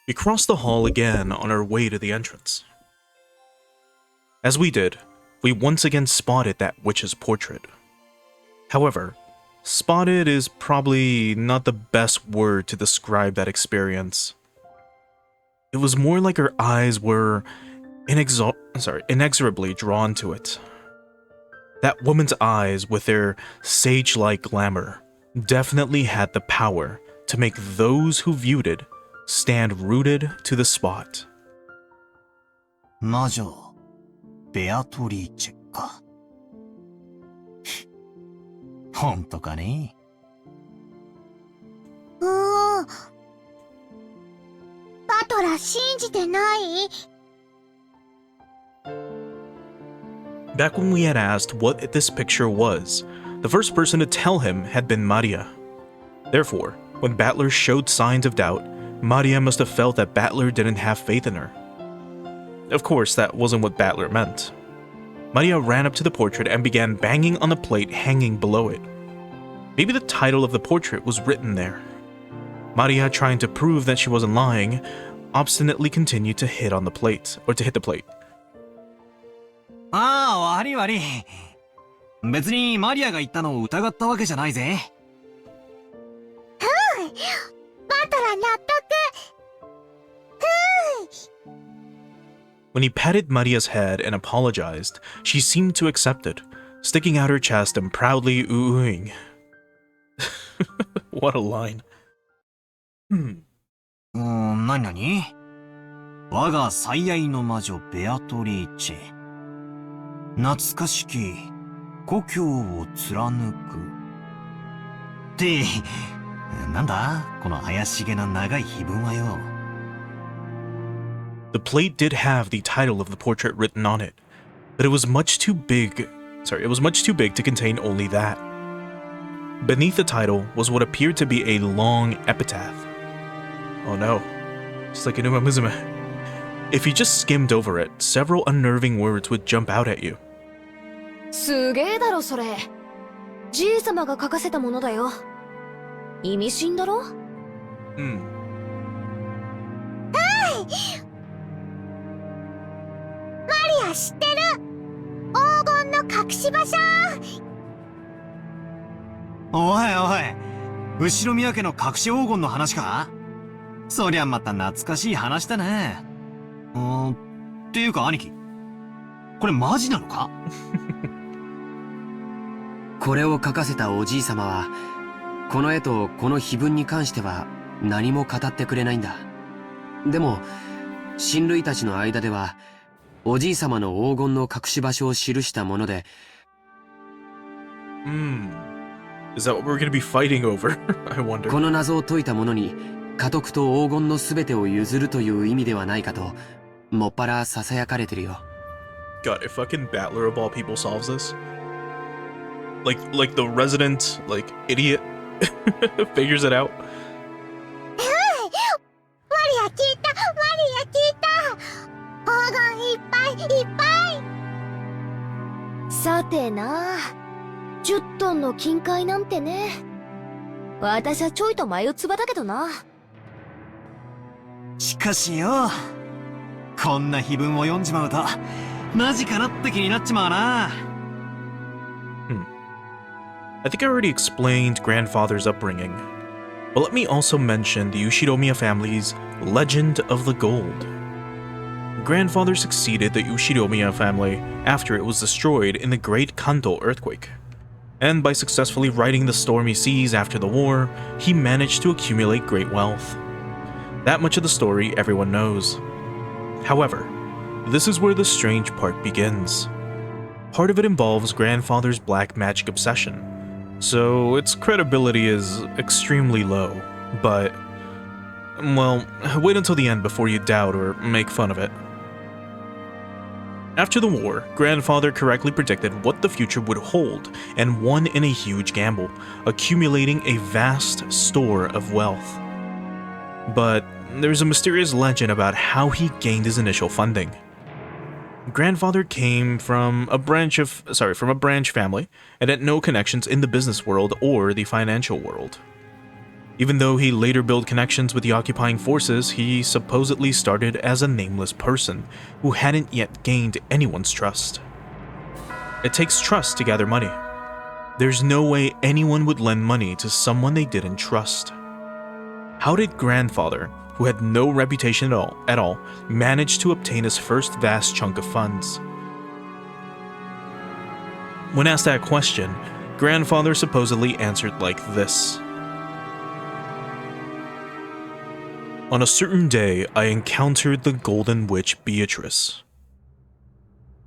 We crossed the hall again on our way to the entrance. As we did, we once again spotted that witch's portrait. However, spotted is probably not the best word to describe that experience. It was more like her eyes were inexorably drawn to it. That woman's eyes, with their sage-like glamour, definitely had the power to make those who viewed it stand rooted to the spot. 魔女ベアトリーチェか。本当かね。バトラ信じてない？ Back when we had asked what this picture was, the first person to tell him had been Maria. Therefore, when Battler showed signs of doubt, Maria must have felt that Battler didn't have faith in her. Of course, that wasn't what Battler meant. Maria ran up to the portrait and began banging on the plate hanging below it. Maybe the title of the portrait was written there. Maria, trying to prove that she wasn't lying, obstinately continued to hit the plate. ああ、悪い悪い。別にマリアが言ったのを疑ったわけじゃないぜ。バトラ納得。When he patted Maria's head and apologized, she seemed to accept it, sticking out her chest and proudly oohing. What a line. なに我が最愛の魔女ベアトリーチェ。懐かしき故郷を貫く。って、なんだこの怪しげな長い碑文はよ。The plate did have the title of the portrait written on it, but it was much too big to contain only that. Beneath the title was what appeared to be a long epitaph. Oh no, just like Inuma Musume. If you just skimmed over it, several unnerving words would jump out at you. すげえだろそれ。じいさまが書かせたものだよ。意味深だろ？マリア知ってる？黄金の隠し場所。おいおい、後ろ宮家の隠し黄金の話か？そりゃまた懐かしい話だね。っていうか兄貴、これマジなのか？これを書かせたおじいさまは、この絵とこの碑文に関しては何も語ってくれないんだ。でも、親類たちの間では、おじいさまの黄金の隠し場所を記したもので、Is that what we're going to be fighting over? I wonder. この謎を解いた者に、家督と黄金のすべてを譲るという意味ではないかと、もっぱら囁かれてるよ。God, if fucking Battler of all people solves this, like the resident idiot figures it out. マリア聞いた、マリア聞いた。黄金いっぱいいっぱい。さてな、10トンの金塊なんてね。私はちょいと眉唾だけどな。しかしよ、こんな碑文を読んじまうとマジかなって気になっちまうな。I think I already explained grandfather's upbringing, but let me also mention the Ushiromiya family's legend of the gold. Grandfather succeeded the Ushiromiya family after it was destroyed in the Great Kanto earthquake, and by successfully riding the stormy seas after the war, he managed to accumulate great wealth. That much of the story everyone knows. However, this is where the strange part begins. Part of it involves grandfather's black magic obsession, so its credibility is extremely low, but, well, wait until the end before you doubt or make fun of it. After the war, grandfather correctly predicted what the future would hold and won in a huge gamble, accumulating a vast store of wealth. But there's a mysterious legend about how he gained his initial funding. Grandfather came from a branch family and had no connections in the business world or the financial world. Even though he later built connections with the occupying forces, he supposedly started as a nameless person who hadn't yet gained anyone's trust. It takes trust to gather money. There's no way anyone would lend money to someone they didn't trust. How did Grandfather, who had no reputation at all, manage to obtain his first vast chunk of funds? When asked that question, Grandfather supposedly answered like this. On a certain day, I encountered the Golden Witch Beatrice.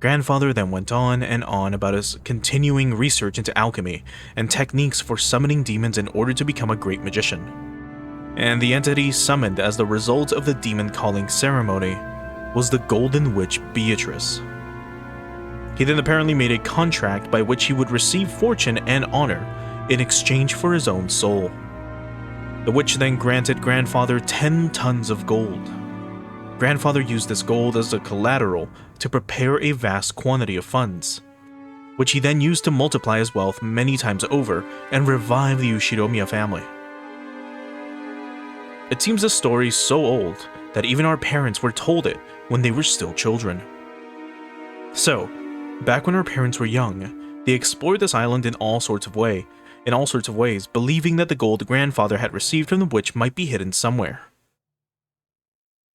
Grandfather then went on and on about his continuing research into alchemy and techniques for summoning demons in order to become a great magician. And the entity summoned as the result of the demon calling ceremony was the Golden Witch Beatrice. He then apparently made a contract by which he would receive fortune and honor in exchange for his own soul. The witch then granted Grandfather 10 tons of gold. Grandfather used this gold as a collateral to prepare a vast quantity of funds, which he then used to multiply his wealth many times over and revive the Ushiromiya family. It seems this story is so old that even our parents were told it when they were still children. So, back when our parents were young, they explored this island in all sorts of ways, believing that the gold Grandfather had received from the witch might be hidden somewhere.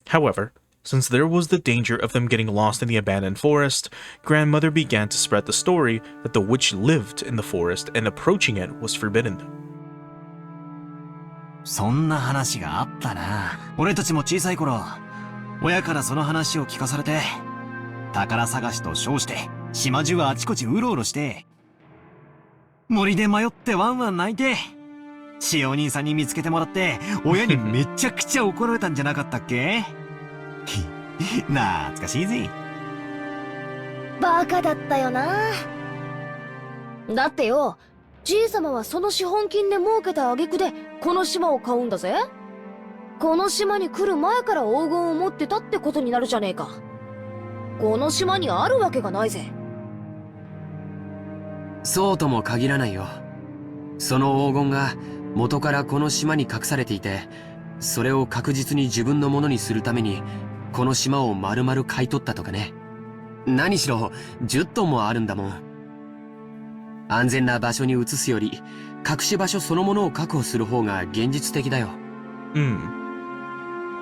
However, since there was the danger of them getting lost in the abandoned forest, Grandmother began to spread the story that the witch lived in the forest and approaching it was forbidden. そんな話があったな。俺たちも小さい頃、親からその話を聞かされて、宝探しと称して、島中はあちこちうろうろして、森で迷ってワンワン泣いて、しお兄さんに見つけてもらって、親にめちゃくちゃ怒られたんじゃなかったっけ？懐かしいぜ。バカだったよな。だってよ、じいさまはその資本金で儲けた挙句でこの島を買うんだぜ。この島に来る前から黄金を持ってたってことになるじゃねえか。この島にあるわけがないぜ。そうとも限らないよ。その黄金が元からこの島に隠されていて、それを確実に自分のものにするためにこの島を丸々買い取ったとかね。何しろ10トンもあるんだもん。安全な場所に移すより隠し場所そのものを確保する方が現実的だよ。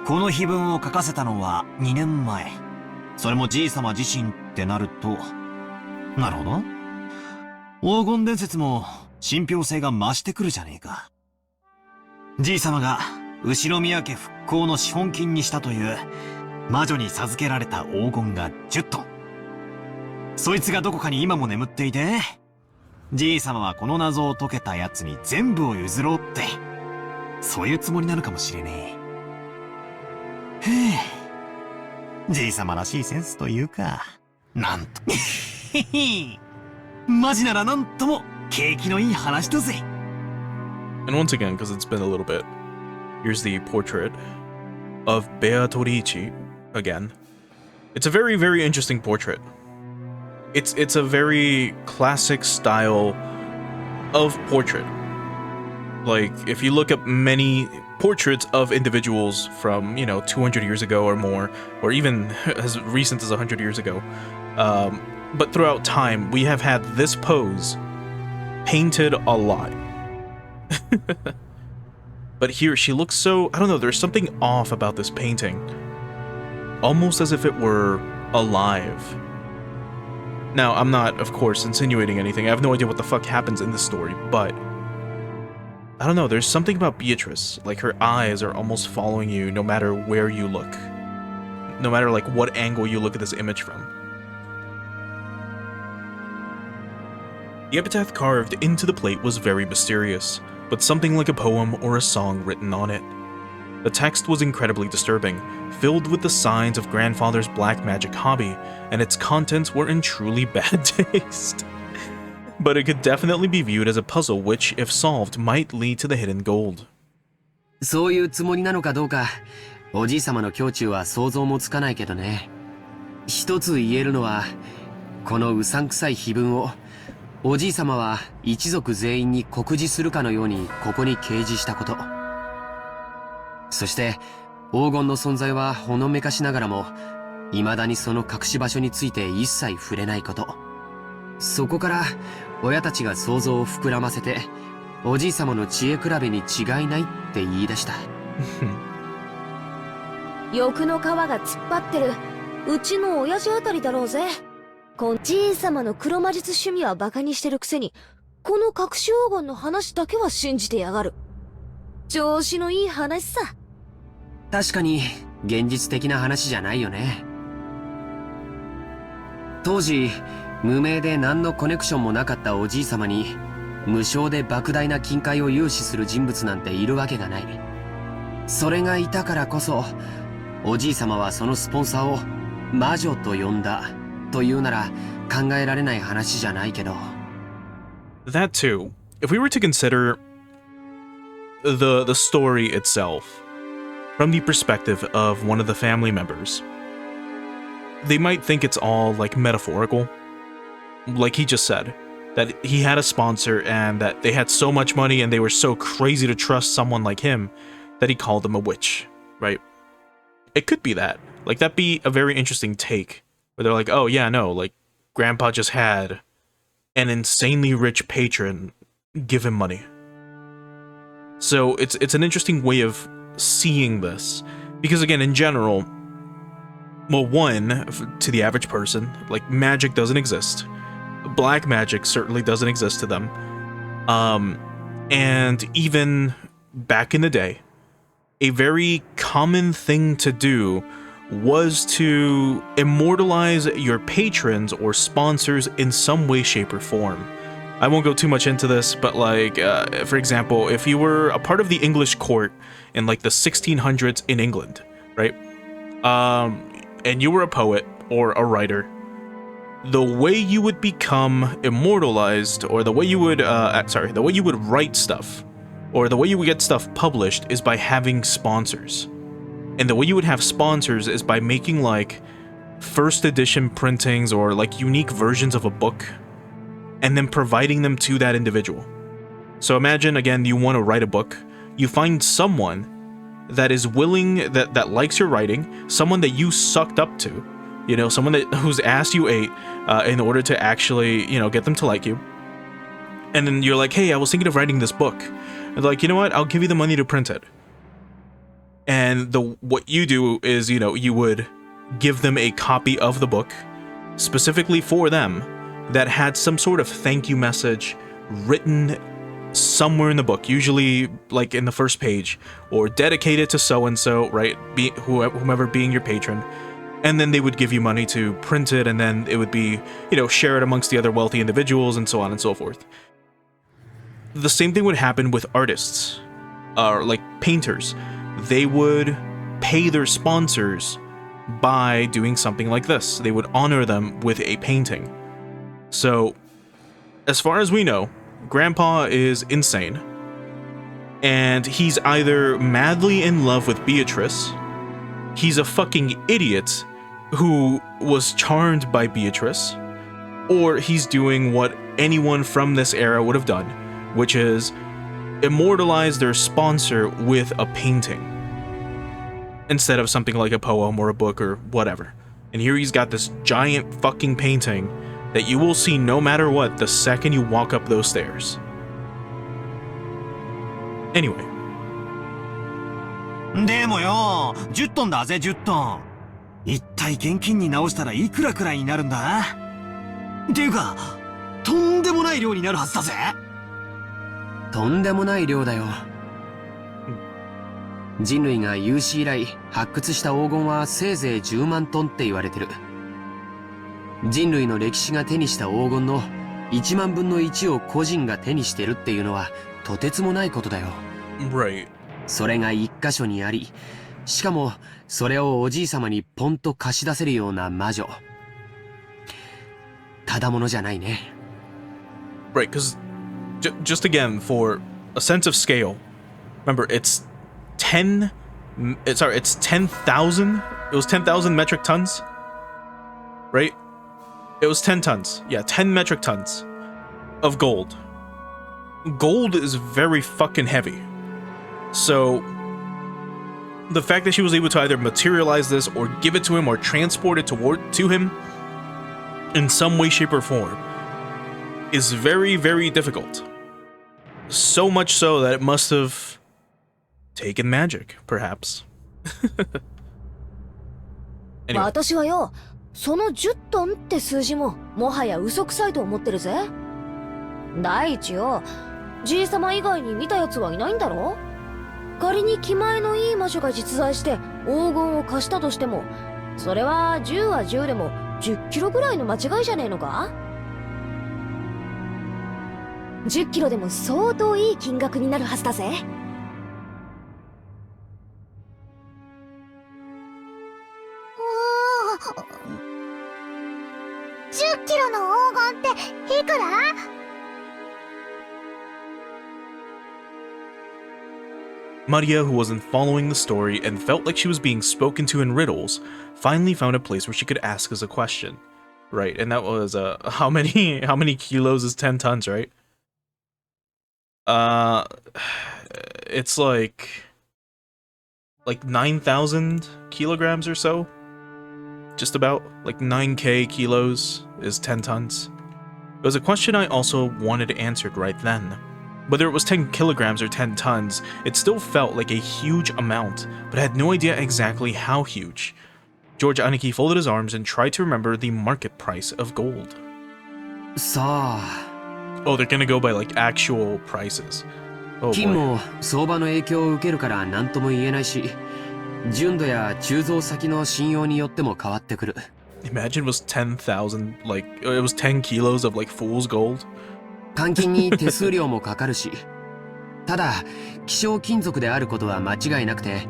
この碑文を書かせたのは2年前。それもじいさま自身ってなると、なるほど。黄金伝説も信憑性が増してくるじゃねえか。じいさまが後宮家復興の資本金にしたという魔女に授けられた黄金が10トン。そいつがどこかに今も眠っていて、じいさまはこの謎を解けたやつに全部を譲ろうって、そういうつもりなのかもしれねえ。へえ、じいさまらしいセンスというか、なんと。へへ。マジならなんとも景気のいい話だぜ。And once again, because it's been a little bit, here's the portrait of Beatrice again. It's a very, very interesting portrait. It's a very classic style of portrait. Like, if you look up many portraits of individuals from, 200 years ago or more, or even as recent as 100 years ago, but throughout time, we have had this pose painted a lot. But here, she looks so, I don't know, there's something off about this painting. Almost as if it were alive. Now, I'm not, of course, insinuating anything. I have no idea what the fuck happens in this story, but I don't know, there's something about Beatrice. Like, her eyes are almost following you no matter where you look. No matter, like, what angle you look at this image from. The epitaph carved into the plate was very mysterious, but something like a poem or a song written on it. The text was incredibly disturbing, filled with the signs of Grandfather's black magic hobby, and its contents were in truly bad taste. But it could definitely be viewed as a puzzle which, if solved, might lead to the hidden gold. そういうつもりなのかどうか、おじいさまの胸中は想像もつかないけどね。一つ言えるのは、このうさんくさい碑文を、おじいさまは一族全員に告示するかのようにここに掲示したこと。そして黄金の存在はほのめかしながらも、未だにその隠し場所について一切触れないこと。そこから親たちが想像を膨らませて、おじい様の知恵比べに違いないって言い出した。欲の皮が突っ張ってるうちの親父あたりだろうぜ。じい様の黒魔術趣味はバカにしてるくせに、この隠し黄金の話だけは信じてやがる。調子のいい話さ。確かに現実的な話じゃないよね。当時無名で何のコネクションもなかったおじい様に無償で莫大な金塊を融資する人物なんているわけがない。それがいたからこそ、おじい様はそのスポンサーを魔女と呼んだというなら考えられない話じゃないけど。 That too. If we were to consider the story itself from the perspective of one of the family members, they might think it's all like metaphorical. Like he just said, that he had a sponsor and that they had so much money and they were so crazy to trust someone like him that he called them a witch, right? It could be that. Like, that'd be a very interesting take, where they're like, oh yeah, no, like, Grandpa just had an insanely rich patron give him money. So it's an interesting way of seeing this, because again, in general, well, one, to the average person, like, magic doesn't exist. Black magic certainly doesn't exist to them. And even back in the day, a very common thing to do was to immortalize your patrons or sponsors in some way, shape, or form. I won't go too much into this, but like, for example, if you were a part of the English court in like the 1600s in England, right? And you were a poet or a writer, the way you would become immortalized, or the way you would, the way you would write stuff, or the way you would get stuff published is by having sponsors. And the way you would have sponsors is by making like first edition printings or like unique versions of a book and then providing them to that individual. So imagine, again, you want to write a book, you find someone that is willing, that likes your writing, someone that you sucked up to, you know, someone whose ass you ate in order to actually, you know, get them to like you. And then you're like, hey, I was thinking of writing this book. And they're like, you know what, I'll give you the money to print it. And what you do is, you know, you would give them a copy of the book specifically for them that had some sort of thank you message written somewhere in the book, usually like in the first page, or dedicated to so-and-so, right? Whomever being your patron. And then they would give you money to print it, and then it would be, you know, shared amongst the other wealthy individuals and so on and so forth. The same thing would happen with artists, like painters. They would pay their sponsors by doing something like this. They would honor them with a painting. So, as far as we know, Grandpa is insane. And he's either madly in love with Beatrice, he's a fucking idiot who was charmed by Beatrice, or he's doing what anyone from this era would have done, which is immortalize their sponsor with a painting instead of something like a poem or a book or whatever. And here he's got this giant fucking painting that you will see no matter what the second you walk up those stairs. Anyway. でもよ、10トンだぜ、10トン。一体現金に直したらいくらくらいになるんだ？っていうか、とんでもない量になるはずだぜ。とんでもない量だよ。人類が有史以来発掘した黄金はせいぜい10万トンって言われてる。人類の歴史が手にした黄金の1万分の1を個人が手にしてるっていうのはとてつもないことだよ。Right. それが一箇所にあり、しかもそれをおじい様にポンと貸し出せるような魔女。ただものじゃないね。Right, because just again, for a sense of scale, remember, it's 10,000, it was 10,000 metric tons, right? It was 10 tons, yeah, 10 metric tons of gold. Gold is very fucking heavy. So, the fact that she was able to either materialize this or give it to him or transport it to him in some way, shape, or form is very, very difficult. So much so that it must have taken magic, perhaps. Anyway. 私はよ、その10トンって数字ももはや嘘くさいと思ってるぜ。第一よ、じいさま以外に見たやつはいないんだろ。仮に気前のいい魔女が実在して黄金を貸したとしても、それは10は10でも10キロぐらいの間違いじゃねえのか。10キロでも相当いい金額になるはずだぜ。10キロの黄金っていくら？ Maria, who wasn't following the story and felt like she was being spoken to in riddles, finally found a place where she could ask us a question. Right, and that was how many kilos is 10 tons, right? It's like 9,000 kilograms or so. Just about, like 9k kilos is 10 tons. It was a question I also wanted answered right then. Whether it was 10 kilograms or 10 tons, it still felt like a huge amount, but I had no idea exactly how huge. George Aniki folded his arms and tried to remember the market price of gold. さあ、 Oh, they're gonna go by like actual prices. Oh 金 boy. も相場の影響を受けるから何とも言えないし、純度や鋳造先の信用によっても変わってくる。 Imagine it was 10,000, like, it was 10 kilos of like fool's gold. 換金に手数料もかかるし、ただ希少金属であることは間違いなくて、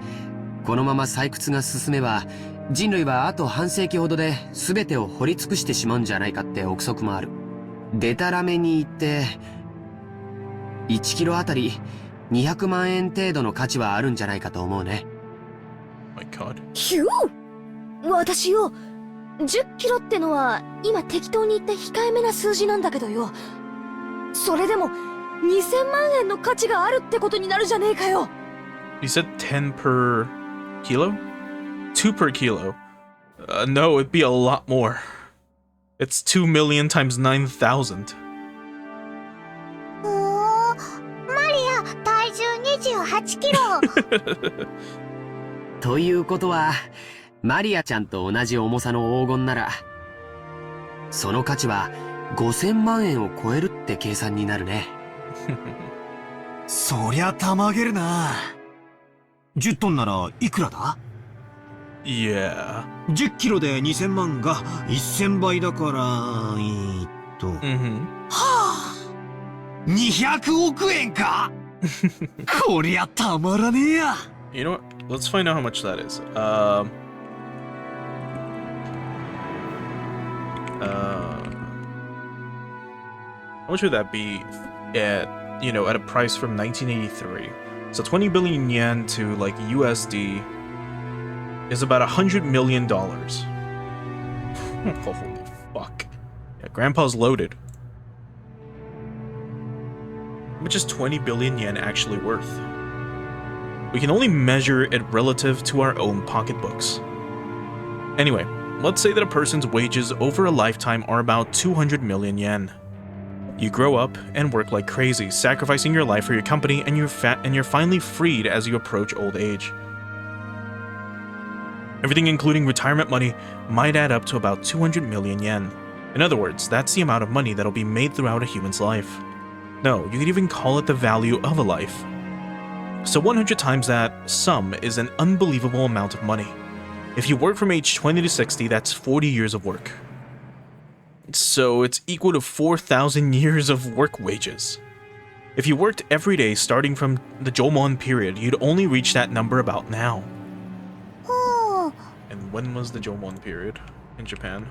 このまま採掘が進めば人類はあと半世紀ほどで全てを掘り尽くしてしまうんじゃないかって憶測もある。デタラメに言って1キロあたり200万円程度の価値はあるんじゃないかと思うね。 My God. ひゅー、私よ、10キロってのは今適当に言って控えめな数字なんだけどよ。それでも2000万円の価値があるってことになるじゃねえかよ。You said 10 per kilo? 2 per kilo? No, it'd be a lot more. It's 2 million times 9,000. マリア、体重28キロ。ということはマリアちゃんと同じ重さの黄金ならその価値は5000万円を超えるって計算になるね。そりゃたまげるな。10トンならいくらだ？ Yeah. 10キロで2000万が1000倍だから、Mm-hmm. はあ、200億円か。こりゃたまらねえや。You know what? Let's find out how much that is. How much would that be at, you know, at a price from 1983? So 20 billion yen to like USD is about $100 million. Holy fuck. Yeah, Grandpa's loaded. How much is 20 billion yen actually worth? We can only measure it relative to our own pocketbooks. Anyway, let's say that a person's wages over a lifetime are about 200 million yen. You grow up and work like crazy, sacrificing your life for your company, and you're finally freed as you approach old age. Everything including retirement money might add up to about 200 million yen. In other words, that's the amount of money that'll be made throughout a human's life. No, you could even call it the value of a life. So 100 times that sum is an unbelievable amount of money. If you work from age 20 to 60, that's 40 years of work. So it's equal to 4,000 years of work wages. If you worked every day starting from the Jomon period, you'd only reach that number about now. And when was the Jomon period in Japan?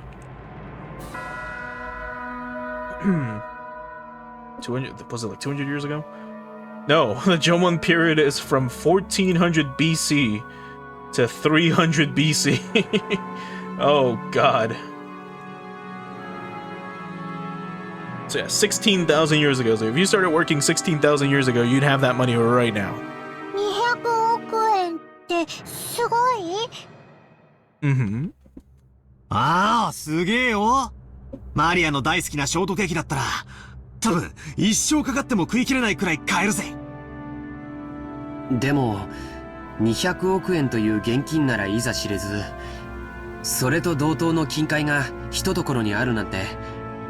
200, was it like 200 years ago? No, the Jomon period is from 1400 BC to 300 BC. Oh god. So yeah, 16,000 years ago. So if you started working 16,000 years ago, you'd have that money right now. 200億円ってすごい？ Mm-hmm. ああ、すげえよ。マリアの大好きなショートケーキだったら、多分一生かかっても食い切れないくらい買えるぜ。でも200億円という現金ならいざ知れず、それと同等の金塊がひとところにあるなんて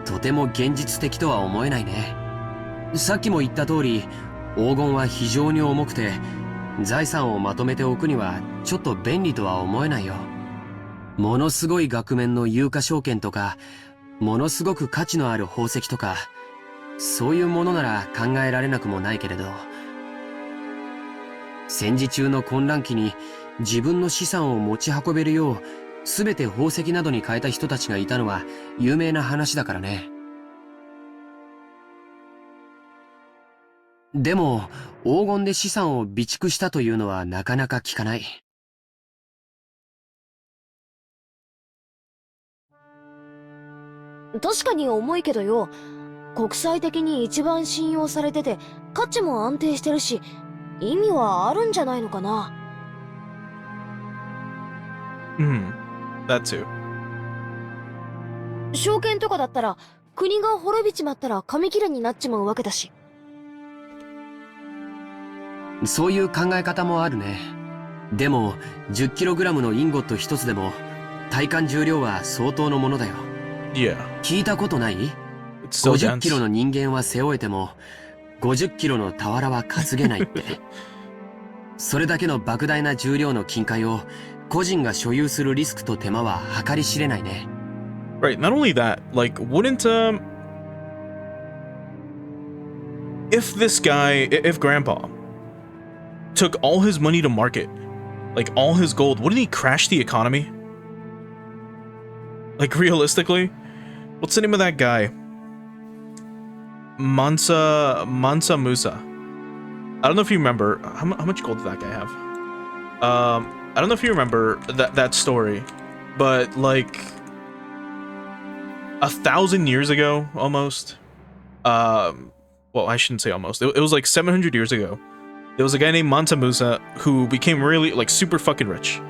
とても現実的とは思えないね。さっきも言った通り、黄金は非常に重くて財産をまとめておくにはちょっと便利とは思えないよ。ものすごい額面の有価証券とか、ものすごく価値のある宝石とか、そういうものなら考えられなくもないけれど、戦時中の混乱期に自分の資産を持ち運べるよう全て宝石などに変えた人たちがいたのは有名な話だからね。でも黄金で資産を備蓄したというのはなかなか聞かない。確かに重いけどよ、国際的に一番信用されてて価値も安定してるし、意味はあるんじゃないのかな。That too. 証券とかだったら国が滅びちまったら紙切れになっちまうわけだし。そういう考え方もあるね。でも 10kg のインゴット一つでも体感重量は相当のものだよ。Yeah. 聞いたことない？ It's so 50キロ dense. の人間は背負えても50キロの俵は担げないって。それだけの莫大な重量の金塊を個人が所有するリスクと手間は計り知れないね。Right, not only that, like, wouldn't, if Grandpa took all his money to market, like, all his gold, wouldn't he crash the economy? Like, realistically? What's the name of that guy? Mansa Musa. I don't know if you remember, how much gold did that guy have? I don't know if you remember that story, but, like, 1,000 years ago, almost. Well, I shouldn't say almost. It was like 700 years ago. There was a guy named Mansa Musa who became really, like, super fucking rich.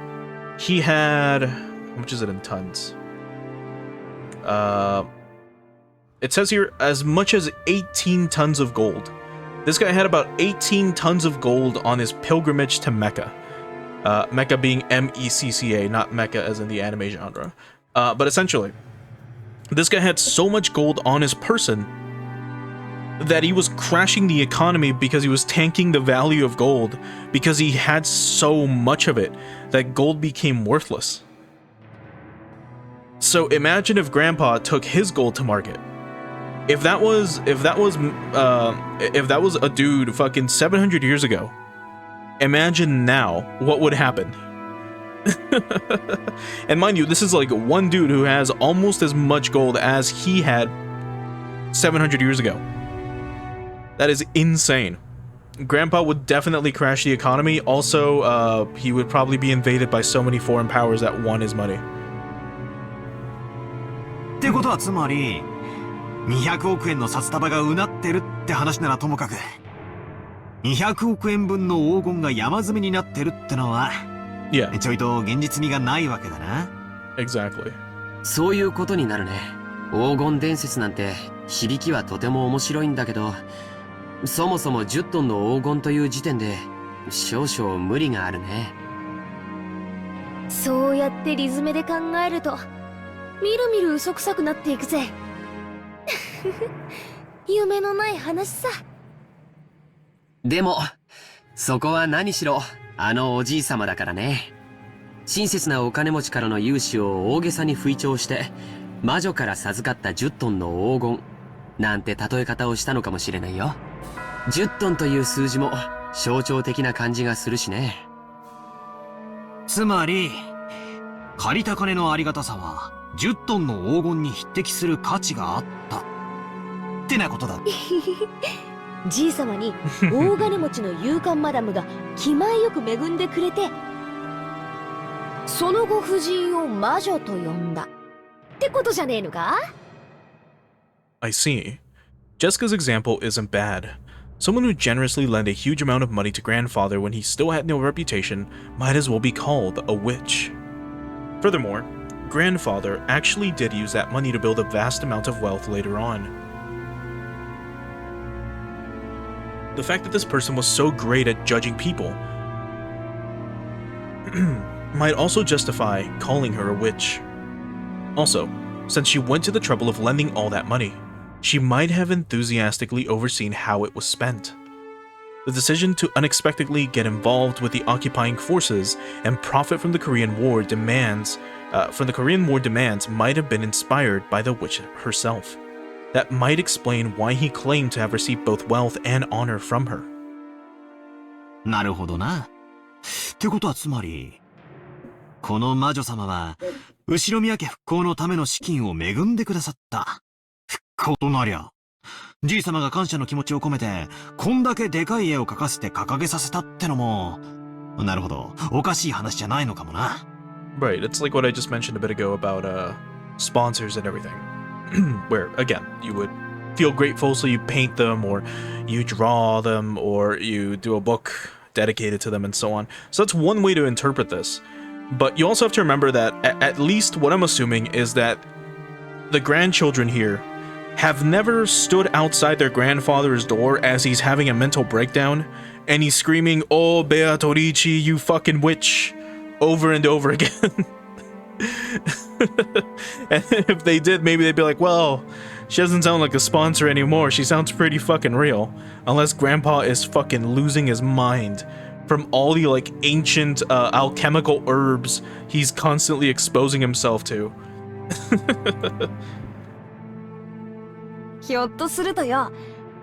He had... How much is it in tons? It says here as much as 18 tons of gold. This guy had about 18 tons of gold on his pilgrimage to Mecca. Mecca being M-E-C-C-A, not Mecca as in the anime genre. But essentially, this guy had so much gold on his person that he was crashing the economy because he was tanking the value of gold because he had so much of it that gold became worthless. So imagine if Grandpa took his gold to market. If that was a dude fucking 700 years ago, imagine now what would happen. And mind you, this is like one dude who has almost as much gold as he had 700 years ago. That is insane. Grandpa would definitely crash the economy. Also, he would probably be invaded by so many foreign powers that want his money. ってことはつまり、200億円の札束がうなってるって話ならともかく、200億円分の黄金が山積みになってるってのは、Yeah. ちょいと現実味がないわけだな。Exactly. そういうことになるね。黄金伝説なんて響きはとても面白いんだけど、そもそも10トンの黄金という時点で少々無理があるね。そうやってリズムで考えるとみるみる嘘くさくなっていくぜ。夢のない話さ。でもそこは何しろあのおじいさまだからね。親切なお金持ちからの融資を大げさに吹聴して魔女から授かった10トンの黄金なんて例え方をしたのかもしれないよ。10トンという数字も象徴的な感じがするしね。つまり、借りた金のありがたさは10トンの黄金に匹敵する価値があったってなことだ。じいさまに大金持ちの勇敢マダムが気前よく恵んでくれて、そのご婦人を魔女と呼んだってことじゃねえのか？ I see. Jessica's example isn't bad. Someone who generously lent a huge amount of money to grandfather when he still had no reputation might as well be called a witch. Furthermore, grandfather actually did use that money to build a vast amount of wealth later on. The fact that this person was so great at judging people might also justify calling her a witch. Also, since she went to the trouble of lending all that money, she might have enthusiastically overseen how it was spent. The decision to unexpectedly get involved with the occupying forces and profit from the Korean War demands might have been inspired by the witch herself. That might explain why he claimed to have received both wealth and honor from her. なるほどな。ってことはつまり、この魔女様は、後宮家復興のための資金を恵んでくださった。復興となりゃ、じい様が感謝の気持ちを込めて、こんだけでかい絵を描かせて掲げさせたってのも、なるほど、おかしい話じゃないのかもな。Right, it's like what I just mentioned a bit ago about sponsors and everything. Where, again, you would feel grateful, so you paint them, or you draw them, or you do a book dedicated to them, and so on. So that's one way to interpret this. But you also have to remember that, at least what I'm assuming, is that the grandchildren here have never stood outside their grandfather's door as he's having a mental breakdown, and he's screaming, "Oh, Beatrice, you fucking witch," over and over again. And if they did, maybe they'd be like, well, she doesn't sound like a sponsor anymore. She sounds pretty fucking real. Unless grandpa is fucking losing his mind from all the like ancient alchemical herbs he's constantly exposing himself to. ひょっとするとよ、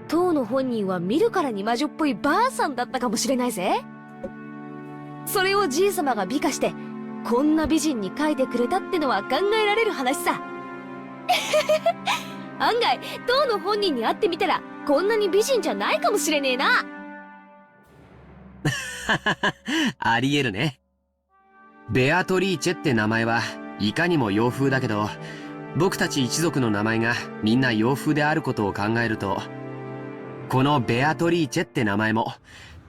当の本人は見るからに魔女っぽいばあさんだったかもしれないぜ。それをじいさまが美化して、こんな美人に描いてくれたってのは考えられる話さ。案外、当の本人に会ってみたら、こんなに美人じゃないかもしれねえな。ありえるね。ベアトリーチェって名前はいかにも洋風だけど、僕たち一族の名前がみんな洋風であることを考えると、このベアトリーチェって名前も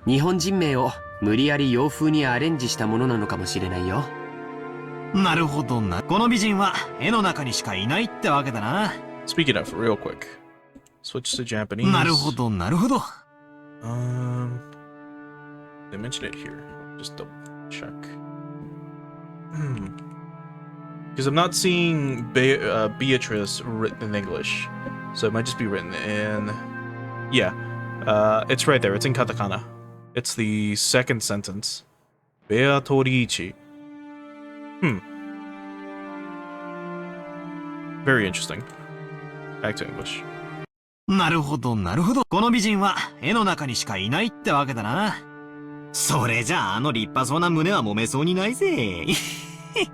日本人名を無理やり洋風にアレンジしたものなのかもしれないよ。なるほどな。この美人は絵の中にしかいないってわけだな。Speaking of, real quick. Switch to Japanese. なるほど、なるほど。They mention it here. Just double check. Because I'm not seeing Beatrice written in English. So it might just be written in... Yeah. It's right there. It's in katakana. It's the second sentence. Beatrice. Very interesting. Back to English. なるほど、なるほど。この美人は絵の中にしかいないってわけだな。それじゃあ、あの立派そうな胸は揉めそうにないぜ。I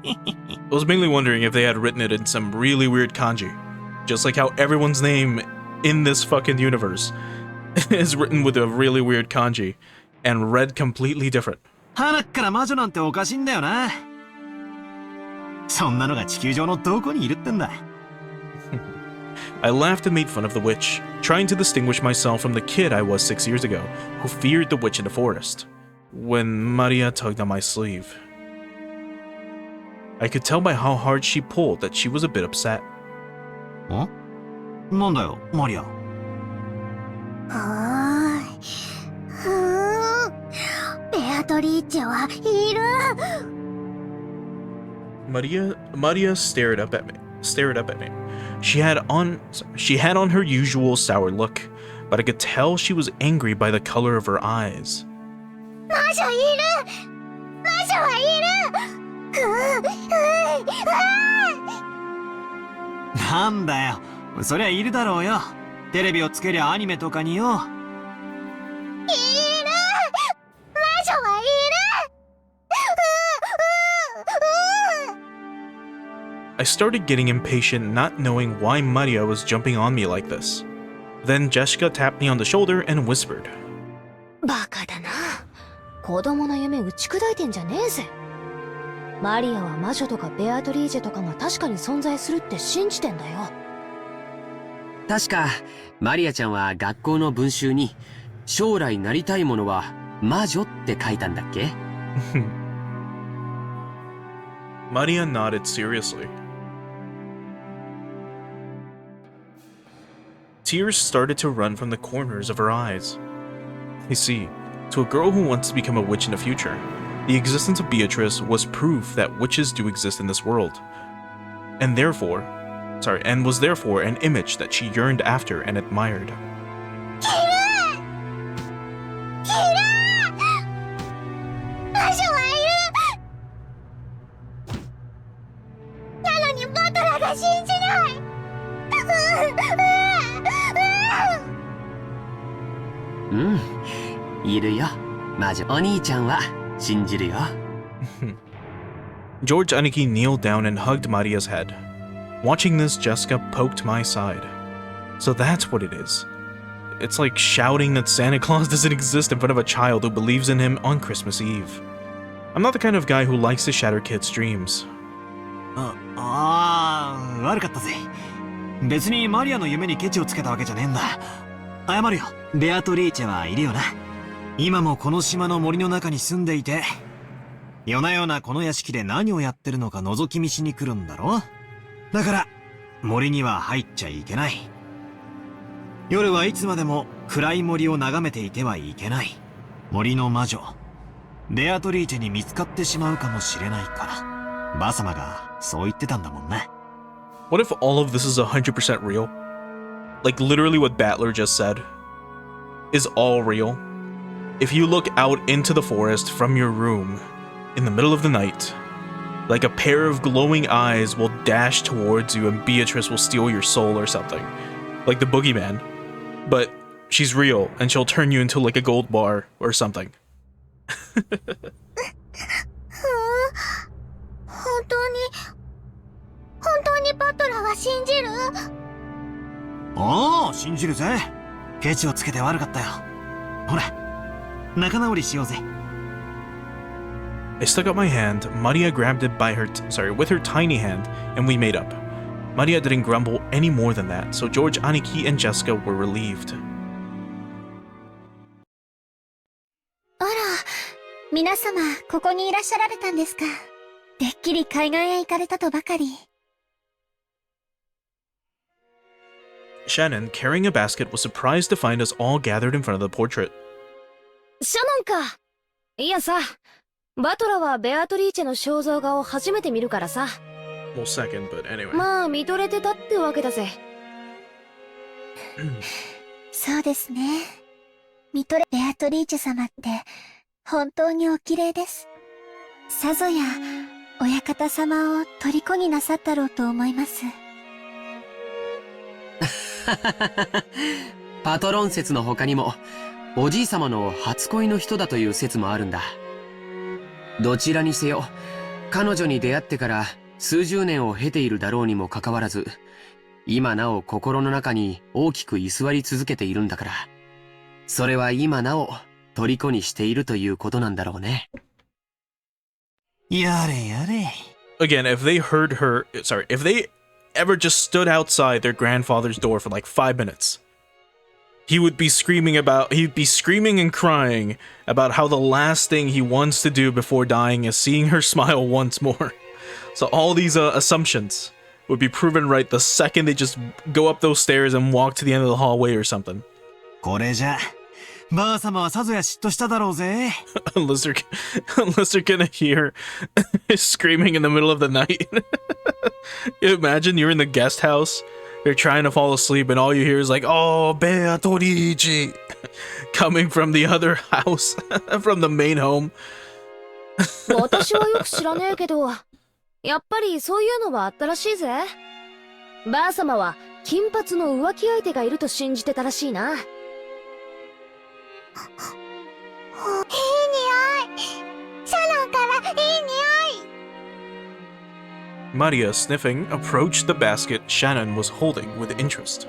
was mainly wondering if they had written it in some really weird kanji. Just like how everyone's name in this fucking universe is written with a really weird kanji and read completely different. 鼻っから魔女なんておかしいんだよな。そんなのが地球上のどこにいるってんだ。I laughed and made fun of the witch, trying to distinguish myself from the kid I was 6 years ago, who feared the witch in the forest. When Maria tugged on my sleeve, I could tell by how hard she pulled that she was a bit upset. ん？なんだよ、マリア。ベアトリーチェはいる。Maria stared up at me. She had on her usual sour look, but I could tell she was angry by the color of her eyes. 魔女いる。魔女はいる。なんだよ、そりゃいるだろうよ。テレビをつけりゃアニメとかによ。いる。魔女はいる。I started getting impatient, not knowing why Maria was jumping on me like this. Then Jessica tapped me on the shoulder and whispered. バカだな。子供の夢打ち砕いてんじゃねえぜ。マリアは魔女とかベアトリージェとかが確かに存在するって信じてんだよ。確かマリアちゃんは学校の文集に将来なりたいものは魔女って書いたんだっけ？ Maria nodded seriously. Tears started to run from the corners of her eyes. You see, to a girl who wants to become a witch in the future, the existence of Beatrice was proof that witches do exist in this world, and was therefore an image that she yearned after and admired. きれいきれい魔女はいるなのにバトラーが信じないうん、いるよ。魔女お兄ちゃんは信じるよ。George Aniki kneeled down and hugged Maria's head. Watching this, Jessica poked my side. So that's what it is. It's like shouting that Santa Claus doesn't exist in front of a child who believes in him on Christmas Eve. I'm not the kind of guy who likes to shatter kids' dreams. 悪かったぜ。別にマリアの夢にケチをつけたわけじゃねえんだ。謝るよ。ベアトリーチェはいるよな。今もこの島の森の中に住んでいて、夜な夜なこの屋敷で何をやってるのか覗き見しに来るんだろ。だから森には入っちゃいけない。夜はいつまでも暗い森を眺めていてはいけない。森の魔女ベアトリーチェに見つかってしまうかもしれないから、バ様がそう言ってたんだもんね。What if all of this is 100% real? Like literally what Battler just said is all real. If you look out into the forest from your room in the middle of the night, like a pair of glowing eyes will dash towards you and Beatrice will steal your soul or something. Like the boogeyman. But she's real and she'll turn you into like a gold bar or something. 本当にバトラーは信じる？おお、信じるぜ。ケチをつけて悪かったよ。ほら、仲直りしようぜ。I stuck out my hand, Maria grabbed it with her tiny hand, and we made up. Maria didn't grumble any more than that, so George, Aniki, and Jessica were relieved. あら、皆様、ここにいらっしゃられたんですか。てっきり海岸へ行かれたとばかり。Shannon, carrying a basket, was surprised to find us all gathered in front of the portrait. シャノンか。いやさ、バトラはベアトリーチェの肖像画を初めて見るからさ。Well, second, but anyway. まあ見とれてたってわけだぜ。そうですね。ベアトリーチェ様って本当にお綺麗です。さぞや親方様を虜になさったろうと思います。パトロン説の他にも、おじい様の初恋の人だという説もあるんだ。どちらにせよ、彼女に出会ってから数十年を経ているだろうにもかかわらず、今なお心の中に大きく居座り続けているんだから、それは今なお虜にしているということなんだろうね。やれやれ。Again, if they ever just stood outside their grandfather's door for like 5 minutes, he'd be screaming and crying about how the last thing he wants to do before dying is seeing her smile once more. So all these assumptions would be proven right the second they just go up those stairs and walk to the end of the hallway or something. これじゃ、ばあ様はさぞや嫉妬しただろうぜ。unless they're gonna hear screaming in the middle of the night. Imagine you're in the guest house, you're trying to fall asleep, and all you hear is like, "Oh, Beatrice," coming from the other house, from the main home. 私はよく知らねえけど、やっぱりそういうのはあったらしいぜ。ばあ様は金髪の浮気相手がいると信じてたらしいな。いい匂い。シャノンからいい匂い。Maria, sniffing, approached the basket Shannon was holding with interest.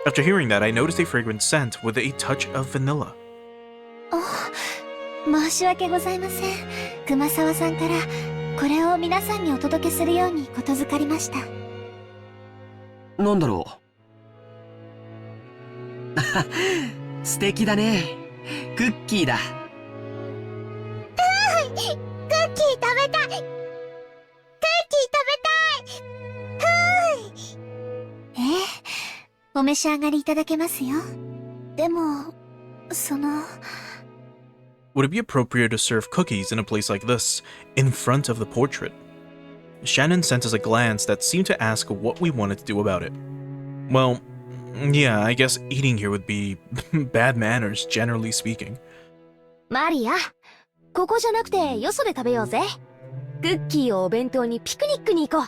After hearing that, I noticed a fragrant scent with a touch of vanilla. 申し訳ございません。熊沢さんからこれを皆さんにお届けするようにことづかりました。なんだろう。素敵だね。クッキーだ。クッキー食べたい。クッキー食べたい。お召し上がりいただけますよ。でも、Would it be appropriate to serve cookies in a place like this, in front of the portrait? Shannon sent us a glance that seemed to ask what we wanted to do about it. Well, yeah, I guess eating here would be bad manners, generally speaking. マリア、ここじゃなくてよそで食べようぜ。クッキーをお弁当にピクニックに行こう。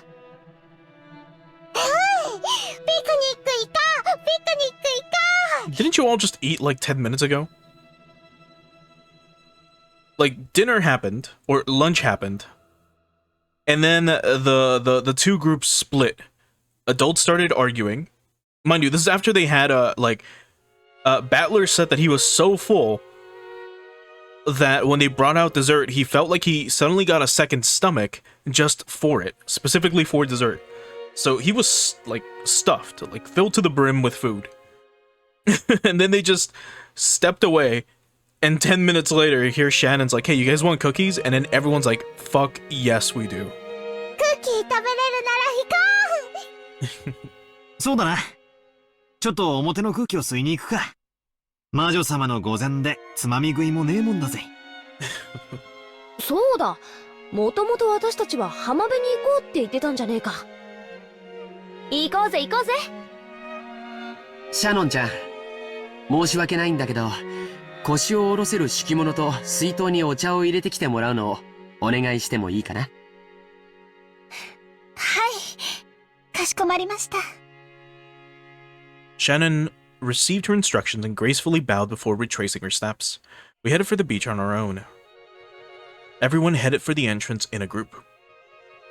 Didn't you all just eat like 10 minutes ago? Like, dinner happened, or lunch happened, and then the two groups split. Adults started arguing. Mind you, this is after they had Battler said that he was so full that when they brought out dessert, he felt like he suddenly got a second stomach just for it, specifically for dessert. So he was like stuffed, like filled to the brim with food. And then they just stepped away, and 10 minutes later, here Shannon's like, hey, you guys want cookies? And then everyone's like, fuck, yes, we do. そうだな。ちょっと表の空気を吸いに行くか。魔女様の御前でつまみ食いもねえもんだぜ。そうだ。もともと私たちは浜辺に行こうって言ってたんじゃねえか。行こうぜ行こうぜ。シャノンちゃん、申し訳ないんだけど、腰を下ろせる敷物と水筒にお茶を入れてきてもらうのをお願いしてもいいかな。はい、かしこまりました。Shannon received her instructions and gracefully bowed before retracing her steps. We headed for the beach on our own. Everyone headed for the entrance in a group.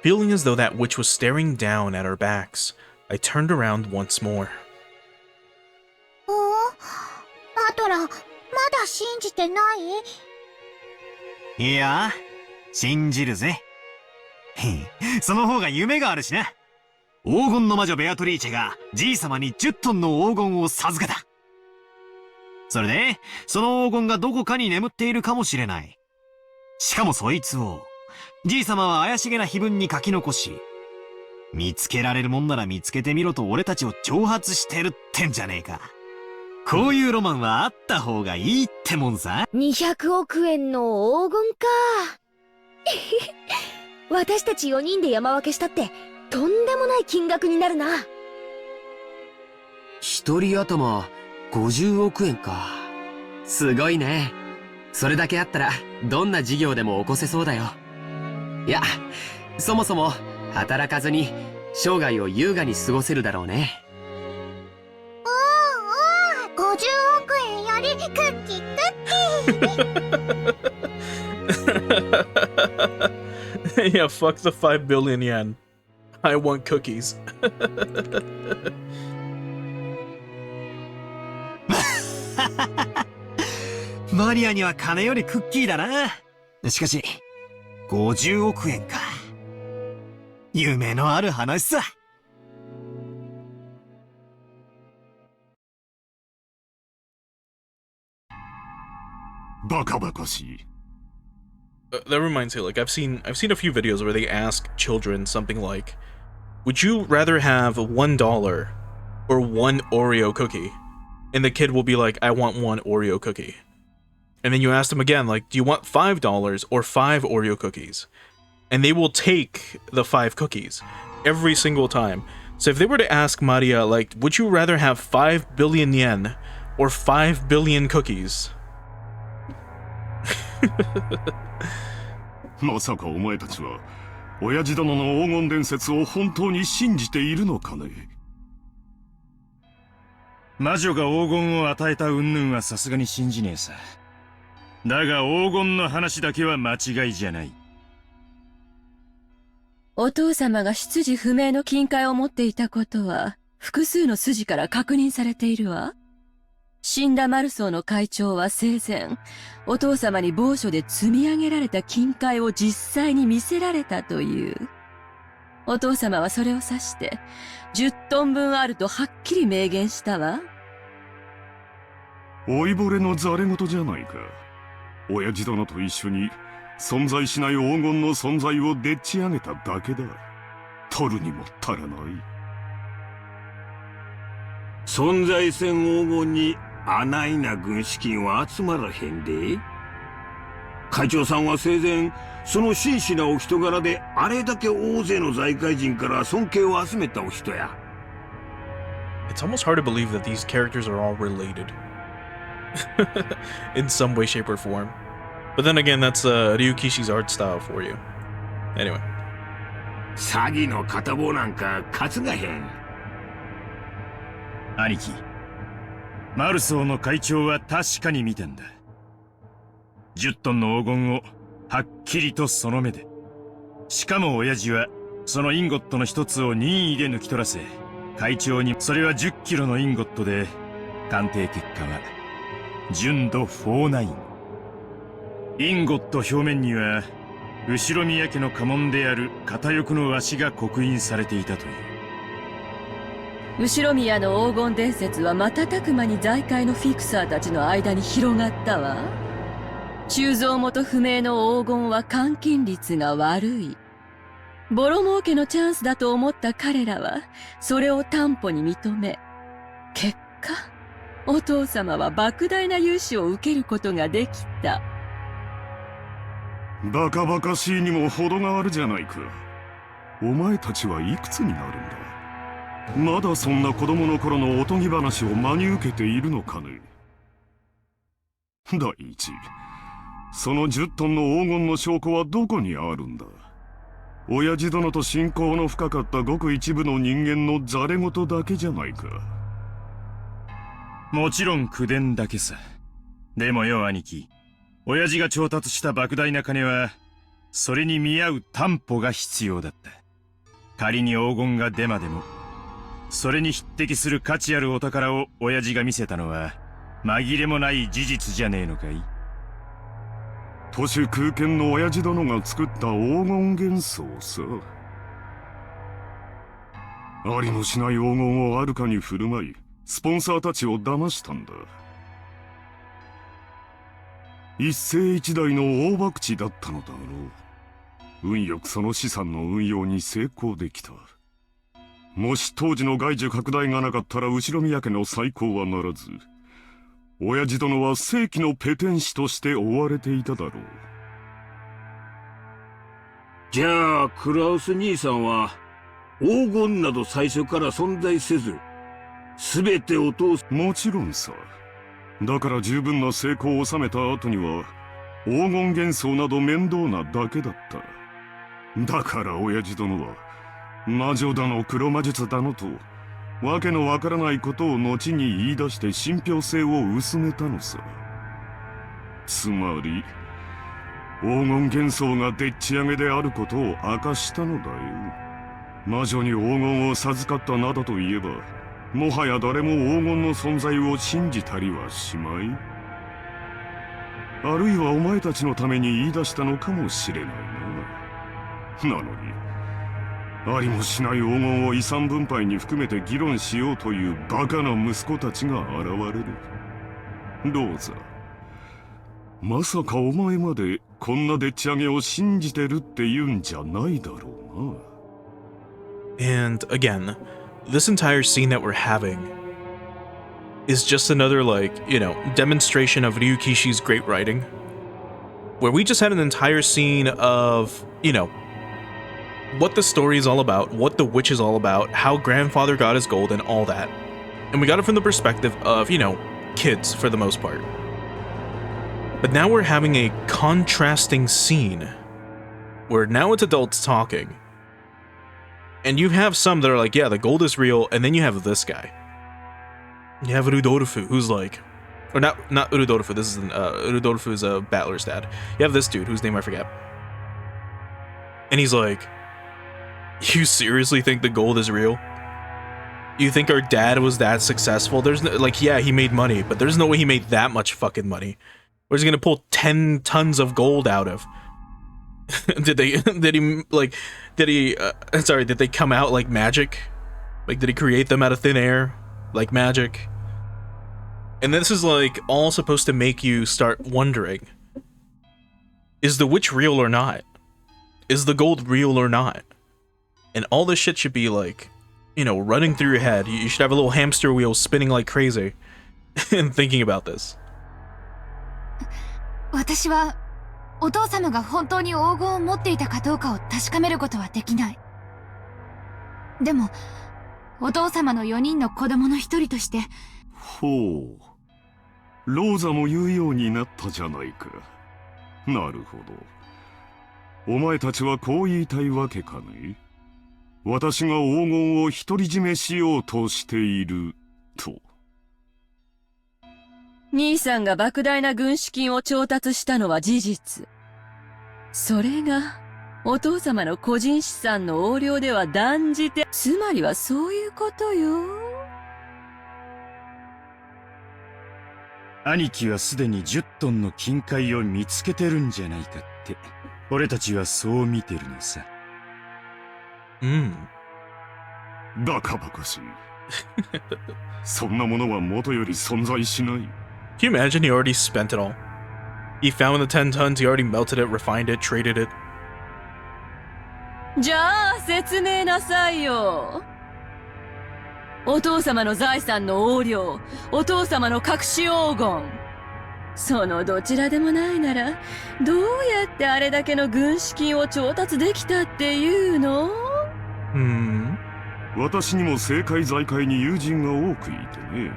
Feeling as though that witch was staring down at our backs, I turned around once more. マトラ、まだ信じてない？いや、信じるぜ。その方が夢があるしな。黄金の魔女ベアトリーチェがじい様に10トンの黄金を授けた。それで、その黄金がどこかに眠っているかもしれない。しかもそいつを、じい様は怪しげな碑文に書き残し、見つけられるもんなら見つけてみろと俺たちを挑発してるってんじゃねえか。こういうロマンはあった方がいいってもんさ。200億円の黄金か。私たち4人で山分けしたってとんでもない金額になるな。一人頭50億円か。すごいね。それだけあったらどんな事業でも起こせそうだよ。いや、そもそも働かずに生涯を優雅に過ごせるだろうね。50億円よりクッキーYeah, fuck the 5 billion yen. I want cookies. マリアには金よりクッキーだな。しかし、50億円か。夢のある話さ。バカバカしい。That reminds me, like I've seen a few videos where they ask children something like, "Would you rather have $1 or one Oreo cookie?" And the kid will be like, "I want one Oreo cookie." And then you ask them again, like, "Do you want $5 or 5 Oreo cookies?" And they will take the 5 cookies every single time. So if they were to ask Maria, like, "Would you rather have 5 billion yen or 5 billion cookies?" まさかお前たちは親父殿の黄金伝説を本当に信じているのかね。魔女が黄金を与えた云々はさすがに信じねえさ。だが黄金の話だけは間違いじゃない。お父様が出自不明の金塊を持っていたことは複数の筋から確認されているわ。死んだマルソーの会長は生前、お父様に某所で積み上げられた金塊を実際に見せられたという。お父様はそれを指して、10トン分あるとはっきり明言したわ。老いぼれのざれ言じゃないか。親父殿と一緒に存在しない黄金の存在をでっち上げただけだ。取るにも足らない。存在せん黄金にあないな軍資金は集まらへんで。会長さんは生前その真摯なお人柄であれだけ大勢の財界人から尊敬を集めたお人や。 It's almost hard to believe that these characters are all related. In some way, shape, or form. But then again, that's Ryukishi's art style for you. Anyway. 詐欺の片棒なんか担がへん。兄貴、マルソーの会長は確かに見てんだ。10トンの黄金をはっきりとその目で。しかも親父はそのインゴットの一つを任意で抜き取らせ、会長にそれは10キロのインゴットで、鑑定結果は純度49。インゴット表面には後宮家の家紋である片翼の鷲が刻印されていたという。後宮の黄金伝説は瞬く間に財界のフィクサーたちの間に広がったわ。鋳造元不明の黄金は換金率が悪い。ボロ儲けのチャンスだと思った彼らはそれを担保に認め、結果お父様は莫大な融資を受けることができた。バカバカしいにも程があるじゃないか。お前たちはいくつになるんだ。まだそんな子供の頃のおとぎ話を真に受けているのかね。第一、その10トンの黄金の証拠はどこにあるんだ。親父殿と親交の深かったごく一部の人間のざれ言だけじゃないか。もちろん口伝だけさ。でもよ兄貴、親父が調達した莫大な金はそれに見合う担保が必要だった。仮に黄金がデマでもそれに匹敵する価値あるお宝を親父が見せたのは紛れもない事実じゃねえのかい。都市空間の親父殿が作った黄金幻想さ。ありもしない黄金をあるかに振る舞い、スポンサーたちを騙したんだ。一世一代の大博打だったのだろう。運よくその資産の運用に成功できた。もし当時の外需拡大がなかったら後宮家の再興はならず、親父殿は世紀のペテン師として追われていただろう。じゃあクラウス兄さんは黄金など最初から存在せず、全てを通す。もちろんさ。だから十分な成功を収めた後には黄金幻想など面倒なだけだった。だから親父殿は魔女だの黒魔術だのとわけのわからないことを後に言い出して信憑性を薄めたのさ。つまり黄金幻想がでっち上げであることを明かしたのだよ。魔女に黄金を授かったなどと言えば、もはや誰も黄金の存在を信じたりはしまい。あるいはお前たちのために言い出したのかもしれないな。なのにありもしない黄金を遺産分配に含めて議論しようというバカな息子たちが現れる。ローザ、まさかお前までこんなでっち上げを信じてるって言うんじゃないだろうな。 And again, this entire scene that we're having is just another, like, you know, demonstration of Ryukishi's great writing, where we just had an entire scene of, you know, what the story is all about, what the witch is all about, how grandfather got his gold, and all that. And we got it from the perspective of, you know, kids for the most part. But now we're having a contrasting scene where now it's adults talking. And you have some that are like, yeah, the gold is real, and then you have this guy. You have Rudolfu, who's like, or not Rudolfu, this is Rudolfu is a battler's dad. You have this dude, whose name I forget. And he's like, you seriously think the gold is real? You think our dad was that successful? There's no, like, yeah, he made money, but there's no way he made that much fucking money. Where's he gonna pull 10 tons of gold out of? Did they come out like magic? Like, did he create them out of thin air? Like magic? And this is like all supposed to make you start wondering, is the witch real or not? Is the gold real or not? And all this shit should be like, you know, running through your head. You should have a little hamster wheel spinning like crazy and thinking about this. 私はお父様が本当に黄金を持っていたかどうかを確かめることはできない。でも、お父様の4人の子供の一人として。ほう。ローザも言うようになったじゃないか。なるほど。お前たちはこう言いたいわけかね。私が黄金を独り占めしようとしている、と。兄さんが莫大な軍資金を調達したのは事実。それが、お父様の個人資産の横領では断じて、つまりはそういうことよ。兄貴はすでに10トンの金塊を見つけてるんじゃないかって、俺たちはそう見てるのさ。バカバカしい。そんなものは元より存在しない。Can you imagine he already spent it all? He found the 10 tons, he already melted it, refined it, traded it. じゃあ、説明なさいよ。お父様の財産の横領、お父様の隠し黄金。そのどちらでもないなら、どうやってあれだけの軍資金を調達できたっていうの？私にも政界財界に友人が多くいてね。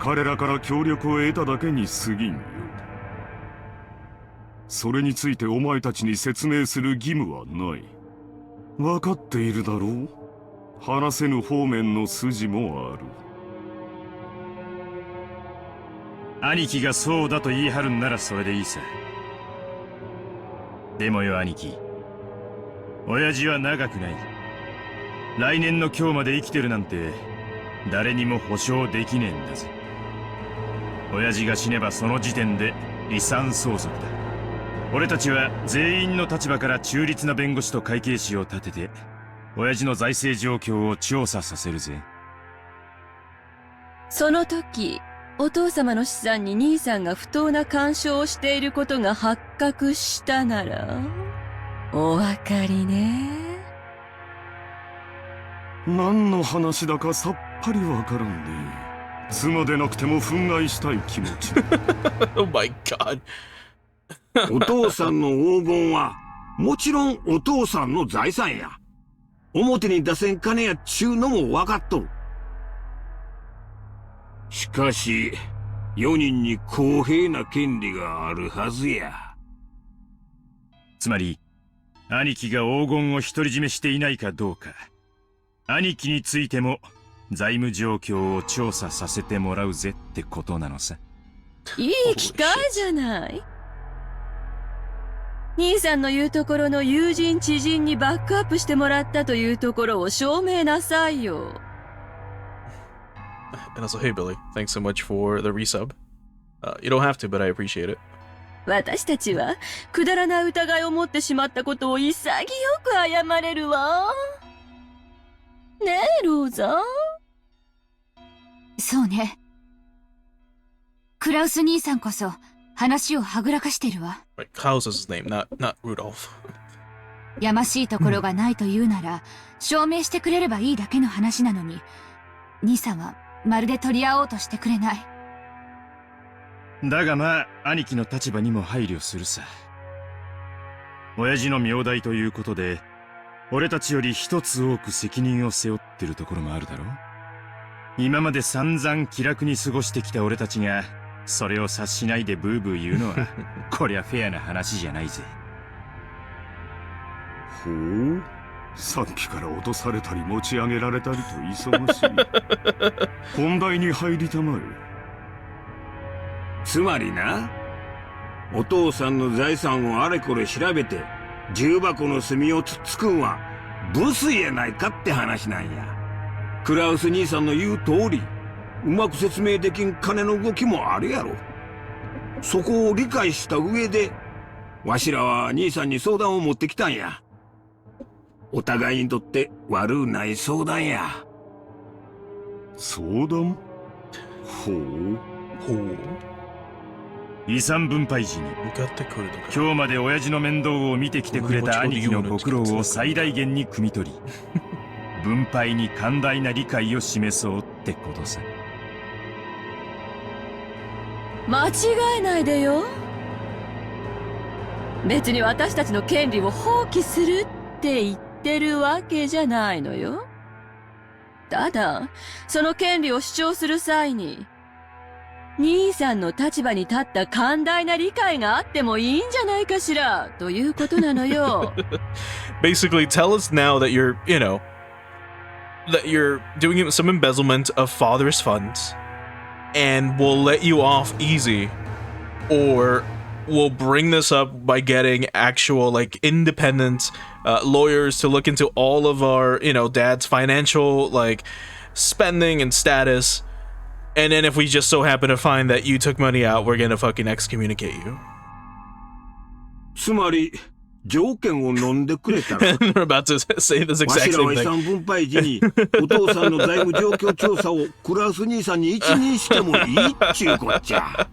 彼らから協力を得ただけに過ぎんよ。それについてお前たちに説明する義務はない。分かっているだろう？話せぬ方面の筋もある。兄貴がそうだと言い張るんならそれでいいさ。でもよ兄貴、親父は長くない。来年の今日まで生きてるなんて誰にも保証できねえんだぜ。親父が死ねばその時点で遺産相続だ。俺たちは全員の立場から中立な弁護士と会計士を立てて親父の財政状況を調査させるぜ。その時、お父様の資産に兄さんが不当な干渉をしていることが発覚したなら、お分かりね。何の話だかさっぱりわからんね。妻でなくても憤慨したい気持ち。Oh my god. お父さんの黄金は、もちろんお父さんの財産や。表に出せん金やっちゅうのも分かっとる。しかし、4人に公平な権利があるはずや。つまり、兄貴が黄金を独り占めしていないかどうか、兄貴についても財務状況を調査させてもらうぜってことなのさ。いい機会じゃない。兄さんの言うところの友人知人にバックアップしてもらったというところを証明なさいよ。And also, hey Billy, thanks so much for the resub. You don't have to, but I appreciate it. 私たちはくだらない疑いを持ってしまったことを潔く謝れるわ。ねえ、ローザ。そうね。クラウス兄さんこそ話をはぐらかしてるわ。Right, Klaus is his name, not Rudolph. やましいところがないというなら、証明してくれればいいだけの話なのに、兄さんはまるで取り合おうとしてくれない。だがまあ、兄貴の立場にも配慮するさ。親父の名代ということで、俺たちより一つ多く責任を背負ってるところもあるだろう。今まで散々気楽に過ごしてきた俺たちが、それを察しないでブーブー言うのは、こりゃフェアな話じゃないぜ。ほう、さっきから落とされたり持ち上げられたりと忙しい。本題に入りたまえ。つまりな、お父さんの財産をあれこれ調べて重箱の隅をつっつくんはブスやないかって話なんや。クラウス兄さんの言う通り、うまく説明できん金の動きもあるやろ。そこを理解した上でわしらは兄さんに相談を持ってきたんや。お互いにとって悪うない相談や。相談？ほう、ほう。遺産分配時に向かってくるのか。今日まで親父の面倒を見てきてくれた兄貴のご苦労を最大限に汲み取り、分配に寛大な理解を示そうってことさ。間違えないでよ。別に私たちの権利を放棄するって言ってるわけじゃないのよ。ただ、その権利を主張する際に、兄さんの立場に立った寛大な理解があってもいいんじゃないかしら、ということなのよ。Basically, tell us now that you're, that you're doing some embezzlement of father's funds, and we'll let you off easy, or we'll bring this up by getting actual, like, independent lawyers to look into all of our, dad's financial, like, spending and status. And then if we just so happen to find that you took money out, we're gonna fucking excommunicate you. つまり、条件を飲んでくれたら、 And we're about to say this わ exact しら same は遺 thing. 産分配時に、お父さんの財務状況調査をクラス兄さんに一任してもいいっちゅうこっちゃ。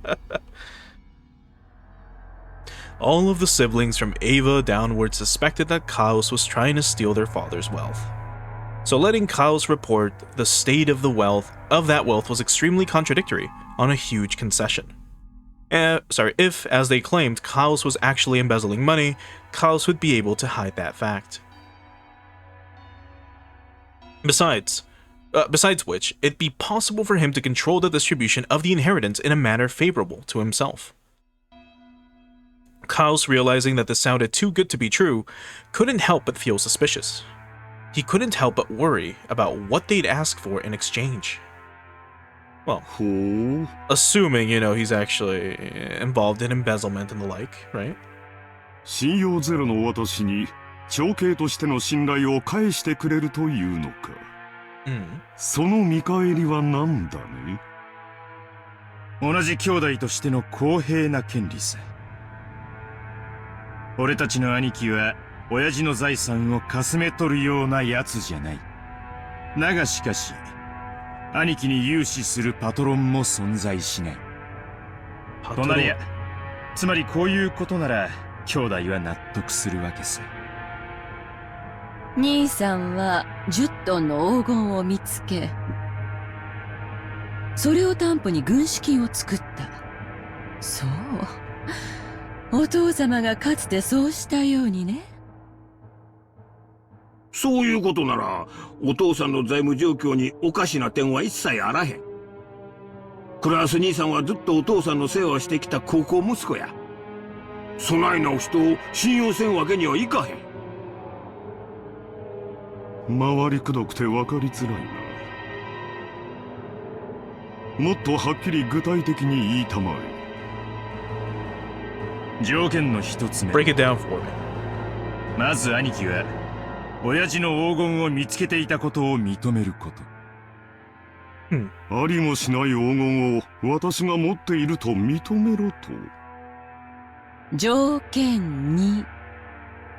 All of the siblings from Ava downward suspected that Klaus was trying to steal their father's wealth. So letting Klaus report the state of that wealth was extremely contradictory on a huge concession. If, as they claimed, Klaus was actually embezzling money, Klaus would be able to hide that fact. Besides which, it'd be possible for him to control the distribution of the inheritance in a manner favorable to himself. Klaus, realizing that this sounded too good to be true, couldn't help but feel suspicious. He couldn't help but worry about what they'd ask for in exchange. Well, ほう。 assuming, he's actually involved in embezzlement and the like, right? 信用ゼロの私に長兄としての信頼を返してくれるというのか。その見返りは何だね。同じ兄弟としての公平な権利さ。俺たちの兄貴は親父の財産をかすめ取るようなやつじゃない。だがしかし、兄貴に融資するパトロンも存在しない。となりゃ、つまりこういうことなら兄弟は納得するわけさ。兄さんは10トンの黄金を見つけ、それを担保に軍資金を作った。そう。お父様がかつてそうしたようにね。そういうことなら、お父さんの財務状況におかしな点は一切あらへん。クラス兄さんはずっとお父さんの世話をしてきた高校息子や。そないなお人を信用せんわけにはいかへん。回りくどくて分かりづらいな。もっとはっきり具体的に言いたまえ。条件の一つ目。 Break it down for me. まず兄貴は親父の黄金を見つけていたことを認めること。ありもしない黄金を私が持っていると認めろと。条件2、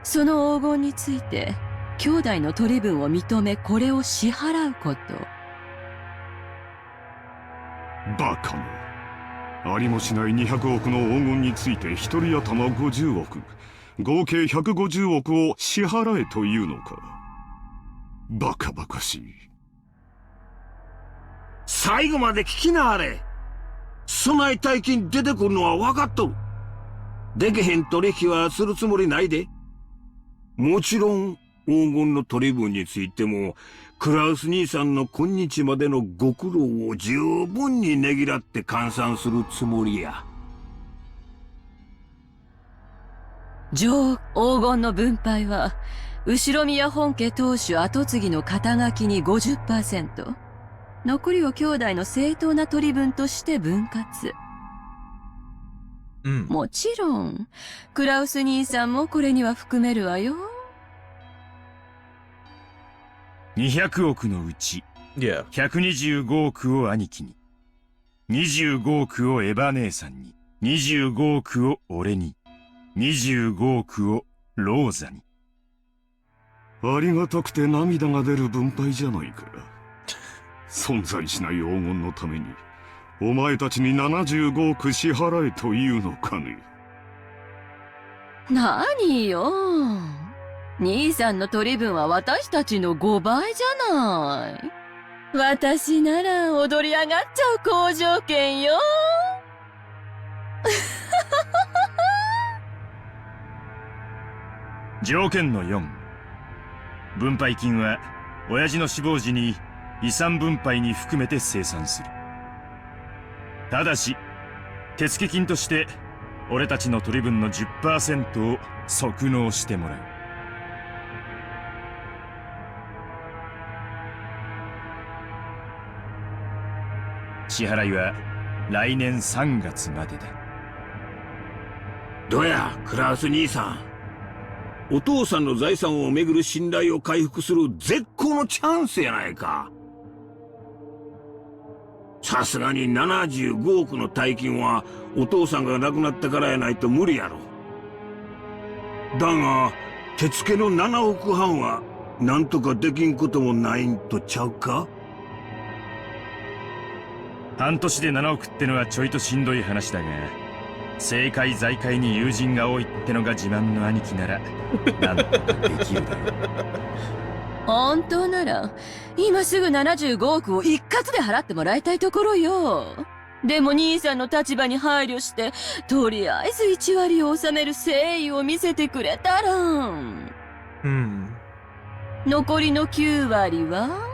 その黄金について兄弟の取り分を認め、これを支払うこと。バカめ。ありもしない200億の黄金について一人頭50億、合計150億を支払えというのか。バカバカしい。最後まで聞きなはれ。そない大金出てくるのは分かっとる。でけへん取引はするつもりないで。もちろん黄金の取り分についても、クラウス兄さんの今日までのご苦労を十分にねぎらって換算するつもりや。黄金の分配は、後宮本家当主跡継ぎの肩書きに 50%、残りを兄弟の正当な取り分として分割。もちろん、クラウス兄さんもこれには含めるわよ。200億のうち、125億を兄貴に、25億をエヴァ姉さんに、25億を俺に、25億をローザに。ありがたくて涙が出る分配じゃないか。存在しない黄金のためにお前たちに75億支払えというのかね。何よ。兄さんの取り分は私たちの5倍じゃない。私なら踊り上がっちゃう好条件よ。条件の4。分配金は親父の死亡時に遺産分配に含めて清算する。ただし手付金として俺たちの取り分の 10% を即納してもらう。支払いは来年3月までだ。どや、クラウス兄さん。お父さんの財産をめぐる信頼を回復する絶好のチャンスやないか。さすがに75億の大金はお父さんが亡くなってからやないと無理やろ。だが手付けの7億半はなんとかできんこともないんとちゃうか。半年で7億ってのはちょいとしんどい話だが、政界財界に友人が多いってのが自慢の兄貴ならなんとかできるだろう。本当なら今すぐ75億を一括で払ってもらいたいところよ。でも兄さんの立場に配慮してとりあえず1割を納める誠意を見せてくれたら、残りの9割は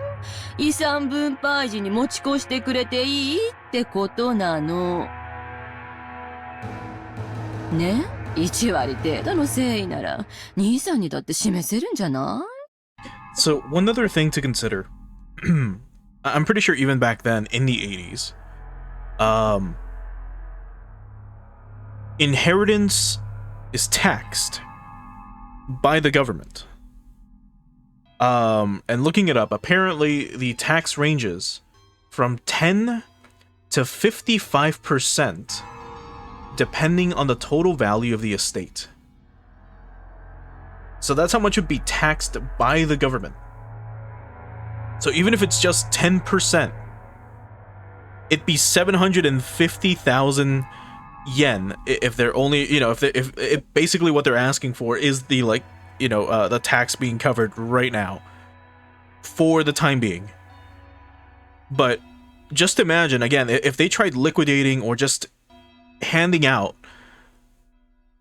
遺産分配時に持ち越してくれていいってことなの。ね、1割程度の誠意なら兄さんにだって示せるんじゃない？ So, one other thing to consider. I'm pretty sure even back then, in the 80s, inheritance is taxed by the government. And looking it up, apparently the tax ranges from 10 to 55%, depending on the total value of the estate. So that's how much would be taxed by the government. So even if it's just 10%, it'd be 750,000 yen if they're only, you know, if basically what they're asking for is the, like, you know, the tax being covered right now for the time being. But just imagine, again, if they tried liquidating or just handing out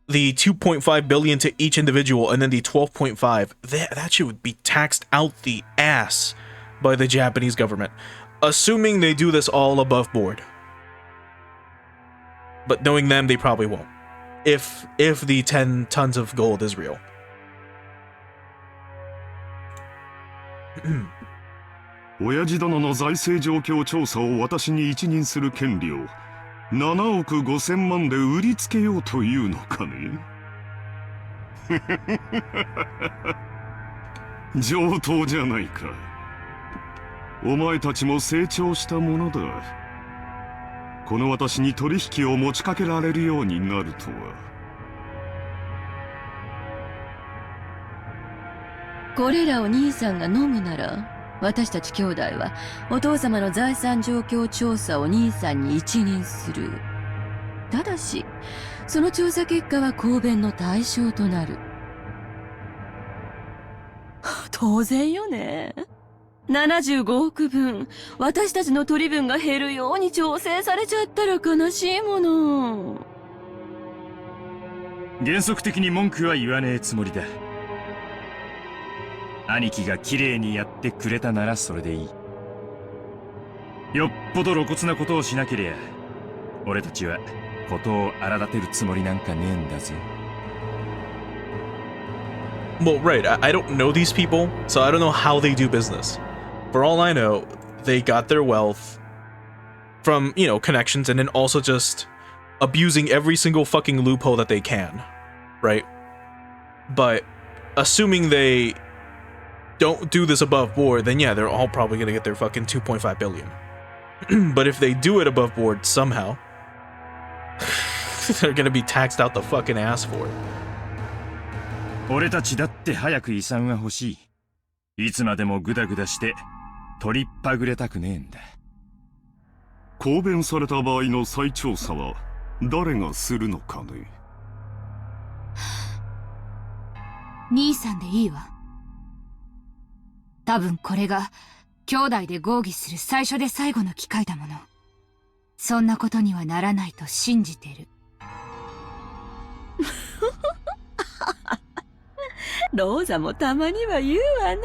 the 2.5 billion to each individual and then the 12.5, that shit would be taxed out the ass by the Japanese government, assuming they do this all above board. But knowing them, they probably won't, if the 10 tons of gold is real. 親父殿の財政状況調査を私に一任する権利を7億5千万で売りつけようというのかね。上等じゃないか。お前たちも成長したものだ。この私に取引を持ちかけられるようになるとは。これらを兄さんが飲むなら、私たち兄弟はお父様の財産状況調査を兄さんに一任する。ただし、その調査結果は公弁の対象となる。当然よね。75億分、私たちの取り分が減るように調整されちゃったら悲しいもの。原則的に文句は言わねえつもりだ。兄貴が綺麗にやってくれたならそれでいい。よっぽど露骨なことをしなけりゃ、俺たちはことを荒立てるつもりなんかねえんだぜ。Well, right, I don't know these people, so I don't know how they do business. For all I know, they got their wealth from, you know, connections and then also just abusing every single fucking loophole that they can, right? But assuming they don't do this above board, then yeah, they're all probably gonna get their fucking 2.5 billion. But if they do it above board somehow, they're gonna be taxed out the fucking ass for it. 俺たちだって早く遺産が欲しい。いつまでもグダグダして取りっぱぐれたくねえんだ。公弁された場合の再調査は誰がするのかね。兄さんでいいわ。多分これが兄弟で合議する最初で最後の機会だもの。そんなことにはならないと信じてる。ローザもたまには言うわね。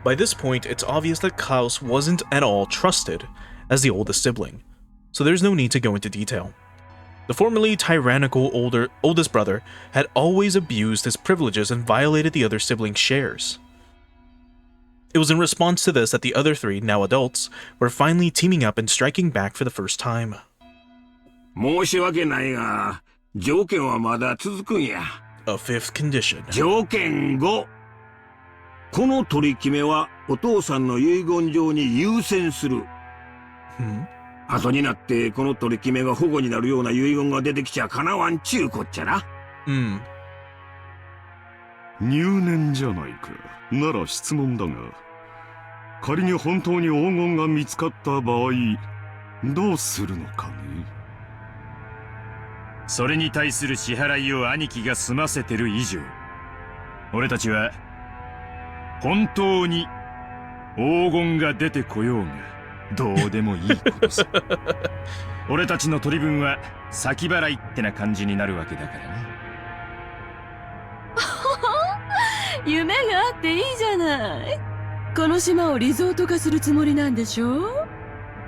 By this point, it's obvious that Klaus wasn't at all trusted as the oldest sibling, so there's no need to go into detail. The formerly tyrannical oldest brother had always abused his privileges and violated the other siblings' shares. It was in response to this that the other three, now adults, were finally teaming up and striking back for the first time. 申し訳ないが、条件はまだ続くんや。A fifth condition. 条件5。この取り決めはお父さんの遺言状に優先する。後になってこの取り決めが保護になるような遺言が出てきちゃかなわんちゅうこっちゃな。入念じゃないか。なら質問だが、仮に本当に黄金が見つかった場合、どうするのかね。それに対する支払いを兄貴が済ませてる以上、俺たちは本当に黄金が出てこようがどうでもいいことさ。俺たちの取り分は先払いってな感じになるわけだからね。夢があっていいじゃない。この島をリゾート化するつもりなんでしょ。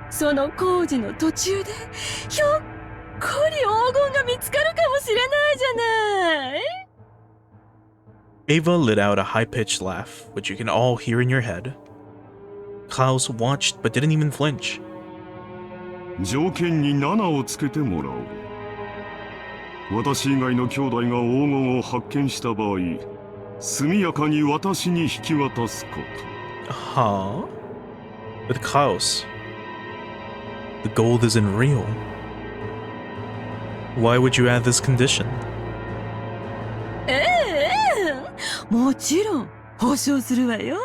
その工事の途中でひょっこり黄金が見つかるかもしれないじゃない。Ava let out a high-pitched laugh, which you can all hear in your head. Klaus watched but didn't even flinch. 条件に7をつけてもらおう。私以外の兄弟が黄金を発見した場合、速やかに私に引き渡すこと。Huh? With Klaus, the gold isn't real. Why would you add this condition? もちろん保証するわよ。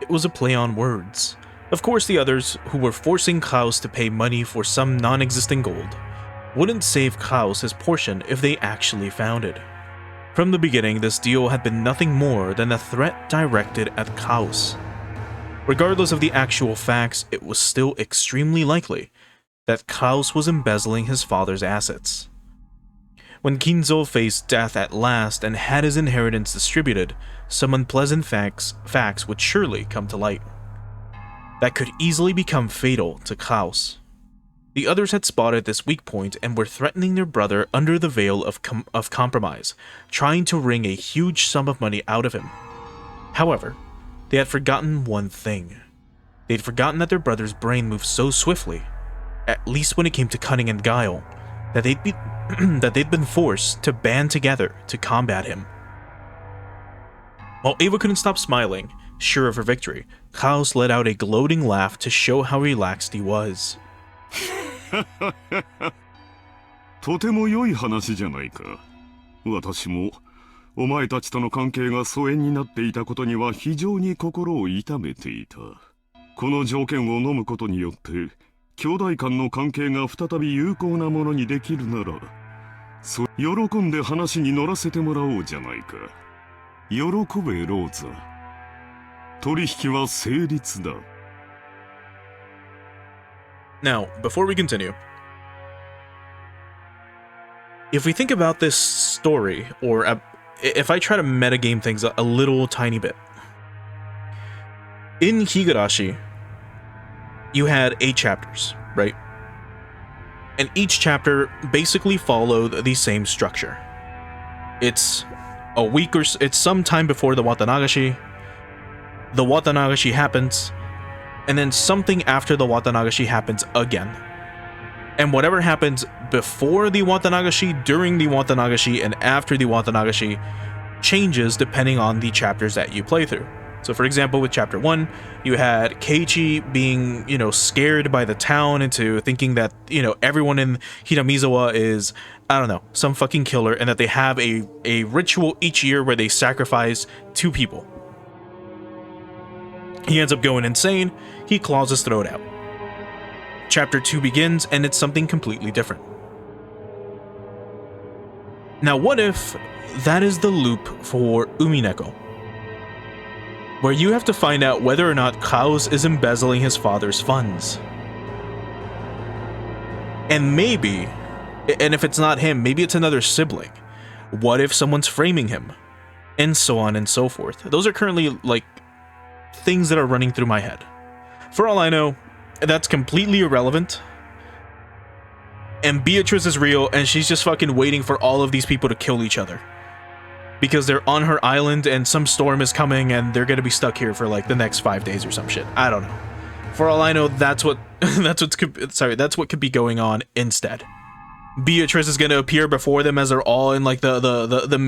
It was a play on words. Of course, the others, who were forcing Klaus to pay money for some non-existent gold, wouldn't save Klaus his portion if they actually found it. From the beginning, this deal had been nothing more than a threat directed at Klaus. Regardless of the actual facts, it was still extremely likely that Klaus was embezzling his father's assets. When Kinzo faced death at last and had his inheritance distributed, some unpleasant facts would surely come to light. That could easily become fatal to Klaus. The others had spotted this weak point and were threatening their brother under the veil of compromise, trying to wring a huge sum of money out of him. However, they had forgotten one thing. They'd forgotten that their brother's brain moved so swiftly, at least when it came to cunning and guile, that they'd been forced to band together to combat him. While Ava couldn't stop smiling, sure of her victory, Klaus let out a gloating laugh to show how relaxed he was. とても良い話じゃないか。私もお前たちとの関係が疎遠になっていたことには非常に心を痛めていた。この条件を飲むことによって兄弟間の関係が再び有効なものにできるなら、喜んで話に乗らせてもらおうじゃないか。喜べ、ローザ。取引は成立だ。Now, before we continue, if we think about this story, or if I try to metagame things a little tiny bit, in Higurashi, you had 8 chapters, right? And each chapter basically followed the same structure. It's a week or it's some time before the Watanagashi. The Watanagashi happens, and then something after the Watanagashi happens again. And whatever happens before the Watanagashi, during the Watanagashi, and after the Watanagashi changes depending on the chapters that you play through. So for example, with chapter 1, you had Keiichi being, scared by the town into thinking that, everyone in Hinamizawa is, I don't know, some fucking killer, and that they have a ritual each year where they sacrifice 2 people. He ends up going insane, he claws his throat out. Chapter 2 begins, and it's something completely different. Now what if that is the loop for Umineko, where you have to find out whether or not Klaus is embezzling his father's funds? And maybe, and if it's not him, maybe it's another sibling. What if someone's framing him? And so on and so forth. Those are currently, things that are running through my head. For all I know, that's completely irrelevant. And Beatrice is real, and she's just fucking waiting for all of these people to kill each other. Because they're on her island, and some storm is coming, and they're gonna be stuck here for, the next 5 days or some shit. I don't know. For all I know, that's what could be going on instead. Beatrice is gonna appear before them as they're all in, the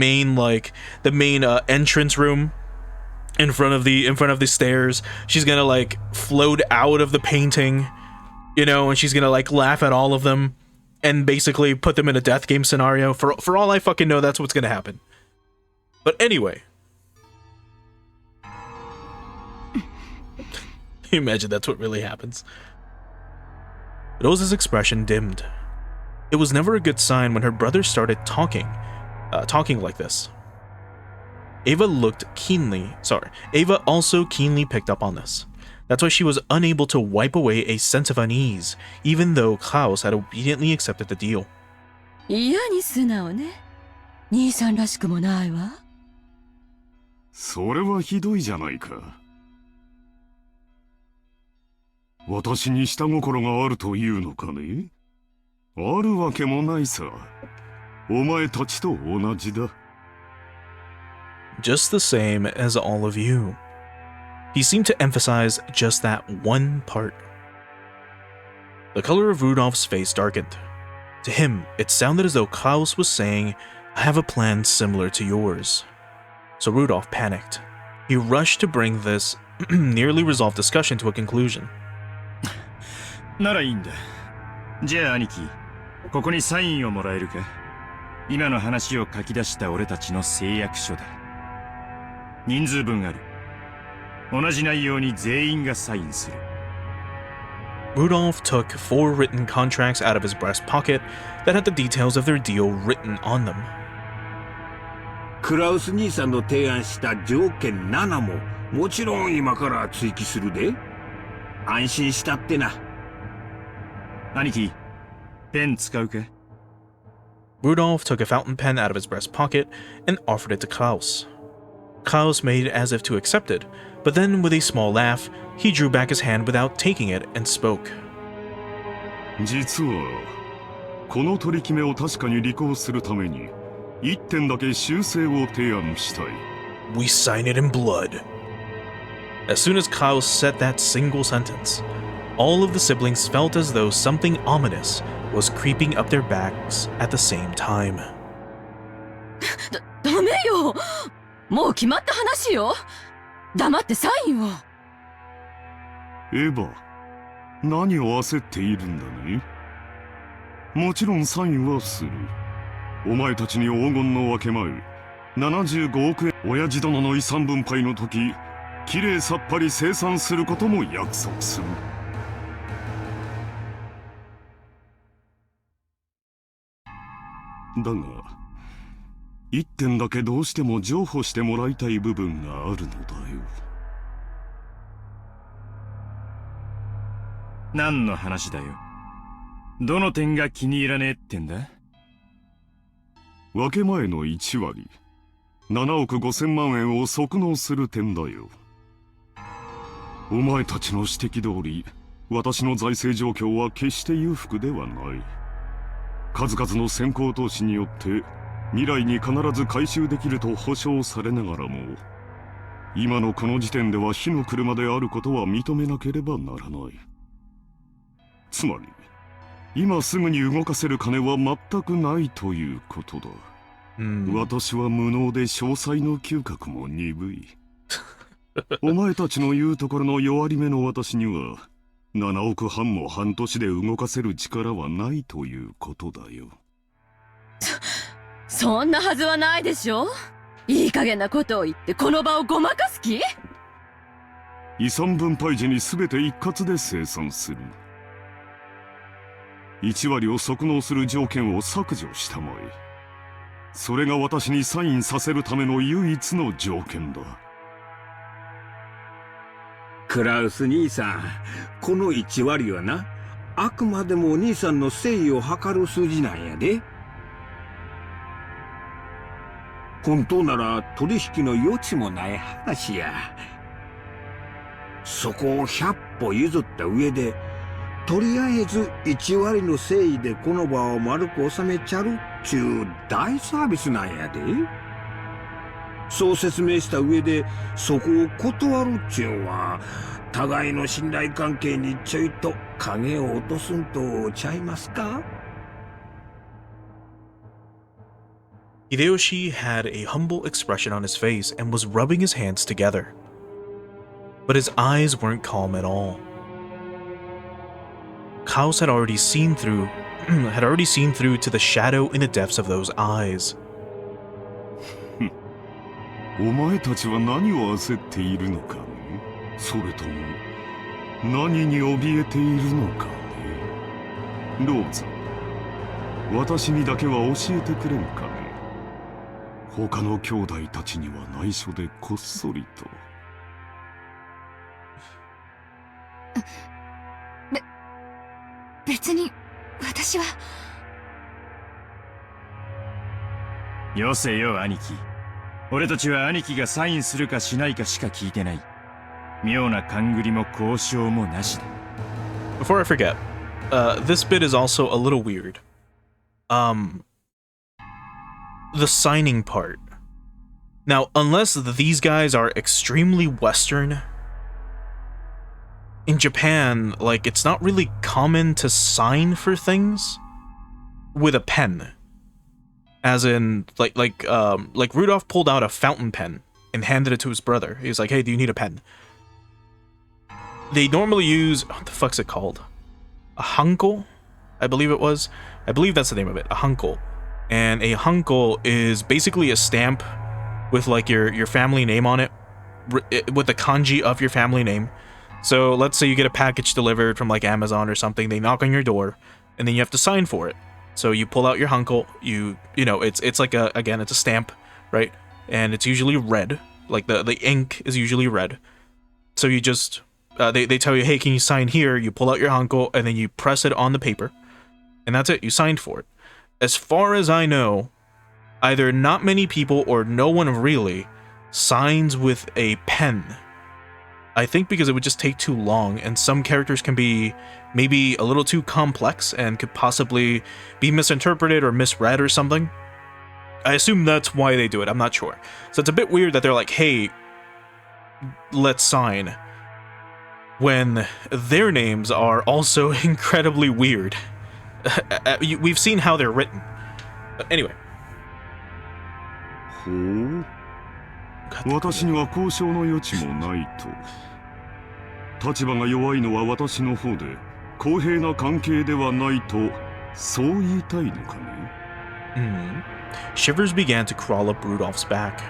main entrance room. In front of the stairs. She's gonna float out of the painting, and she's gonna laugh at all of them and basically put them in a death game scenario. For all I fucking know, that's what's gonna happen. But anyway, imagine that's what really happens. Rosa's expression dimmed. It was never a good sign when her brother started talking like this. Ava also keenly picked up on this. That's why she was unable to wipe away a sense of unease, even though Klaus had obediently accepted the deal. 嫌に素直ね。兄さんらしくもないわ。それはひどいじゃないか。私に下心があるというのかね。あるわけもないさ。お前たちと同じだ。Just the same as all of you. He seemed to emphasize just that one part. The color of Rudolph's face darkened. To him, it sounded as though Klaus was saying, I have a plan similar to yours. So Rudolph panicked. He rushed to bring this nearly resolved discussion to a conclusion. ならいいんだ。じゃあ兄貴、ここにサインをもらえるか？今の話を書き出した俺たちの誓約書だ。人数分ある。同じ内容に全員がサインする。Rudolph took 4 written contracts out of his breast pocket that had the details of their deal written on them. クラウス兄さんの提案した条件7ももちろん今から追記するで。安心したってな。兄貴、ペン使うか？ Rudolph took a fountain pen out of his breast pocket and offered it to Klaus. Klaus made as if to accept it, but then with a small laugh, he drew back his hand without taking it and spoke. 実は、この取り決めを確かに履行するために、1点だけ修正を提案したい。We sign it in blood. As soon as Klaus said that single sentence, all of the siblings felt as though something ominous was creeping up their backs at the same time. ダメよ。もう決まった話よ。黙ってサインを。エヴァ、何を焦っているんだね。もちろんサインはする。お前たちに黄金の分け前、75億円、親父殿の遺産分配の時、きれいさっぱり清算することも約束する。だが、1点だけどうしても譲歩してもらいたい部分があるのだよ。何の話だよ。どの点が気に入らねえってんだ？分け前の1割、7億5千万円を即納する点だよ。お前たちの指摘通り、私の財政状況は決して裕福ではない。数々の先行投資によって未来に必ず回収できると保証されながらも、今のこの時点では火の車であることは認めなければならない。つまり、今すぐに動かせる金は全くないということだ。私は無能で詳細の嗅覚も鈍い。お前たちの言うところの弱り目の私には、7億半も半年で動かせる力はないということだよ。そんなはずはないでしょ。いい加減なことを言ってこの場をごまかす気？遺産分配時に全て一括で清算する。1割を即納する条件を削除したまえ。それが私にサインさせるための唯一の条件だ。クラウス兄さん、この1割はな、あくまでも兄さんの誠意を図る数字なんやで。本当なら取引の余地もない話や。そこを100歩譲った上で、とりあえず1割の誠意でこの場を丸く収めちゃるっちゅう大サービスなんやで。そう説明した上でそこを断るっちゅうんは、互いの信頼関係にちょいと影を落とすんとちゃいますか？ Hideyoshi had a humble expression on his face and was rubbing his hands together. But his eyes weren't calm at all. Kaos had already seen through to the shadow in the depths of those eyes. お前たちは何を焦っているのかね。それとも何に怯えているのかね。どうぞ、私にだけは教えてくれんかね。他の兄弟たちには内緒でこっそりと。別に私は。よせよ兄貴。俺たちは兄貴がサインするかしないかしか聞いてない。妙な勘繰りも交渉もなしだ。 Before I forget, this bit is also a little weird. The signing part. Now, unless these guys are extremely Western, in Japan, like, it's not really common to sign for things with a pen. As in, like Rudolph pulled out a fountain pen and handed it to his brother. He was like, hey, do you need a pen? They normally use, what the fuck's it called? A hanko? I believe it was. I believe that's the name of it, a hanko. And a hanko is basically a stamp with like your family name on it, with the kanji of your family name. So let's say you get a package delivered from like Amazon or something, they knock on your door, and then you have to sign for it. So you pull out your hanko, you know, it's like it's a stamp, right? And it's usually red, like the ink is usually red. So you just, they tell you, hey, can you sign here? You pull out your hanko, and then you press it on the paper, and that's it, you signed for it. As far as I know, either not many people or no one really signs with a pen. I think because it would just take too long, and some characters can be maybe a little too complex and could possibly be misinterpreted or misread or something. I assume that's why they do it, I'm not sure. So it's a bit weird that they're like, hey, let's sign, when their names are also incredibly weird. We've seen how they're written. But anyway. ほう。私には交渉の余地もないと。立場が弱いのは私の方で、公平な関係ではないと、そう言いたいのかね。Shivers began to crawl up Rudolph's back.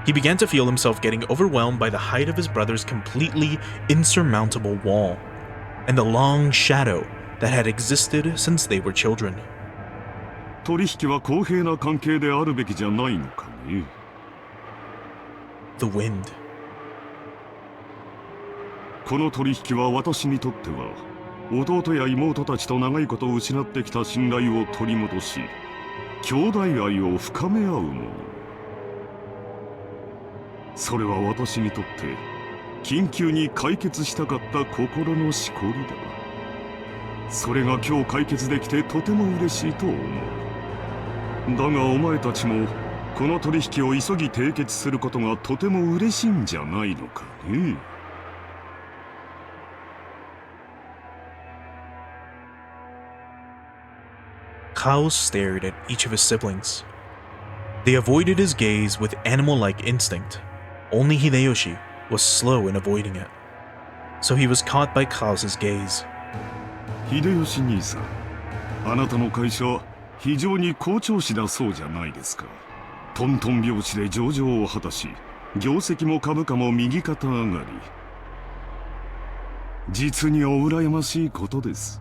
He began to feel himself getting overwhelmed by the height of his brother's completely insurmountable wall, and the long shadow that had existed since they were children. 取引は公平な関係であるべきじゃないのかね。The wind. この取引は私にとっては、弟や妹たちと長いことを失ってきた信頼を取り戻し、兄弟愛を深め合うもの。それは私にとって、緊急に解決したかった心のしこりだ。それが今日解決できてとても嬉しいと思う。だがお前たちもこの取引を急ぎ締結することがとても嬉しいんじゃないのかね。Kao stared at each of his siblings. They avoided his gaze with animal-like instinct. Only Hideyoshi, was slow in avoiding it. So he was caught by Klaus's gaze. 秀吉兄さん、あなたの会社非常に好調子だそうじゃないですか。トントン拍子で上場を果たし、業績も株価も右肩上がり。実にお羨ましいことです。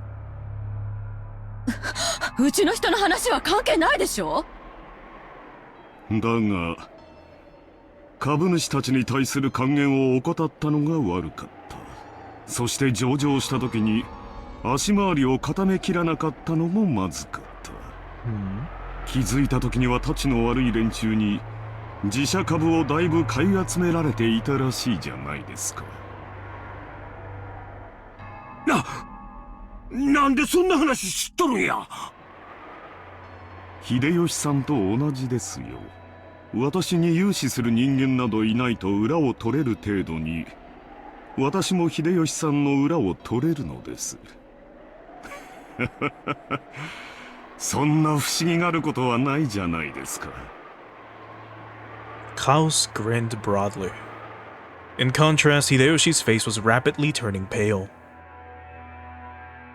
うちの人の話は関係ないでしょ。だが株主たちに対する還元を怠ったのが悪かった。そして上場した時に足回りを固めきらなかったのもまずかった。気づいた時にはたちの悪い連中に自社株をだいぶ買い集められていたらしいじゃないですか。なんでそんな話知っとるんや。秀吉さんと同じですよ。私に融資する人間などいないと裏を取れる程度に、私も秀吉さんの裏を取れるのです。そんな不思議がることはないじゃないですか。Klaus grinned broadly. In contrast, Hideyoshi's face was rapidly turning pale.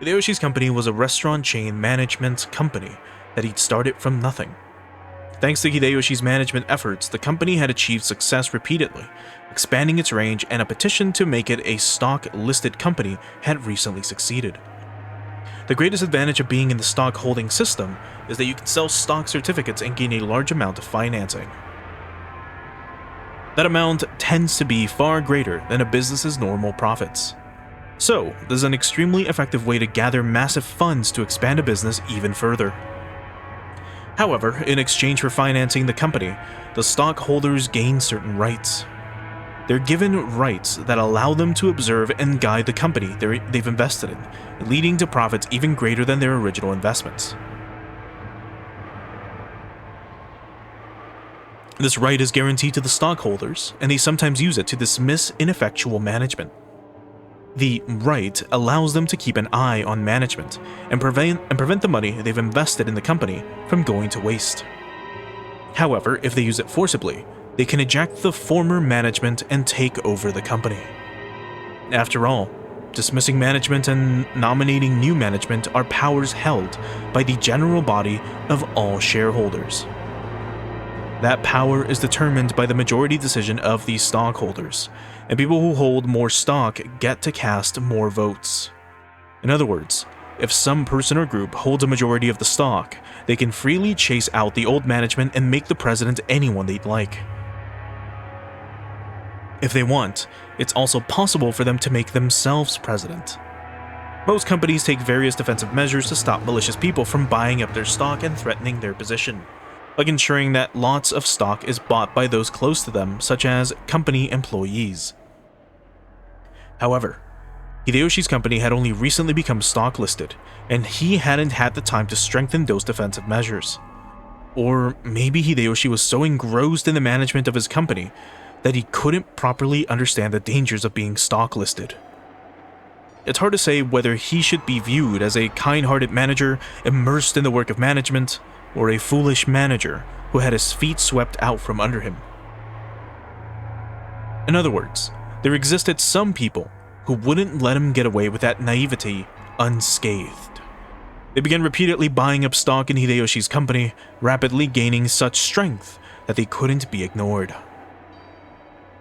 Hideyoshi's company was a restaurant chain management company that he'd started from nothing. Thanks to Hideyoshi's management efforts, the company had achieved success repeatedly, expanding its range, and a petition to make it a stock-listed company had recently succeeded. The greatest advantage of being in the stock holding system is that you can sell stock certificates and gain a large amount of financing. That amount tends to be far greater than a business's normal profits. So, this is an extremely effective way to gather massive funds to expand a business even further. However, in exchange for financing the company, the stockholders gain certain rights. They're given rights that allow them to observe and guide the company they've invested in, leading to profits even greater than their original investments. This right is guaranteed to the stockholders, and they sometimes use it to dismiss ineffectual management. The right allows them to keep an eye on management and prevent the money they've invested in the company from going to waste. However, if they use it forcibly, they can eject the former management and take over the company. After all, dismissing management and nominating new management are powers held by the general body of all shareholders. That power is determined by the majority decision of the stockholders, and people who hold more stock get to cast more votes. In other words, if some person or group holds a majority of the stock, they can freely chase out the old management and make the president anyone they'd like. If they want, it's also possible for them to make themselves president. Most companies take various defensive measures to stop malicious people from buying up their stock and threatening their position, like ensuring that lots of stock is bought by those close to them, such as company employees. However, Hideyoshi's company had only recently become stock listed, and he hadn't had the time to strengthen those defensive measures. Or maybe Hideyoshi was so engrossed in the management of his company that he couldn't properly understand the dangers of being stock listed. It's hard to say whether he should be viewed as a kind-hearted manager immersed in the work of management, or a foolish manager who had his feet swept out from under him. In other words, there existed some people who wouldn't let him get away with that naivety unscathed. They began repeatedly buying up stock in Hideyoshi's company, rapidly gaining such strength that they couldn't be ignored.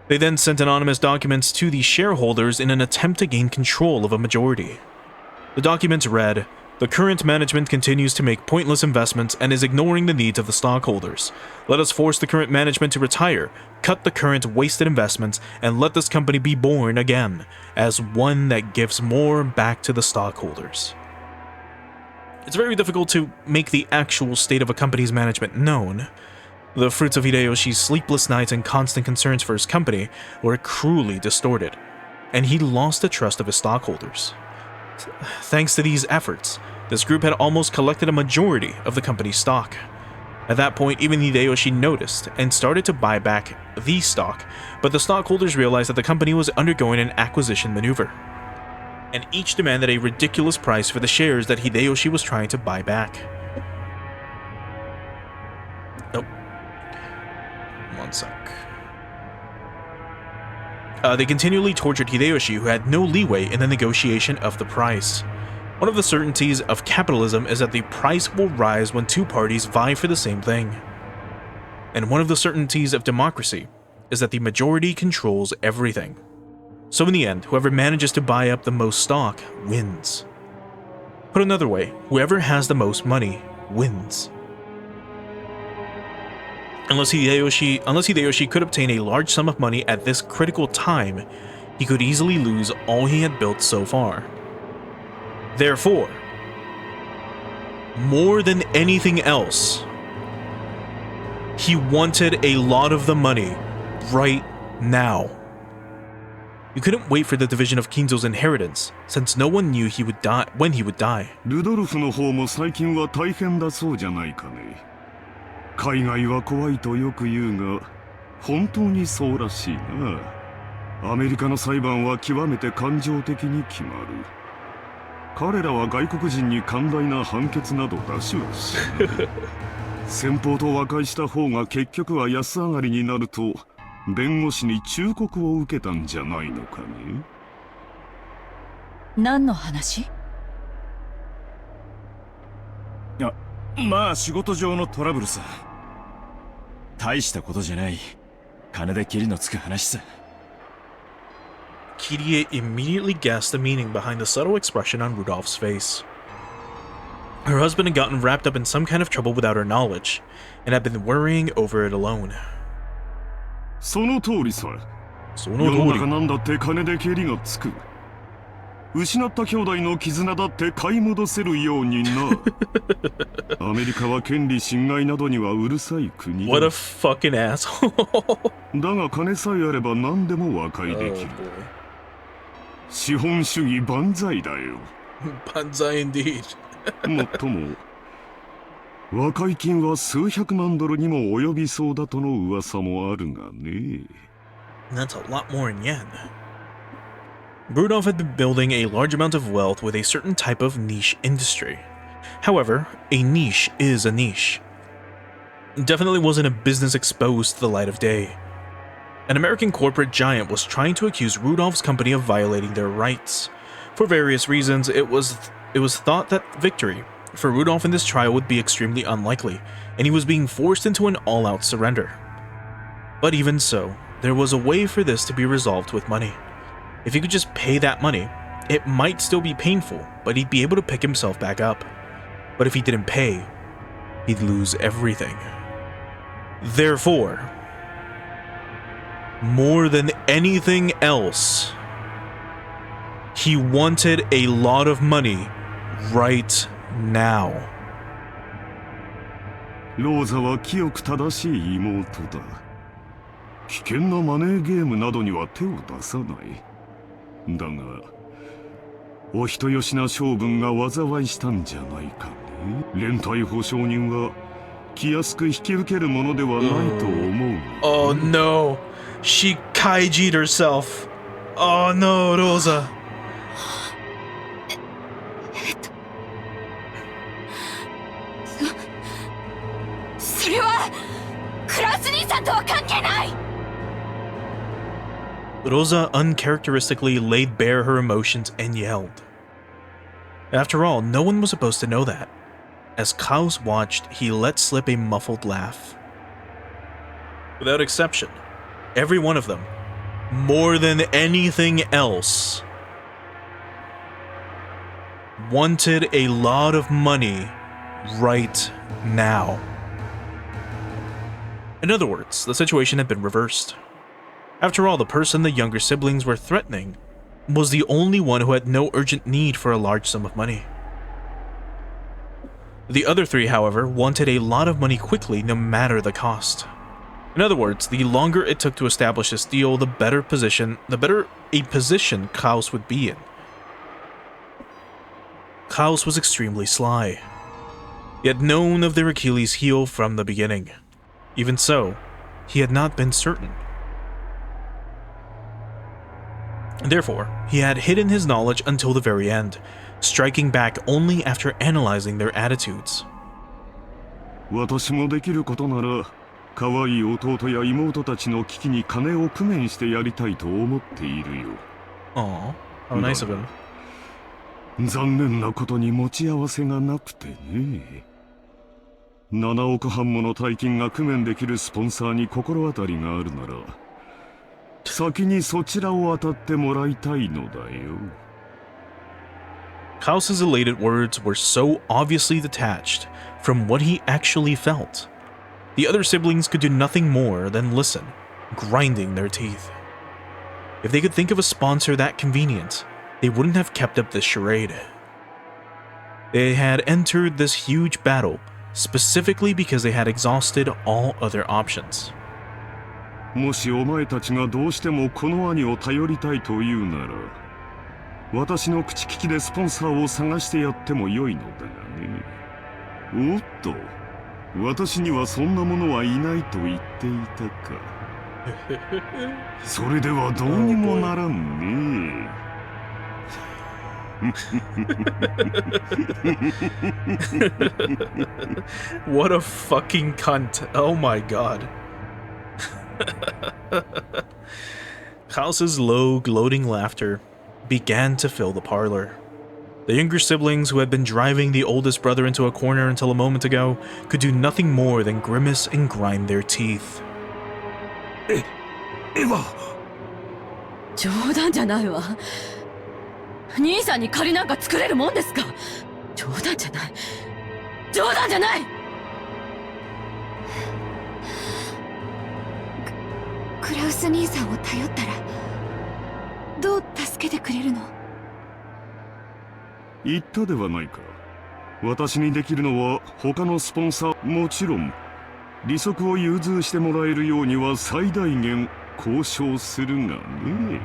They then sent anonymous documents to the shareholders in an attempt to gain control of a majority. The documents read, "The current management continues to make pointless investments and is ignoring the needs of the stockholders. Let us force the current management to retire, cut the current wasted investments, and let this company be born again as one that gives more back to the stockholders." It's very difficult to make the actual state of a company's management known. The fruits of Hideyoshi's sleepless nights and constant concerns for his company were cruelly distorted, and he lost the trust of his stockholders. Thanks to these efforts, this group had almost collected a majority of the company's stock. At that point, even Hideyoshi noticed and started to buy back the stock, but the stockholders realized that the company was undergoing an acquisition maneuver, and each demanded a ridiculous price for the shares that Hideyoshi was trying to buy back. Nope. One sec. they continually tortured Hideyoshi, who had no leeway in the negotiation of the price. One of the certainties of capitalism is that the price will rise when two parties vie for the same thing. And one of the certainties of democracy is that the majority controls everything. So in the end, whoever manages to buy up the most stock wins. Put another way, whoever has the most money wins. Unless Hideyoshi could obtain a large sum of money at this critical time, he could easily lose all he had built so far. Therefore, more than anything else, he wanted a lot of the money right now. You couldn't wait for the division of Kinzo's inheritance, since no one knew when he would die. ルドルフの方も最近は大変だそうじゃないかね。海外は怖いとよく言うが、本当にそうらしいな。アメリカの裁判は極めて感情的に決まる。彼らは外国人に寛大な判決など出しはしない。先方と和解した方が結局は安上がりになると、弁護士に忠告を受けたんじゃないのかね。何の話？まあ仕事上のトラブルさ。大したことじゃない。金で切りのつく話さ。Kirie immediately guessed the meaning behind the subtle expression on Rudolph's face. Her husband had gotten wrapped up in some kind of trouble without her knowledge, and had been worrying over it alone. その通りさ。世の中なんだって金で蹴りがつく。失った兄弟の絆だって買い戻せるようにな。アメリカは権利侵害などにはうるさい国だ。What a fucking asshole. だが金さえあれば何でも和解できる。資本主義万歳だよ。万歳 indeed. もっとも、和解金は数百万ドルにも及びそうだとの噂もあるがね。That's a lot more in yen. Rudolph had been building a large amount of wealth with a certain type of niche industry. However, a niche is a niche. It definitely wasn't a business exposed to the light of day. An American corporate giant was trying to accuse Rudolph's company of violating their rights. For various reasons, it was thought that victory for Rudolph in this trial would be extremely unlikely, and he was being forced into an all-out surrender. But even so, there was a way for this to be resolved with money. If he could just pay that money, it might still be painful, but he'd be able to pick himself back up. But if he didn't pay, he'd lose everything. Therefore, more than anything else, he wanted a lot of money right now. ローザは清く正しい妹だ。危険なマネーゲームなどには手を出さない。だが、お人よしな性分が災いしたんじゃないかね。連帯保証人は気安く引き受けるものではないと思う。Oh no, she kaiji'd herself. Oh no, Rosa. それはクラス兄さんとは関係ない。Rosa uncharacteristically laid bare her emotions and yelled. After all, no one was supposed to know that. As Klaus watched, he let slip a muffled laugh. Without exception, every one of them, more than anything else, wanted a lot of money right now. In other words, the situation had been reversed. After all, the person the younger siblings were threatening was the only one who had no urgent need for a large sum of money. The other three, however, wanted a lot of money quickly no matter the cost. In other words, the longer it took to establish this deal, the better a position Klaus would be in. Klaus was extremely sly. He had known of their Achilles' heel from the beginning. Even so, he had not been certain. Therefore, he had hidden his knowledge until the very end, striking back only after analyzing their attitudes. 私もできることなら可愛い弟や妹たちの危機に金を工面してやりたいと思っているよ。Aw, how nice of him. 残念なことに持ち合わせがなくてね。7億半もの大金が工面できるスポンサーに心当たりがあるなら、先にそちらを当たってもらいたいのだよ。Klaus's elated words were so obviously detached from what he actually felt. The other siblings could do nothing more than listen, grinding their teeth. If they could think of a sponsor that convenient, they wouldn't have kept up this charade. They had entered this huge battle specifically because they had exhausted all other options. もしお前たちがどうしてもこの兄を頼りたいというなら、私の口利きでスポンサーを探してやってもよいのだがね。おっと、私にはそんなものはいないと言っていたか。それではどうにもならんね。What a fucking cunt. Oh my god. Klaus's low, gloating laughter began to fill the parlor. The younger siblings, who had been driving the oldest brother into a corner until a moment ago, could do nothing more than grimace and grind their teeth. 冗談じゃないわ。兄さんに借りなんか作れるもんですか。冗談じゃない。冗談じゃない。クラウス兄さんを頼ったらどう助けてくれるの？言ったではないか。私にできるのは他のスポンサー、もちろん利息を融通してもらえるようには最大限交渉するがね。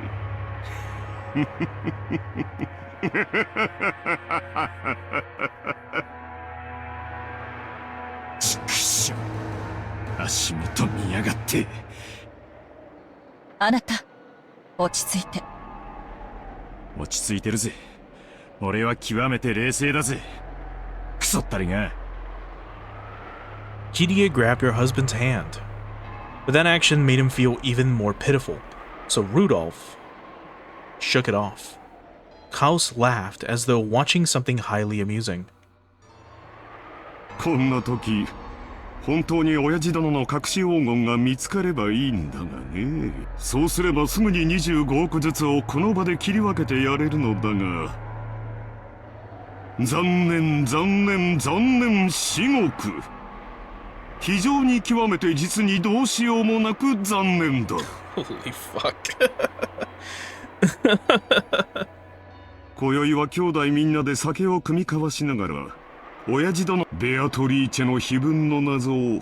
ちくしょう、足元見やがって。あなた、落ち着いて。落ち着いてるぜ。俺は極めて冷静だぜ。クソったりが。Kirie grabbed her husband's hand, but that action made him feel even more pitiful, so Rudolph shook it off. Klaus laughed as though watching something highly amusing. こんな時、本当に親父殿の隠し黄金が見つかればいいんだがね。そうすればすぐに25億ずつをこの場で切り分けてやれるのだが、残念残念残念至極。非常に極めて実にどうしようもなく残念だ。Holy fuck. 今宵は兄弟みんなで酒を酌み交わしながら、親父殿ベアトリーチェの碑文の謎を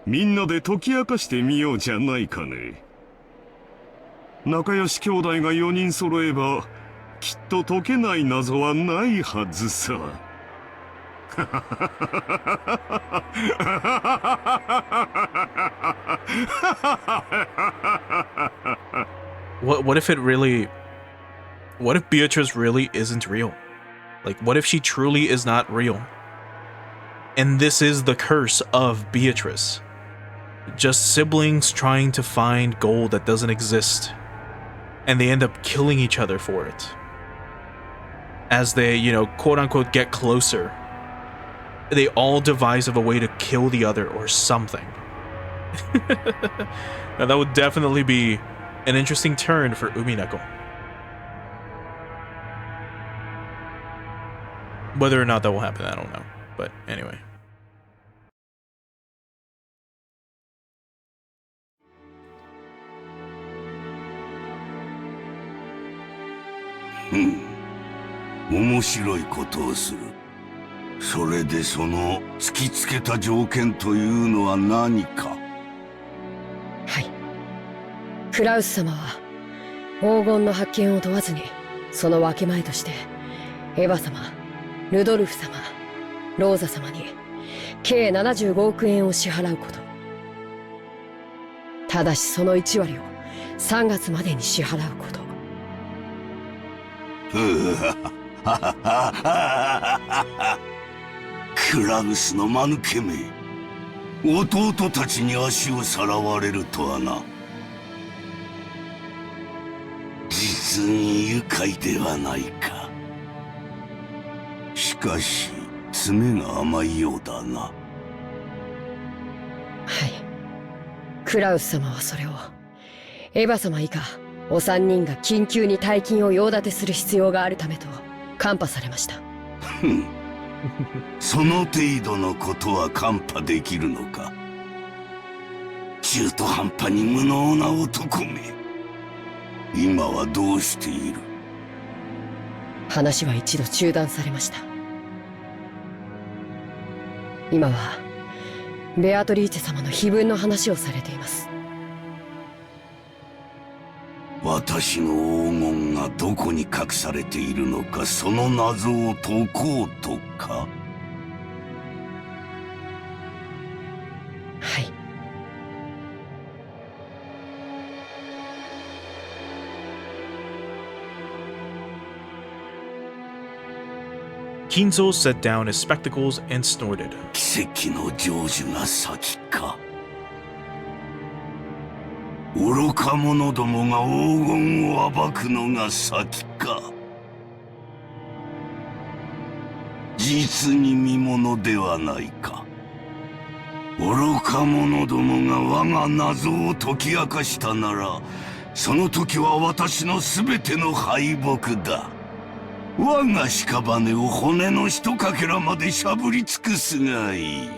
みんなで解き明かしてみようじゃないかね。仲良し兄弟が4人揃えばきっと解けない謎はないはずさ。What if it really... What if Beatrice really isn't real? Like, what if she truly is not real? And this is the curse of Beatrice. Just siblings trying to find gold that doesn't exist. And they end up killing each other for it. As they, you know, quote-unquote get closer. They all devise of a way to kill the other or something. Now that would definitely be an interesting turn for Umineko. Whether or not that will happen, I don't know. But anyway. Hmm. 面白いことをする。それでその突きつけた条件というのは何か。はい。クラウス様は黄金の発見を問わずにその分け前としてエヴァ様、ルドルフ様、ローザ様に計75億円を支払うこと。ただしその1割を3月までに支払うこと。クラウスの間抜けめ。弟たちに足をさらわれるとはな。実に愉快ではないか。しかし爪が甘いようだな。はい。クラウス様はそれを、エヴァ様以下お三人が緊急に大金を用立てする必要があるためと看破されました。その程度のことは看破できるのか。中途半端に無能な男め。今はどうしている？話は一度中断されました。今はベアトリーチェ様の碑文の話をされています。私の黄金がどこに隠されているのか、その謎を解こうとか。はい。Kinzo set down his spectacles and snorted. 奇跡の成就が先か。愚か者どもが黄金を暴くのが先か。実に見ものではないか。愚か者どもが我が謎を解き明かしたなら、その時は私の全ての敗北だ。我が屍を骨のひとかけらまでしゃぶり尽くすがいい。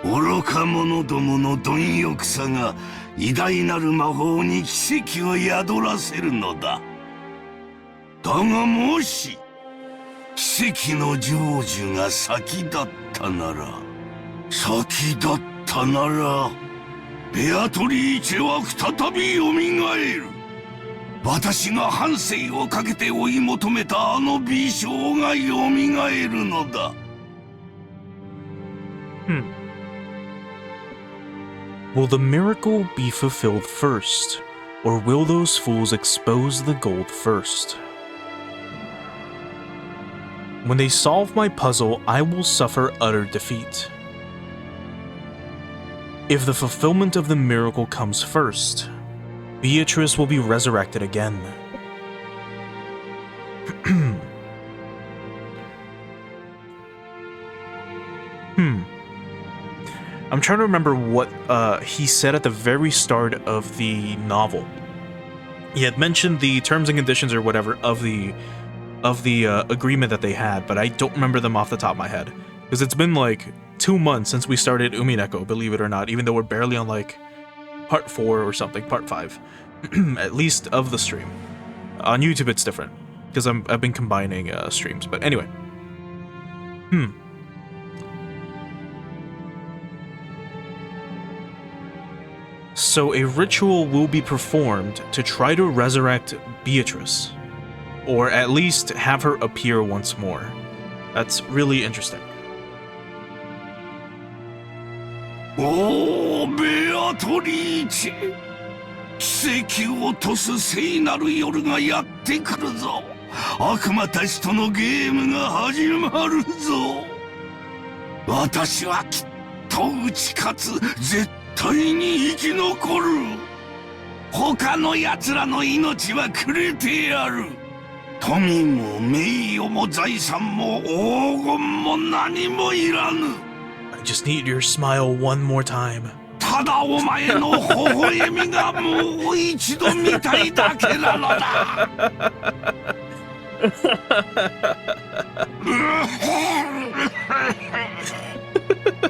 愚か者どもの貪欲さが偉大なる魔法に奇跡を宿らせるのだ。だがもし奇跡の成就が先だったなら、ベアトリーチェは再びよみがえる。私が半生をかけて追い求めたあの美少がよみがえるのだ。Will the miracle be fulfilled first, or will those fools expose the gold first? When they solve my puzzle, I will suffer utter defeat. If the fulfillment of the miracle comes first, Beatrice will be resurrected again. I'm trying to remember what he said at the very start of the novel. He had mentioned the terms and conditions or whatever of the agreement that they had, but I don't remember them off the top of my head. Because it's been like 2 months since we started Umineko, believe it or not, even though we're barely on like part 4 or something, part 5, at least of the stream. On YouTube it's different, because I've been combining streams, but anyway. So a ritual will be performed to try to resurrect Beatrice, or at least have her appear once more. That's really interesting. おー、ベアトリーチェ。奇跡を落とす聖なる夜がやってくるぞ。悪魔たちとのゲームが始まるぞ。私はきっと打ち勝つ。絶対に生き残る。他の奴らの命はくれてやる。富も名誉も財産も黄金も何もいらぬ。I just need your smile one more time. ただお前の微笑みがもう一度見たいだけなのだ。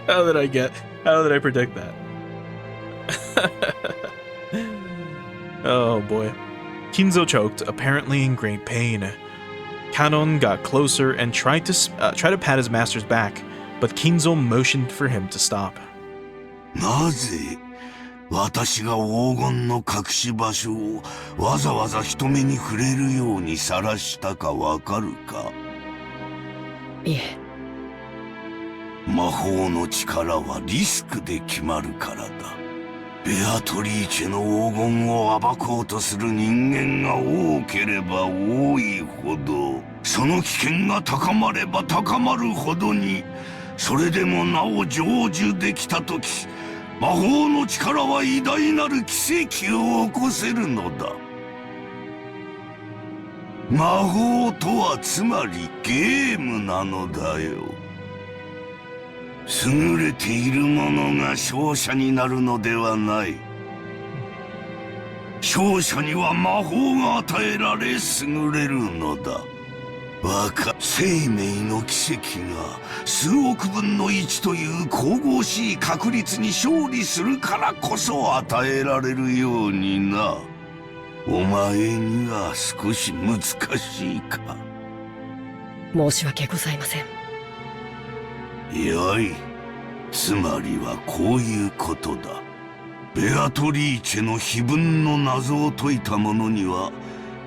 How did I predict that? Oh boy. Kinzo choked, apparently in great pain. Kanon got closer and tried to pat his master's back, but Kinzo motioned for him to stop. なぜ私が黄金の隠し場所をわざわざ人目に触れるように晒したかわかるか？いえ。魔法の力はリスクで決まるからだ。ベアトリーチェの黄金を暴こうとする人間が多ければ多いほど、その危険が高まれば高まるほどに、それでもなお成就できたとき、魔法の力は偉大なる奇跡を起こせるのだ。魔法とはつまりゲームなのだよ。優れている者が勝者になるのではない。勝者には魔法が与えられ優れるのだ。生命の奇跡が数億分の1という神々しい確率に勝利するからこそ与えられるようにな。お前には少し難しいか。申し訳ございません。よい。つまりはこういうことだ。ベアトリーチェの碑文の謎を解いた者には、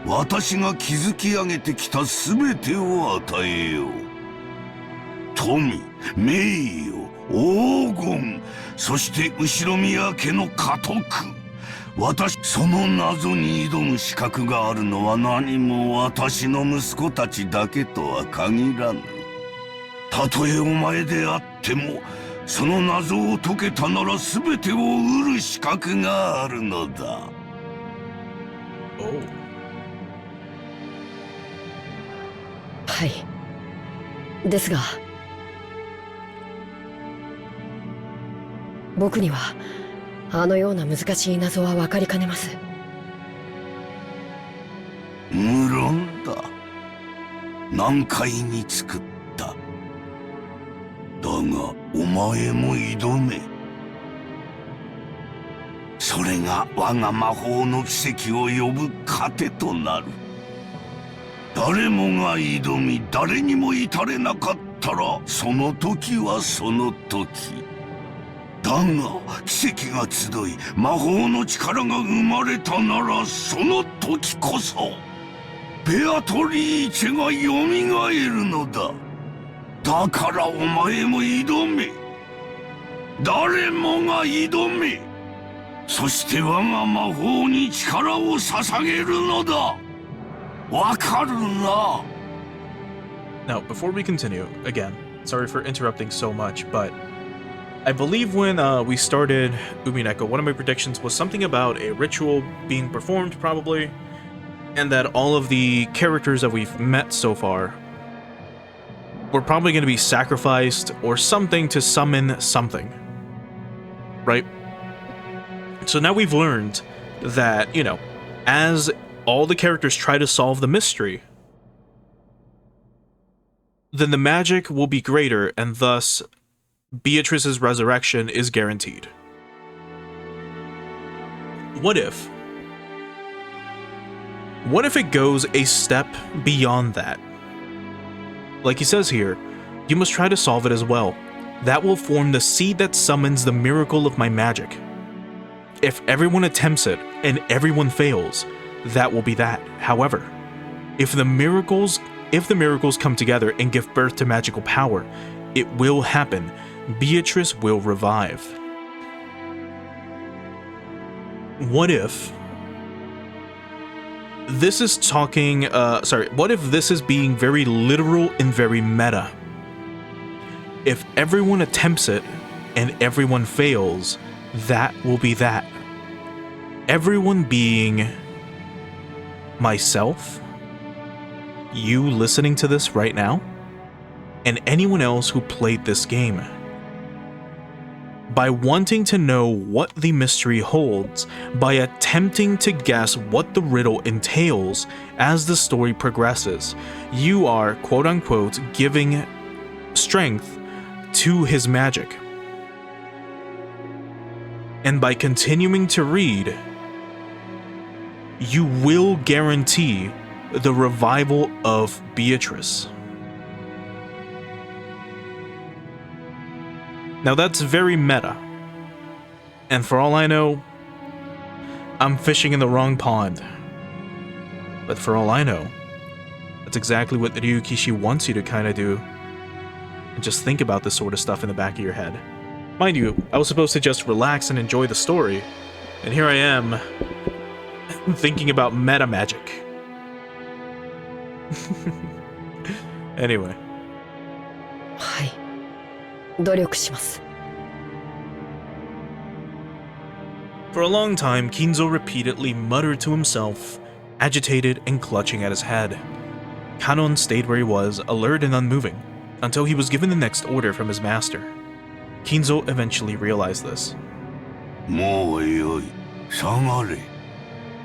私が築き上げてきた全てを与えよう。富、名誉、黄金、そして後宮家の家督。その謎に挑む資格があるのは何も私の息子たちだけとは限らぬ。たとえお前であっても、その謎を解けたなら全てを得る資格があるのだ。はい。ですが、僕にはあのような難しい謎は分かりかねます。無論だ。難解に作った。だがお前も挑め。それが我が魔法の奇跡を呼ぶ糧となる。誰もが挑み誰にも至れなかったらその時はその時。だが奇跡が集い魔法の力が生まれたならその時こそベアトリーチェがよみがえるのだ。だからお前も挑め。誰もが挑め。そして我が魔法に力を捧げるのだ。わかるな。 Now, before we continue, again, sorry for interrupting so much, but I believe when we started Umineko, one of my predictions was something about a ritual being performed, probably, and that all of the characters that we've met so far were probably going to be sacrificed or something to summon something, right? So now we've learned that, you know, as all the characters try to solve the mystery, then the magic will be greater, and thus Beatrice's resurrection is guaranteed. What if it goes a step beyond that? Like he says here, you must try to solve it as well. That will form the seed that summons the miracle of my magic. If everyone attempts it and everyone fails, that will be that. However, if the miracles come together and give birth to magical power, it will happen. Beatrice will revive. What if this is what if this is being very literal and very meta? If everyone attempts it and everyone fails, that will be that. Everyone being myself, you listening to this right now, and anyone else who played this game. By wanting to know what the mystery holds, by attempting to guess what the riddle entails as the story progresses, you are, quote-unquote, giving strength to his magic. And by continuing to read, you will guarantee the revival of Beatrice. Now that's very meta. And for all I know, I'm fishing in the wrong pond. But for all I know, that's exactly what Ryukishi wants you to kind of do. And just think about this sort of stuff in the back of your head. Mind you, I was supposed to just relax and enjoy the story, and here I am, thinking about meta magic. Anyway. はい。努力します。For a long time, Kinzo repeatedly muttered to himself, agitated and clutching at his head. Kanon stayed where he was, alert and unmoving, until he was given the next order from his master. Kinzo eventually realized this. もうよい、下がれ。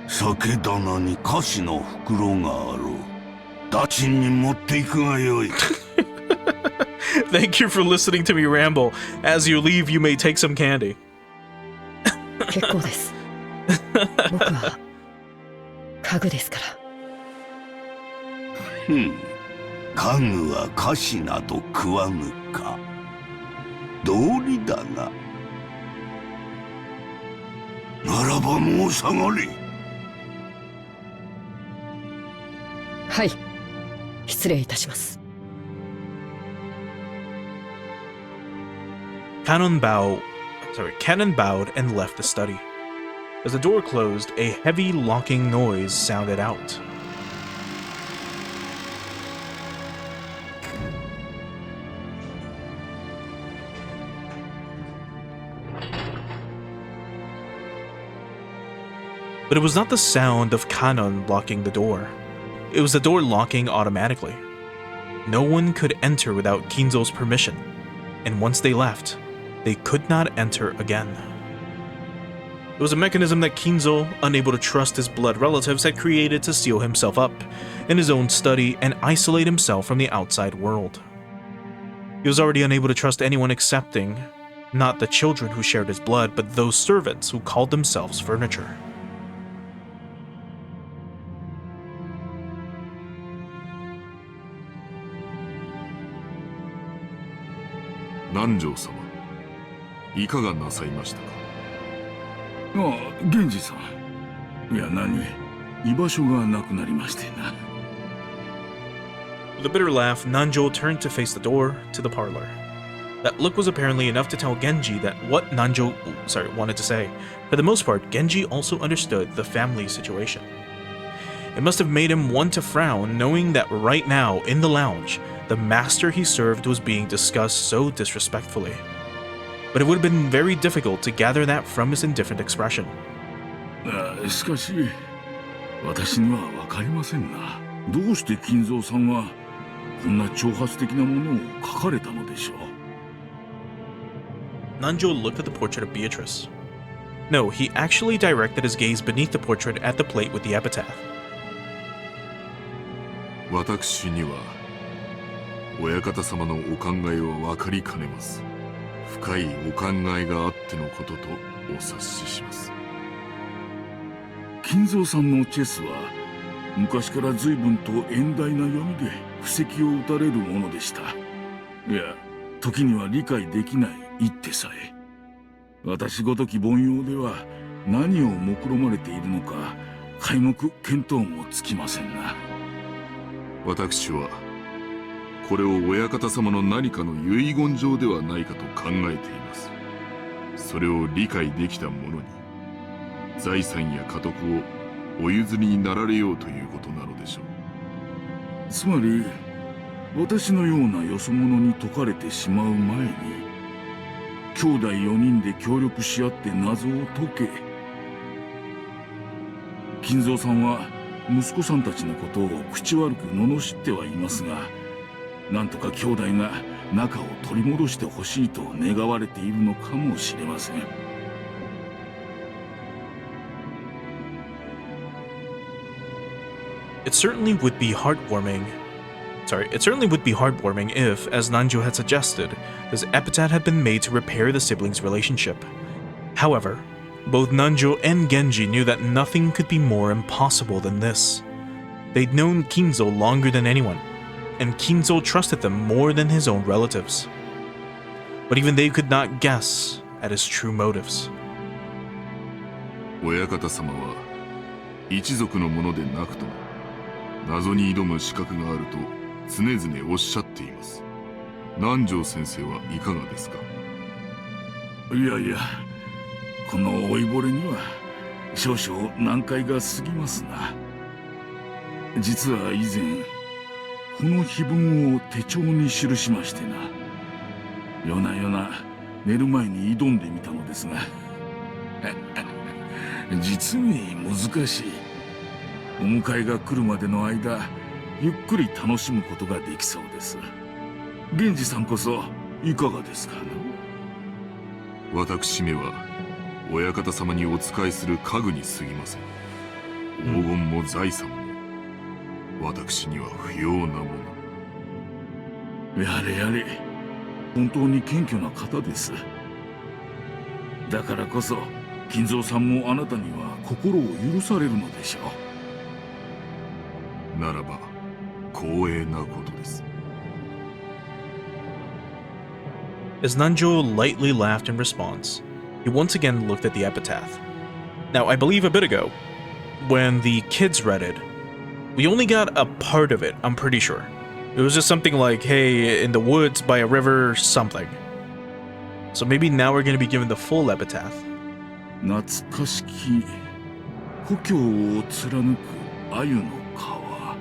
酒棚に菓子の袋があろう。ダチンに持っていくがよい。Thank you for listening to me ramble. As you leave, you may take some candy. 結構です。僕は家具ですから。家具は菓子など食わぬか。道理だが。ならばもう下がれ。はい、失礼いたします。Kanon bowed and left the study. As the door closed, a heavy locking noise sounded out. But it was not the sound of Kanon locking the door. It was the door locking automatically. No one could enter without Kinzo's permission, and once they left, they could not enter again. It was a mechanism that Kinzo, unable to trust his blood relatives, had created to seal himself up in his own study and isolate himself from the outside world. He was already unable to trust anyone excepting not the children who shared his blood, but those servants who called themselves furniture. Nanjo様、いかがなさいましたか。ああ、源氏さん。いや、何、居場所がなくなりましてな。With a bitter laugh, Nanjo turned to face the door to the parlor. That look was apparently enough to tell Genji that what Nanjo wanted to say. For the most part, Genji also understood the family situation. It must have made him want to frown, knowing that right now, in the lounge, the master he served was being discussed so disrespectfully. But it would have been very difficult to gather that from his indifferent expression. しかし、私には分かりませんな。どうして金蔵さんはこんな挑発的なものを書かれたのでしょう。Nanjo looked at the portrait of Beatrice. No, he actually directed his gaze beneath the portrait at the plate with the epitaph. 私には親方様のお考えは分かりかねます。深いお考えがあってのこととお察しします。金蔵さんのチェスは昔から随分と遠大な読みで布石を打たれるものでした。いや、時には理解できない一手さえ。私ごとき凡庸では何を目論まれているのか皆目見当もつきませんな。私はこれを親方様の何かの遺言状ではないかと考えています。それを理解できた者に財産や家督をお譲りになられようということなのでしょう。つまり私のようなよそ者に解かれてしまう前に兄弟4人で協力し合って謎を解け。金蔵さんは息子さんたちのことを口悪く罵ってはいますが、なんとか兄弟が仲を取り戻してほしいと願われているのかもしれません。It certainly would be heartwarming if, as Nanjo had suggested, this epitaph had been made to repair the siblings' relationship. However, both Nanjo and Genji knew that nothing could be more impossible than this. They'd known Kinzo longer than anyone, and Kinzo trusted them more than his own relatives. But even they could not guess at his true motives. 親方様は一族のものでなくとも謎に挑む資格があると常々おっしゃっています。南條先生はいかがですか。いやいや、この老いぼれには少々難解が過ぎますな。実は以前この碑文を手帳に記しましてな。夜な夜な寝る前に挑んでみたのですが実に難しい。お迎えが来るまでの間、ゆっくり楽しむことができそうです。源氏さんこそいかがですかね。私めは親方様にお仕えする家具に過ぎません。黄金も財産も私には不要なもの。やれやれ、本当に謙虚な方です。だからこそ金蔵さんもあなたには心を許されるのでしょう。ならば光栄なことです。As Nanjo lightly laughed in response, he once again looked at the epitaph. Now, I believe a bit ago, when the kids read it, we only got a part of it, I'm pretty sure. It was just something like, hey, in the woods by a river, something. So maybe now we're going to be given the full epitaph. 懐かしき故郷を貫く鮎の川、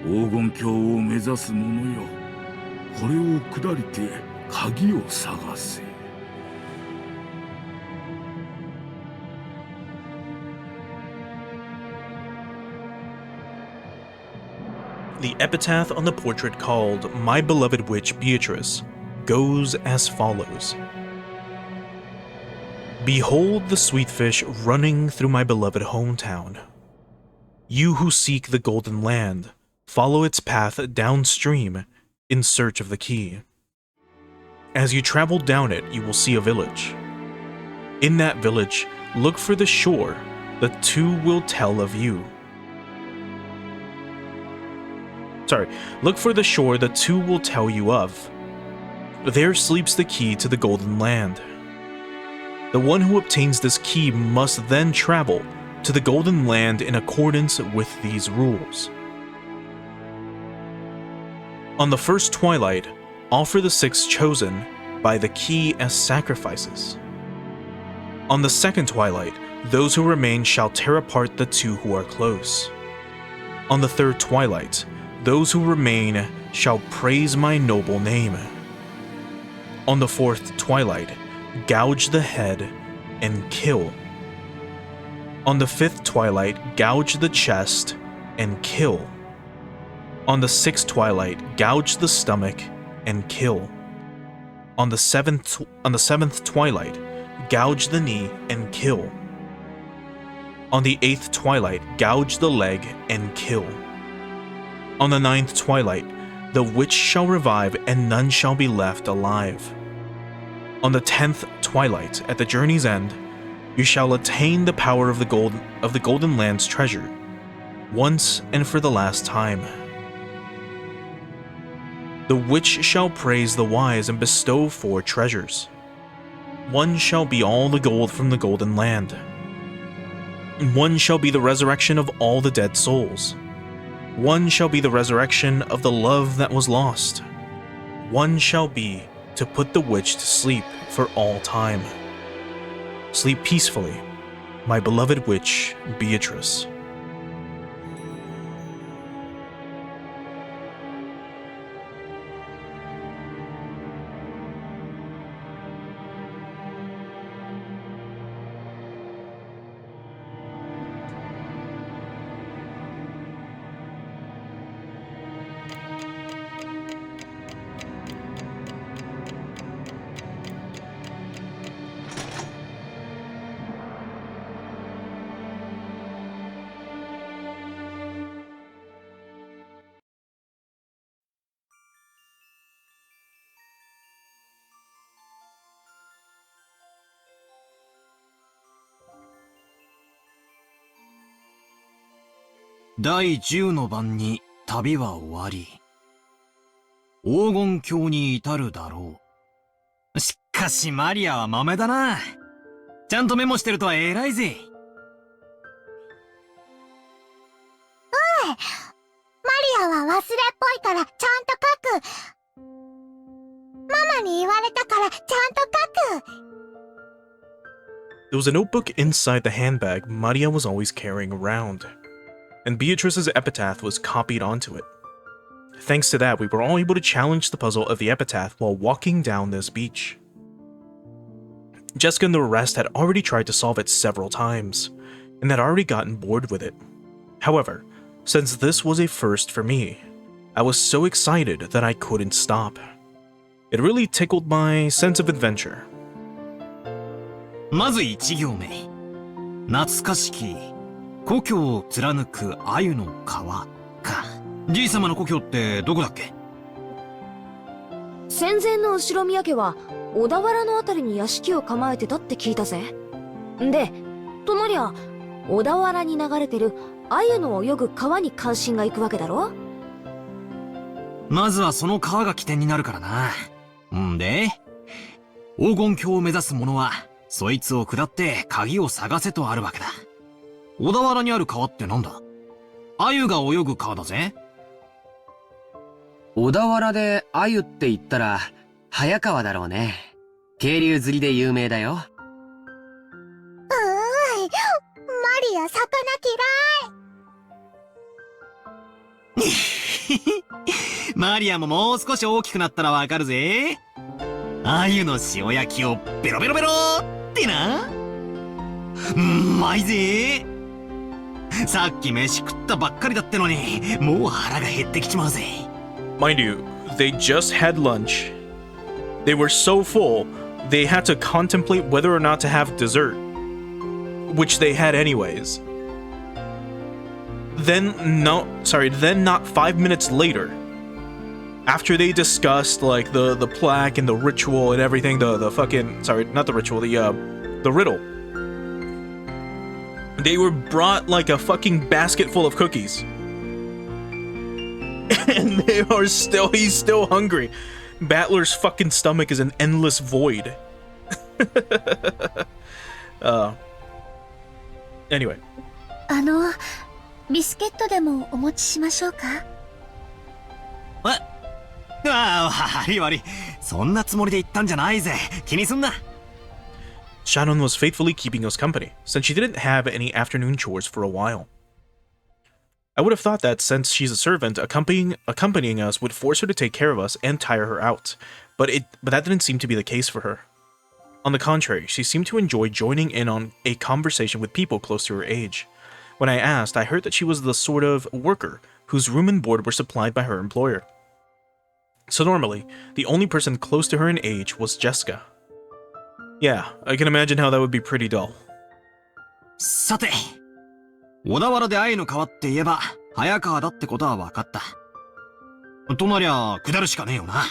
黄金鏡を目指す者よ、これを下りて鍵を探せ。The epitaph on the portrait called My Beloved Witch Beatrice goes as follows. Behold the sweet fish running through my beloved hometown. You who seek the golden land, follow its path downstream in search of the key. As you travel down it, you will see a village. In that village, look for the shore, the two will tell of you. Look for the shore the two will tell you of. There sleeps the key to the golden land. The one who obtains this key must then travel to the golden land in accordance with these rules. On the first twilight, offer the 6 chosen by the key as sacrifices. On the second twilight, those who remain shall tear apart the 2 who are close. On the third twilight, those who remain shall praise my noble name. On the fourth twilight, gouge the head and kill. On the fifth twilight, gouge the chest and kill. On the sixth twilight, gouge the stomach and kill. On the seventh twilight, gouge the knee and kill. On the 8th twilight, gouge the leg and kill. On the 9th twilight, the witch shall revive and none shall be left alive. On the 10th twilight, at the journey's end, you shall attain the power of the golden land's treasure, once and for the last time. The witch shall praise the wise and bestow 4 treasures. One shall be all the gold from the golden land. One shall be the resurrection of all the dead souls. One shall be the resurrection of the love that was lost. One shall be to put the witch to sleep for all time. Sleep peacefully, my beloved witch, Beatrice.第10の晩に旅は終わり、黄金鏡に至るだろう。しかしマリアは豆だな。ちゃんとメモしてるとは偉いぜ。おい、マリアは忘れっぽいからちゃんと書く。ママに言われたからちゃんと書く。There was a notebook inside the handbag Maria was always carrying around, and Beatrice's epitaph was copied onto it. Thanks to that, we were all able to challenge the puzzle of the epitaph while walking down this beach. Jessica and the rest had already tried to solve it several times, and had already gotten bored with it. However, since this was a first for me, I was so excited that I couldn't stop. It really tickled my sense of adventure. まず1行目。懐かしき故郷を貫く鮎の川か。じいさまの故郷ってどこだっけ？戦前の後宮家は小田原のあたりに屋敷を構えてたって聞いたぜ。で、となりゃ小田原に流れてる鮎の泳ぐ川に関心がいくわけだろ？まずはその川が起点になるからな。んで、黄金鏡を目指す者はそいつを下って鍵を探せとあるわけだ。小田原にある川ってなんだ？鮎が泳ぐ川だぜ。小田原で鮎って言ったら早川だろうね。渓流釣りで有名だよ。マリア魚嫌い。マリアももう少し大きくなったらわかるぜ。鮎の塩焼きをベロベロベロってな。うまいぜ。さっき飯食ったばっかりだってのに、もう腹が減ってきちまうぜ。Mind you, they just had lunch. They were so full, they had to contemplate whether or not to have dessert, which they had anyways. Then not 5 minutes later, after they discussed like the plaque and the ritual and everything, the fucking, sorry, not the ritual, the riddle, they were brought like a fucking basket full of cookies. And he's still hungry. Battler's fucking stomach is an endless void. Anyway. ビスケットでもお持ちしましょうか？悪い悪い。そんなつもりで言ったんじゃないぜ。気にすんな。Shannon was faithfully keeping us company, since she didn't have any afternoon chores for a while. I would have thought that since she's a servant, accompanying us would force her to take care of us and tire her out, but that didn't seem to be the case for her. On the contrary, she seemed to enjoy joining in on a conversation with people close to her age. When I asked, I heard that she was the sort of worker whose room and board were supplied by her employer. So normally, the only person close to her in age was Jessica. Yeah, I can imagine how that would be pretty dull. さて、小田原で鮎の川って言えば早川だってことは分かった。となりゃ下るしかねえよな。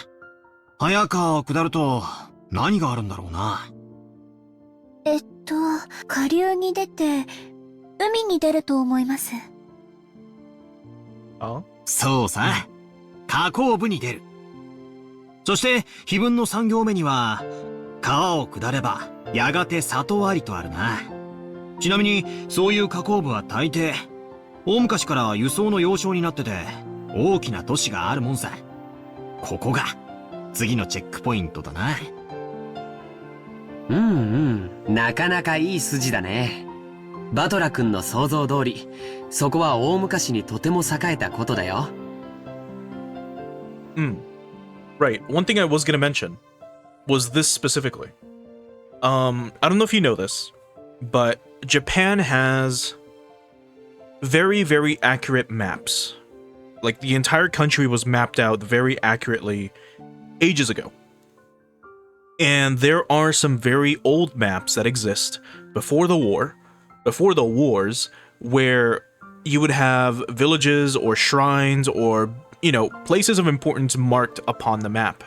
早川を下ると何があるんだろうな。下流に出て海に出ると思います。そうさ、河口部に出る。そして碑文の3行目には川を下ればやがて里ありとあるな。ちなみにそういう河口部は大抵大昔から輸送の要衝になってて大きな都市があるもんさ。ここが次のチェックポイントだな。なかなかいい筋だね。バトラ君の想像通り、そこは大昔にとても栄えたことだよ。Right. One thing I was going to mention was this specifically. I don't know if you know this, but Japan has very, very accurate maps. Like, the entire country was mapped out very accurately ages ago. And there are some very old maps that exist before the wars, where you would have villages or shrines or, places of importance marked upon the map.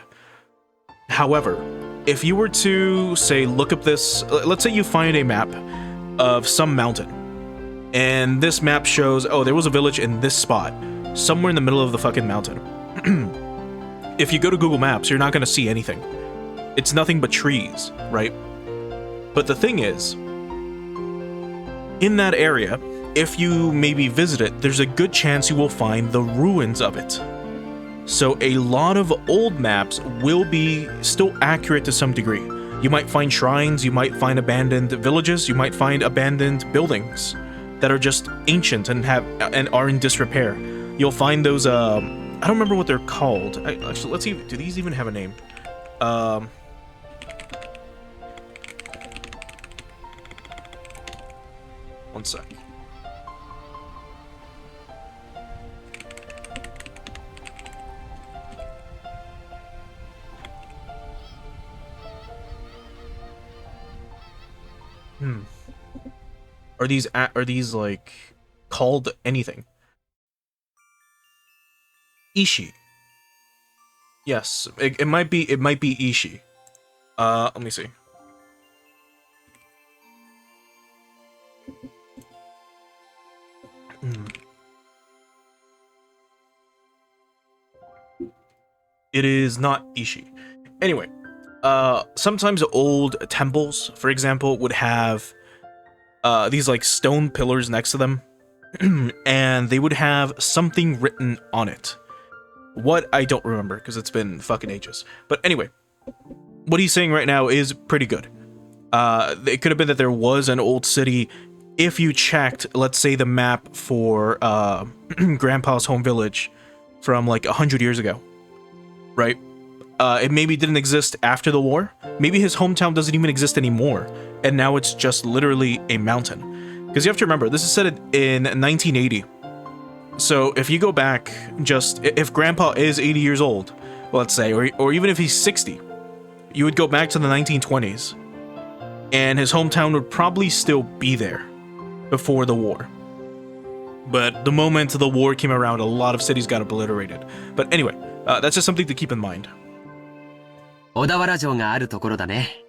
However, if you were to, say, look up this, let's say you find a map of some mountain, and this map shows, oh, there was a village in this spot, somewhere in the middle of the fucking mountain. If you go to Google Maps, you're not going to see anything. It's nothing but trees, right? But the thing is, in that area, if you maybe visit it, there's a good chance you will find the ruins of it. So a lot of old maps will be still accurate to some degree. You might find shrines, you might find abandoned villages, you might find abandoned buildings that are just ancient and are in disrepair. You'll find those, I don't remember what they're called. Actually, let's see, do these even have a name? One sec. Are these like called anything? Ishi. Yes, it might be Ishi. Let me see. It is not Ishi. Anyway, sometimes old temples, for example, would have these like stone pillars next to them, and they would have something written on it. What, I don't remember, because it's been fucking ages. But anyway, what he's saying right now is pretty good. It could have been that there was an old city. If you checked, let's say, the map for Grandpa's home village from like 100 years ago, right? It maybe didn't exist after the war. Maybe his hometown doesn't even exist anymore, and now it's just literally a mountain. Because you have to remember, this is set in 1980. So if you go back, just if Grandpa is 80 years old, let's say, or even if he's 60, you would go back to the 1920s, and his hometown would probably still be there before the war. But the moment the war came around, a lot of cities got obliterated. But anyway, that's just something to keep in mind. 小田原城があるところだね。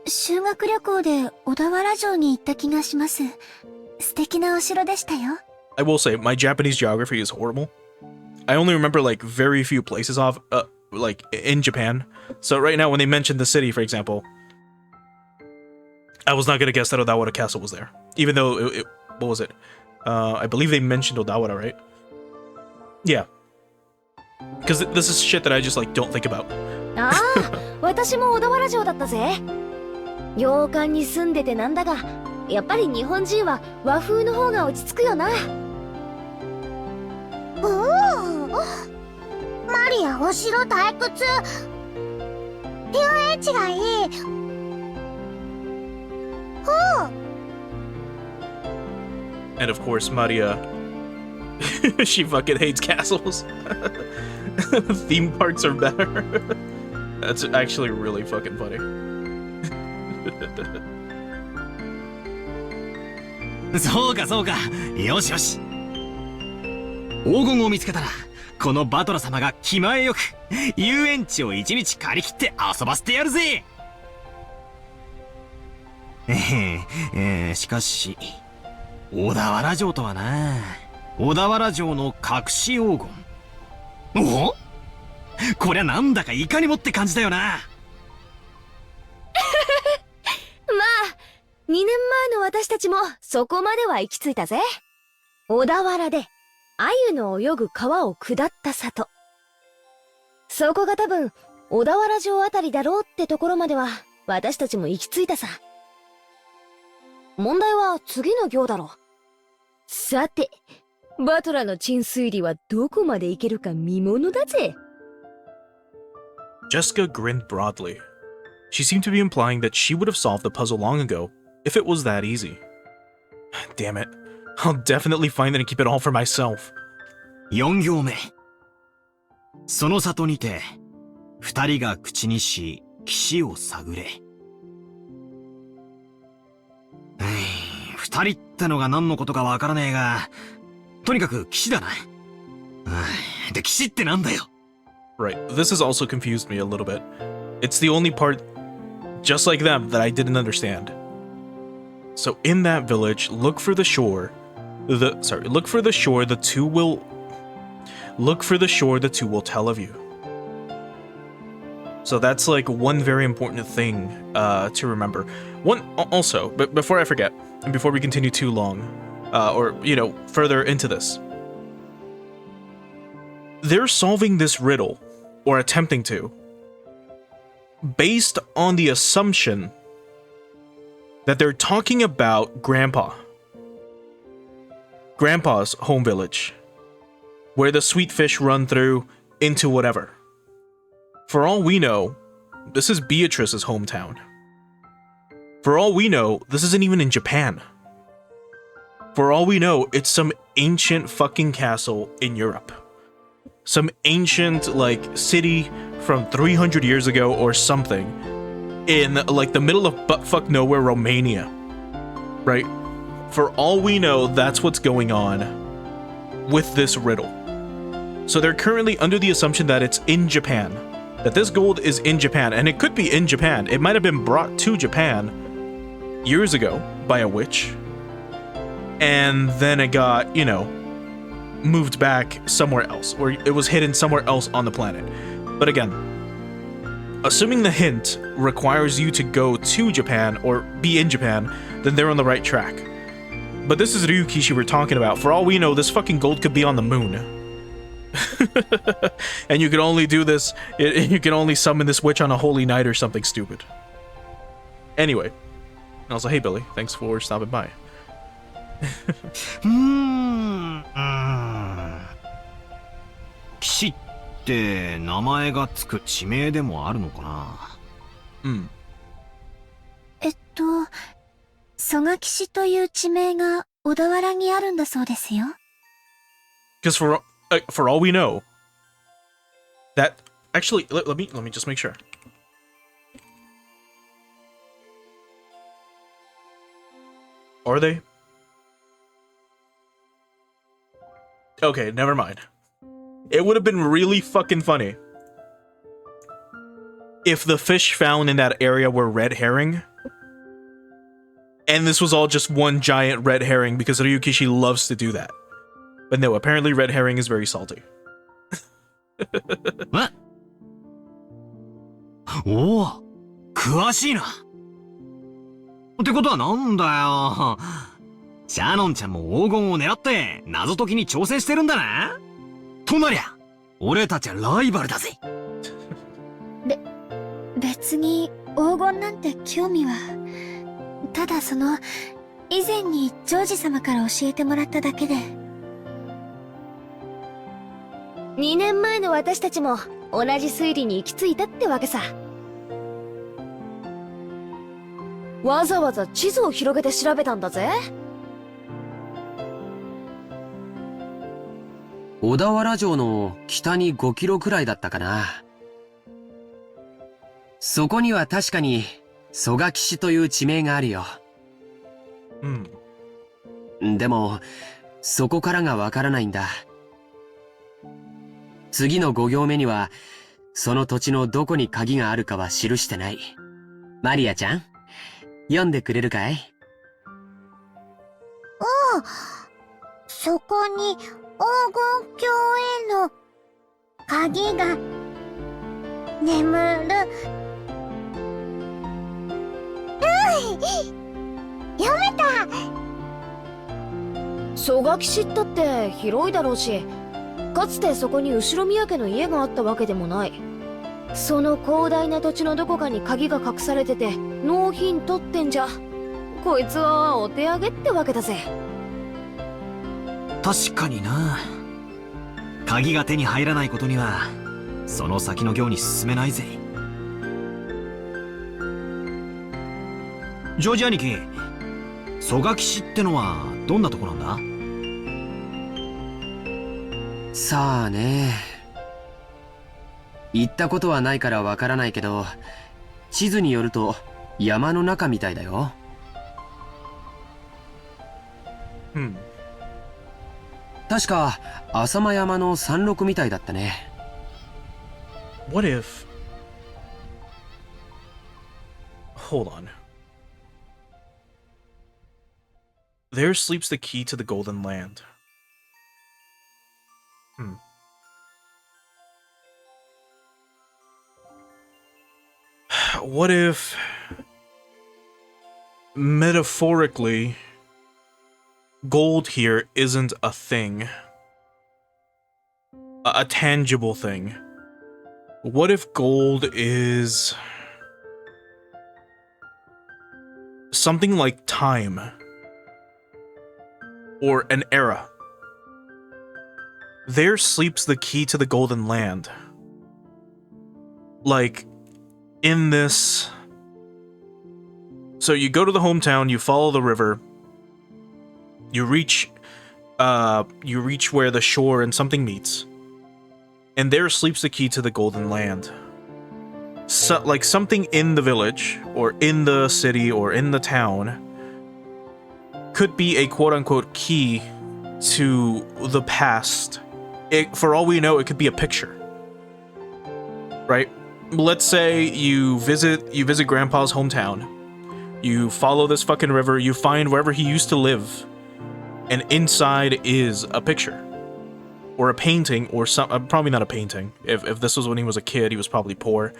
修学旅行で小田原城に行った気がします。素敵なお城でしたよ。I will say, my Japanese geography is horrible. I only remember like very few places like in Japan. So right now when they mentioned the city, for example, I was not gonna guess that Odawara Castle was there. Even though what was it? I believe they mentioned Odawara, right? Yeah. Because this is shit that I just like don't think about. ああ、私も小田原城だったぜ。洋館に住んでてなんだが、やっぱり日本人は和風の方が落ち着くよな。おお、マリアお城退屈。遊園地がいい。ほう。 And of course, Maria, she fucking hates castles. Theme parks are better. That's actually really fucking funny. そうかそうか。よしよし。黄金を見つけたら、このバトラ様が気前よく遊園地を一日借り切って遊ばせてやるぜ。しかし小田原城とはな。小田原城の隠し黄金。お？こりゃなんだかいかにもって感じだよな。まあ、2年前の私たちもそこまでは行き着いたぜ。小田原で鮎の泳ぐ川を下った里。そこが多分小田原城あたりだろうってところまでは私たちも行き着いたさ。問題は次の行だろ。さて、バトラの鎮推理はどこまでいけるか見ものだぜ。Jessica grinned broadly. She seemed to be implying that she would have solved the puzzle long ago if it was that easy. Damn it. I'll definitely find it and keep it all for myself. 4行目。その里にて、二人が口にし、岸を探れ。二人ってのが何のことかわからねえが、とにかく岸だな。で、岸ってなんだよ。Right, this has also confused me a little bit. It's the only part, just like them, that I didn't understand. So in that village, look for the shore, the two will tell of you. So that's like one very important thing to remember. One also, but before I forget, and before we continue too long, or further into this, they're solving this riddle, or attempting to, based on the assumption that they're talking about Grandpa's home village, where the sweet fish run through into whatever. For all we know, this is Beatrice's hometown. For all we know, this isn't even in Japan. For all we know, it's some ancient fucking castle in Europe. Some ancient, like, city from 300 years ago or something in, like, the middle of buttfuck nowhere, Romania. Right? For all we know, that's what's going on with this riddle. So they're currently under the assumption that it's in Japan. That this gold is in Japan, and it could be in Japan. It might have been brought to Japan years ago by a witch. And then it got, you know, moved back somewhere else, or it was hidden somewhere else on the planet. But again, assuming the hint requires you to go to Japan or be in Japan, then they're on the right track. But this is Ryukishi we're talking about. For all we know, this fucking gold could be on the moon. And you could only do this, you can only summon this witch on a holy night or something stupid. Anyway, also, hey Billy, thanks for stopping by. 騎士って名前がつく地名でもあるのかな。蘇我騎士という地名が小田原にあるんだそうですよ。Because for all we know, that actually let me just make sure. Are they? Okay, never mind. It would have been really fucking funny if the fish found in that area were red herring, and this was all just one giant red herring because Ryukishi loves to do that. But no, apparently red herring is very salty. おお、詳しいな。ってことはなんだよ。シャノンちゃんも黄金を狙って謎解きに挑戦してるんだな。となりゃ、俺たちはライバルだぜ。別に黄金なんて興味は。ただ以前にジョージ様から教えてもらっただけで。2年前の私たちも同じ推理に行き着いたってわけさ。わざわざ地図を広げて調べたんだぜ。小田原城の北に5キロくらいだったかな。そこには確かに蘇我騎士という地名があるよ。でもそこからがわからないんだ。次の5行目にはその土地のどこに鍵があるかは記してない。マリアちゃん、読んでくれるかい？そこに黄金鏡への鍵が眠る。読めた。蘇我騎士ったって広いだろうし、かつてそこに後宮家の家があったわけでもない。その広大な土地のどこかに鍵が隠されててノーヒントってんじゃ、こいつはお手上げってわけだぜ。確かにな。鍵が手に入らないことにはその先の行に進めないぜ。ジョージ兄貴、蘇我騎士ってのはどんなとこなんだ？さあね。行ったことはないからわからないけど、地図によると山の中みたいだよ。確か浅間山の山麓みたいだったね。What if... Hold on. There sleeps the key to the Golden Land. What if... metaphorically... gold here isn't a thing. A tangible thing. What if gold is... something like time? Or an era? There sleeps the key to the Golden Land. Like, in this So you go to the hometown, you follow the river, you reach where the shore and something meets, and there sleeps the key to the Golden Land. So, like something in the village, or in the city, or in the town, could be a quote-unquote key to the past. For all we know, it could be a picture, right? Let's say you visit Grandpa's hometown, you follow this fucking river, you find wherever he used to live, and inside is a picture, or a painting, or some probably not a painting. If this was when he was a kid, he was probably poor.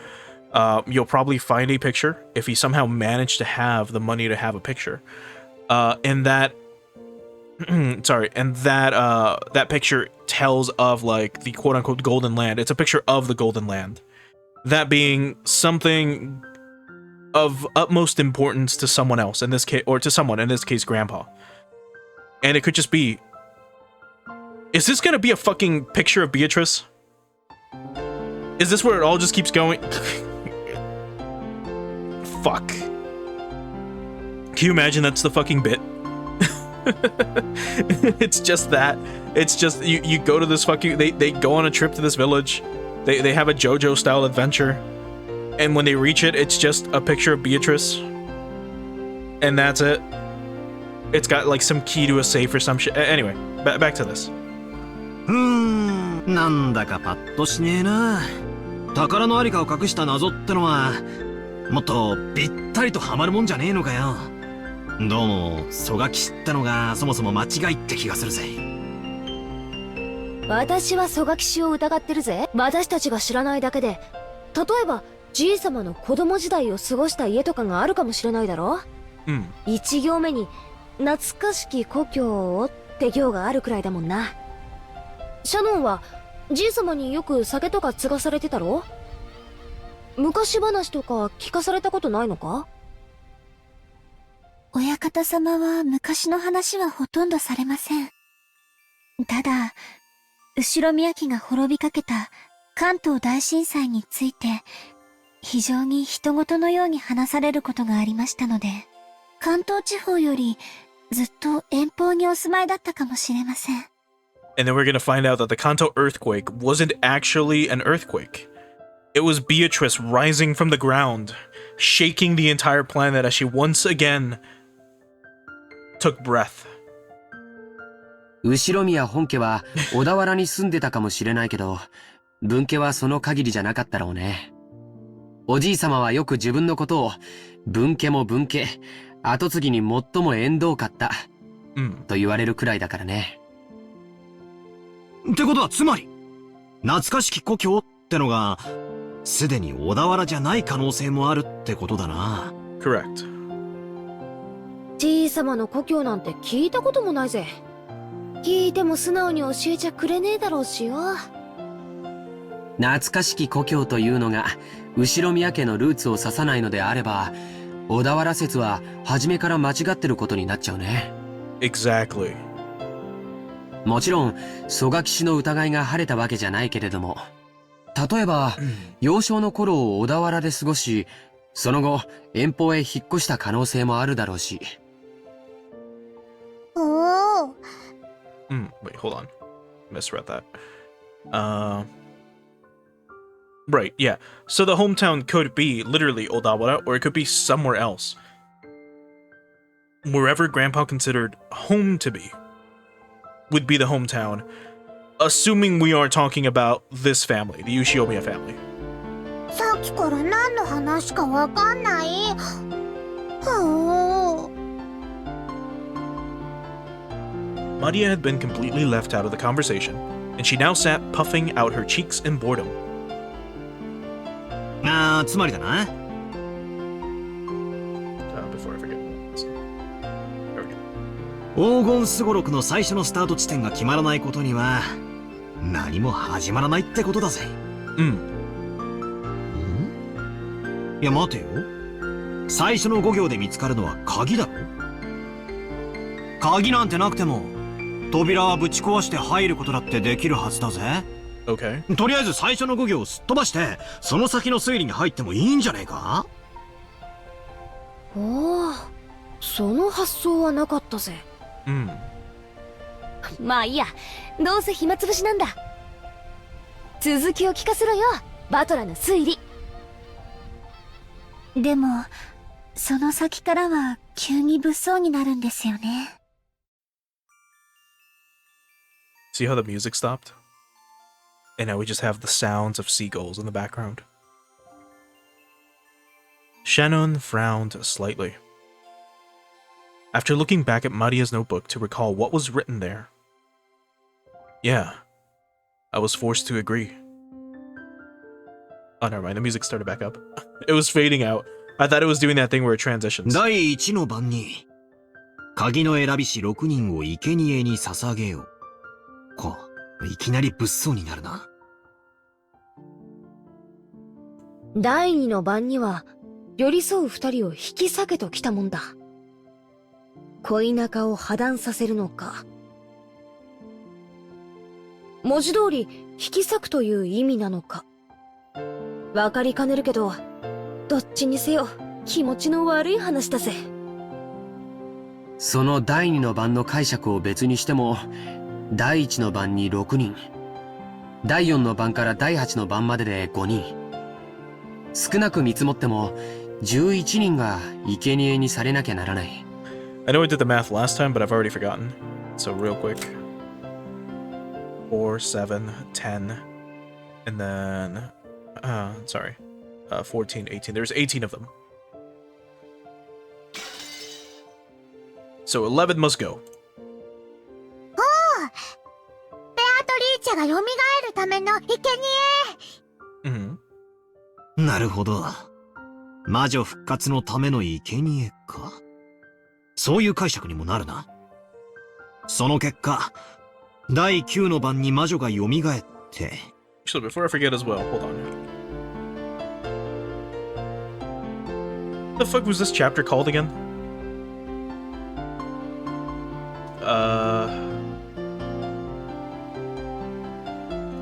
You'll probably find a picture if he somehow managed to have the money to have a picture. And that that picture tells of like the quote unquote Golden Land. It's a picture of the Golden Land. That being something of utmost importance to someone else, in this case, or to someone, in this case, Grandpa. And it could just be, is this gonna be a fucking picture of Beatrice? Is this where it all just keeps going? Fuck. Can you imagine that's the fucking bit? It's just that. It's just, you go to this fucking, they go on a trip to this village. They have a JoJo style adventure. And when they reach it, it's just a picture of Beatrice. And that's it. It's got like some key to a safe or some shit. Anyway, back to this. なんだかパッとしねえな。宝のありかを隠した謎ってのは、もっとぴったりとハマるもんじゃねえのかよ。どうも、蘇我氏ってのがそもそも間違いって気がするぜ。私は蘇我氏を疑ってるぜ。私たちが知らないだけで、例えば、じいさまの子供時代を過ごした家とかがあるかもしれないだろ。うん。一行目に、懐かしき故郷をって行があるくらいだもんな。シャノンは、じいさまによく酒とか継がされてたろ？昔話とか聞かされたことないのか？親方様は昔の話はほとんどされません。ただ、後ろ宮家が滅びかけた関東大震災について、非常に人事のように話されることがありましたので、関東地方よりずっと遠方にお住まいだったかもしれません。And then we're gonna find out that the Kanto earthquake wasn't actually an earthquake. It was Beatrice rising from the ground, shaking the entire planet as she once again took breath. 後宮本家は小田原に住んでたかもしれないけど、分家はその限りじゃなかったろうね。おじい様はよく自分のことを、分家も分家、後継ぎに最も縁遠かった、と言われるくらいだからね。ってことはつまり、懐かしき故郷ってのが、すでに小田原じゃない可能性もあるってことだな。Correct. じいさまの故郷なんて聞いたこともないぜ。聞いても素直に教えちゃくれねえだろうしよ。懐かしき故郷というのが、後宮家のルーツを指さないのであれば、小田原説は初めから間違ってることになっちゃうね。Exactly. もちろん、蘇我氏の疑いが晴れたわけじゃないけれども、例えば、幼少の頃を小田原で過ごし、その後、遠方へ引っ越した可能性もあるだろうし。おー。Wait, hold on. Misread that. Right, yeah. So the hometown could be literally Odawara, or it could be somewhere else. Wherever Grandpa considered home to be would be the hometown, assuming we are talking about this family, the Ushiomiya family. さっきから何の話かわかんない。Maria had been completely left out of the conversation, and she now sat puffing out her cheeks in boredom. つまりだな。Before I forget. There we黄go. 金すごろくの最初のスタート地点が決まらないことには、何も始まらないってことだぜ。いや待てよ。最初の5行で見つかるのは鍵だろ。鍵なんてなくても、扉はぶち壊して入ることだってできるはずだぜ。Okay. とりあえず最初の5行をすっ飛ばして、その先の推理に入ってもいいんじゃねえか？おお、その発想はなかったぜ。まあいいや、どうせ暇つぶしなんだ。続きを聞かせろよ、バトラの推理。でも、その先からは急に物騒になるんですよね。See how the music stopped? And now we just have the sounds of seagulls in the background. Shannon frowned slightly. After looking back at Maria's notebook to recall what was written there. Yeah, I was forced to agree. Oh, never mind, the music started back up. It was fading out. I thought it was doing that thing where it transitions. 第1の番に、鍵の選び師6人を生贄に捧げよう。か、いきなり物騒になるな。第2の番には、寄り添う2人を引き裂けときたもんだ。恋仲を破談させるのか。文字通り、引き裂くという意味なのか。わかりかねるけど、どっちにせよ気持ちの悪い話だぜ。その第2の番の解釈を別にしても、第1の番に6人、第4の番から第8の番までで5人、少なく見積もっても11人が生贄にされなきゃならない。I know I did the math last time, but I've already forgotten. So real quick. 4, 7, 10, and then... sorry. 14, 18. There's 18 of them. So 11 must go. ベアトリーチェが蘇るための生贄。なるほど。魔女復活のための生贄か。そういう解釈にもなるな。その結果、第9の番に魔女が蘇って。Actually, before I forget as well, hold on. What the fuck was this chapter called again?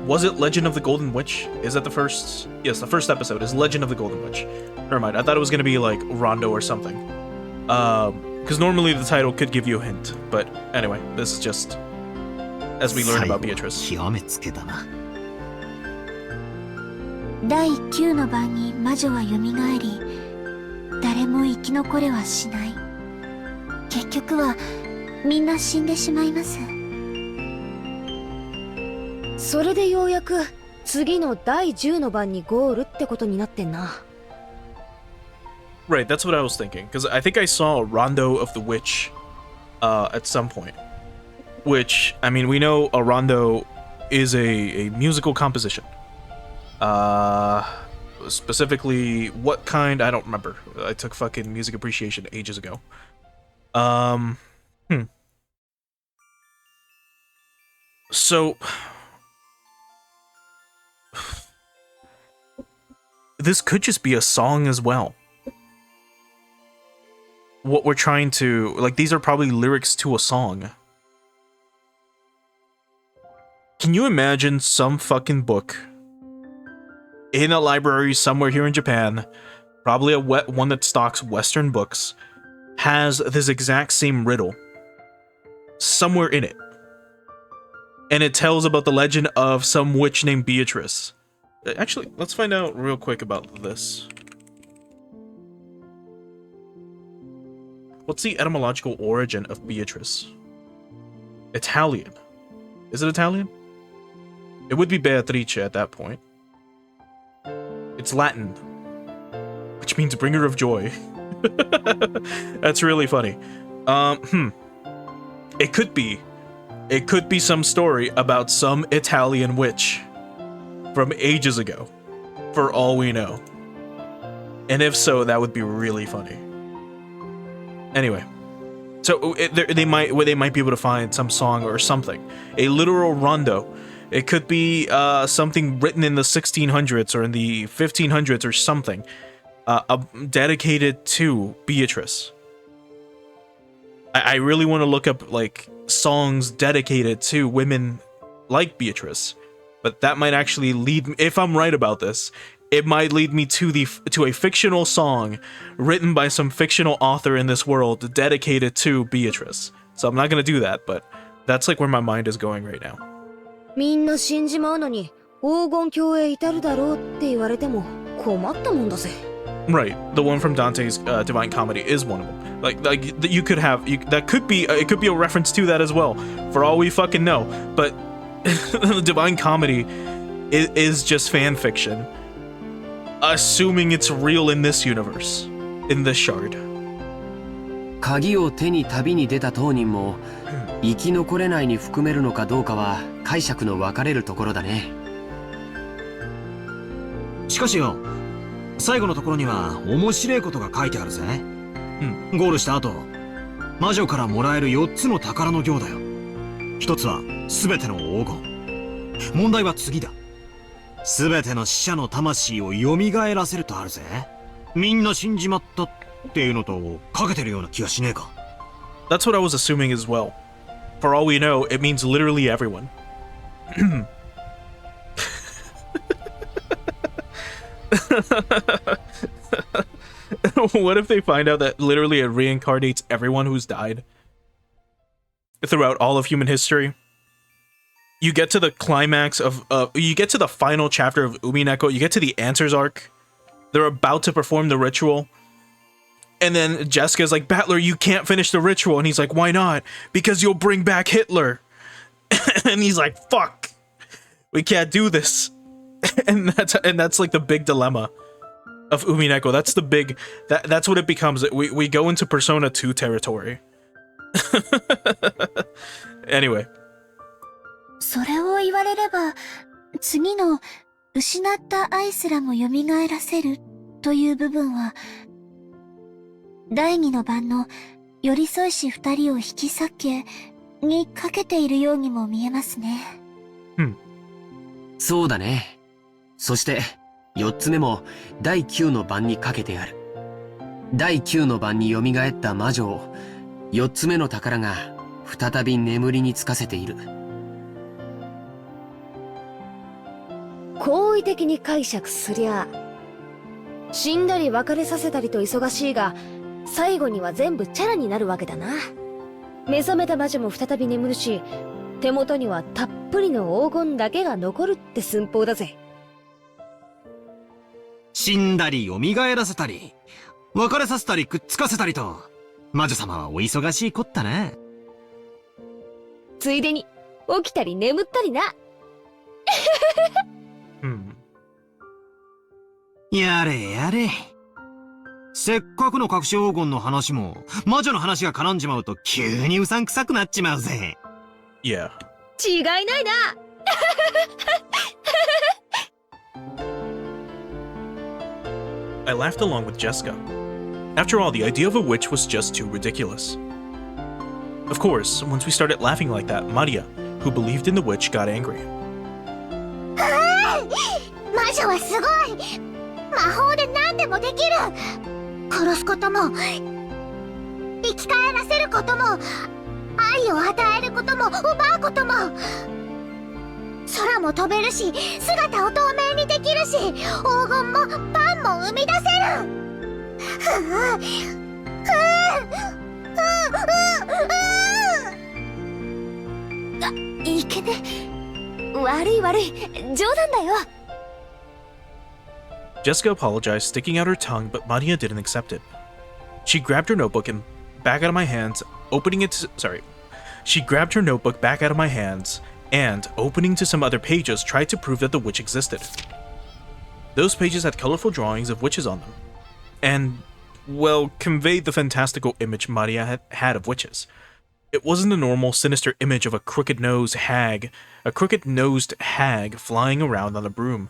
Was it Legend of the Golden Witch? Is that the first? Yes, the first episode is Legend of the Golden Witch. Never mind, I thought it was gonna be like Rondo or something. Because normally the title could give you a hint. But anyway, this is just as we learn about Beatrice. 極めつけだな。第9の晩に魔女は蘇り、誰も生き残れはしない。結局はみんな死んでしまいます。それでようやく次の第10の番にゴールってことになってんな。Right, that's what I was thinking. Because I think I saw a Rondo of the Witch at some point. Which, I mean, we know a rondo is a musical composition. Specifically, what kind? I don't remember. I took fucking music appreciation ages ago. So... this could just be a song as well. What we're trying to... like, these are probably lyrics to a song. Can you imagine some fucking book in a library somewhere here in Japan, probably one that stocks Western books, has this exact same riddle somewhere in it, and it tells about the legend of some witch named Beatrice? Actually, let's find out real quick about this. What's the etymological origin of Beatrice? Italian. Is it Italian? It would be Beatrice at that point. It's Latin, which means bringer of joy. That's really funny. It could be some story about some Italian witch from ages ago, for all we know. And if so, that would be really funny. Anyway, so they might be able to find some song or something, a literal rondo. It could be something written in the 1600s or in the 1500s or something, dedicated to Beatrice. I really want to look up like songs dedicated to women like Beatrice, but that might actually lead me, if I'm right about this, it might lead me to a fictional song written by some fictional author in this world dedicated to Beatrice. So I'm not gonna do that, but that's like where my mind is going right now. みんな死んじまうのに黄金鏡へ至るだろうって言われても困ったもんだぜ。 Right, the one from Dante's Divine Comedy is one of them. Like you could have that could be it could be a reference to that as well, for all we fucking know. But the Divine Comedy is just fan fiction, assuming it's real in this universe, in this shard. 鍵を手に旅に出た当人も生き残れないに含めるのかどうかは解釈の分かれるところだね。しかしよ、最後のところには面白いことが書いてあるぜ。ゴールした後、魔女からもらえる4つの宝の行だよ。1つは全ての黄金。問題は次だ。全ての死者の魂を蘇らせるとあるぜ。みんな死んじまったっていうのとかけてるような気がしねえか。That's what I was assuming as well. For all we know, it means literally everyone. What if they find out that literally it reincarnates everyone who's died throughout all of human history? You get to the climax of you get to the final chapter of Umineko, you get to the Answers arc. They're about to perform the ritual. And then Jessica's like, Battler, you can't finish the ritual. And he's like, why not? Because you'll bring back Hitler. And he's like, fuck, we can't do this. And that's like the big dilemma of Umineko. That's the big, that's what it becomes. We go into Persona 2 territory. Anyway. それを言われれば、次の失った愛すらも蘇らせるという部分は、第二の晩の寄り添いし二人を引き裂けにかけているようにも見えますね。そうだね。そして4つ目も第9の晩にかけてある。第9の晩に蘇った魔女を4つ目の宝が再び眠りにつかせている。好意的に解釈すりゃ、死んだり別れさせたりと忙しいが、最後には全部チャラになるわけだな。目覚めた魔女も再び眠るし、手元にはたっぷりの黄金だけが残るって寸法だぜ。死んだり蘇らせたり、別れさせたりくっつかせたりと、魔女様はお忙しいこったな。ついでに起きたり眠ったりな。やれやれ。せっかくの隠し黄金の話も魔女の話が絡んじまうと急にうさんくさくなっちまうぜ。Yeah. 違いないな。I laughed along with Jessica. After all, the idea of a witch was just too ridiculous. Of course, once we started laughing like that, Maria, who believed in the witch, got angry. 魔女はすごい。魔法で何でもできる。殺すことも、生き返らせることも、愛を与えることも、奪うことも。空も飛べるし、姿を透明にできるし、黄金もパンも生み出せる。いけね。悪い悪い、冗談だよ。Jessica apologized, sticking out her tongue, but Maria didn't accept it. She grabbed her notebook and back out of my hands, She grabbed her notebook back out of my hands and, opening to some other pages, tried to prove that the witch existed. Those pages had colorful drawings of witches on them, and, well, conveyed the fantastical image Maria had of witches. It wasn't a normal, sinister image of a crooked-nosed hag flying around on a broom,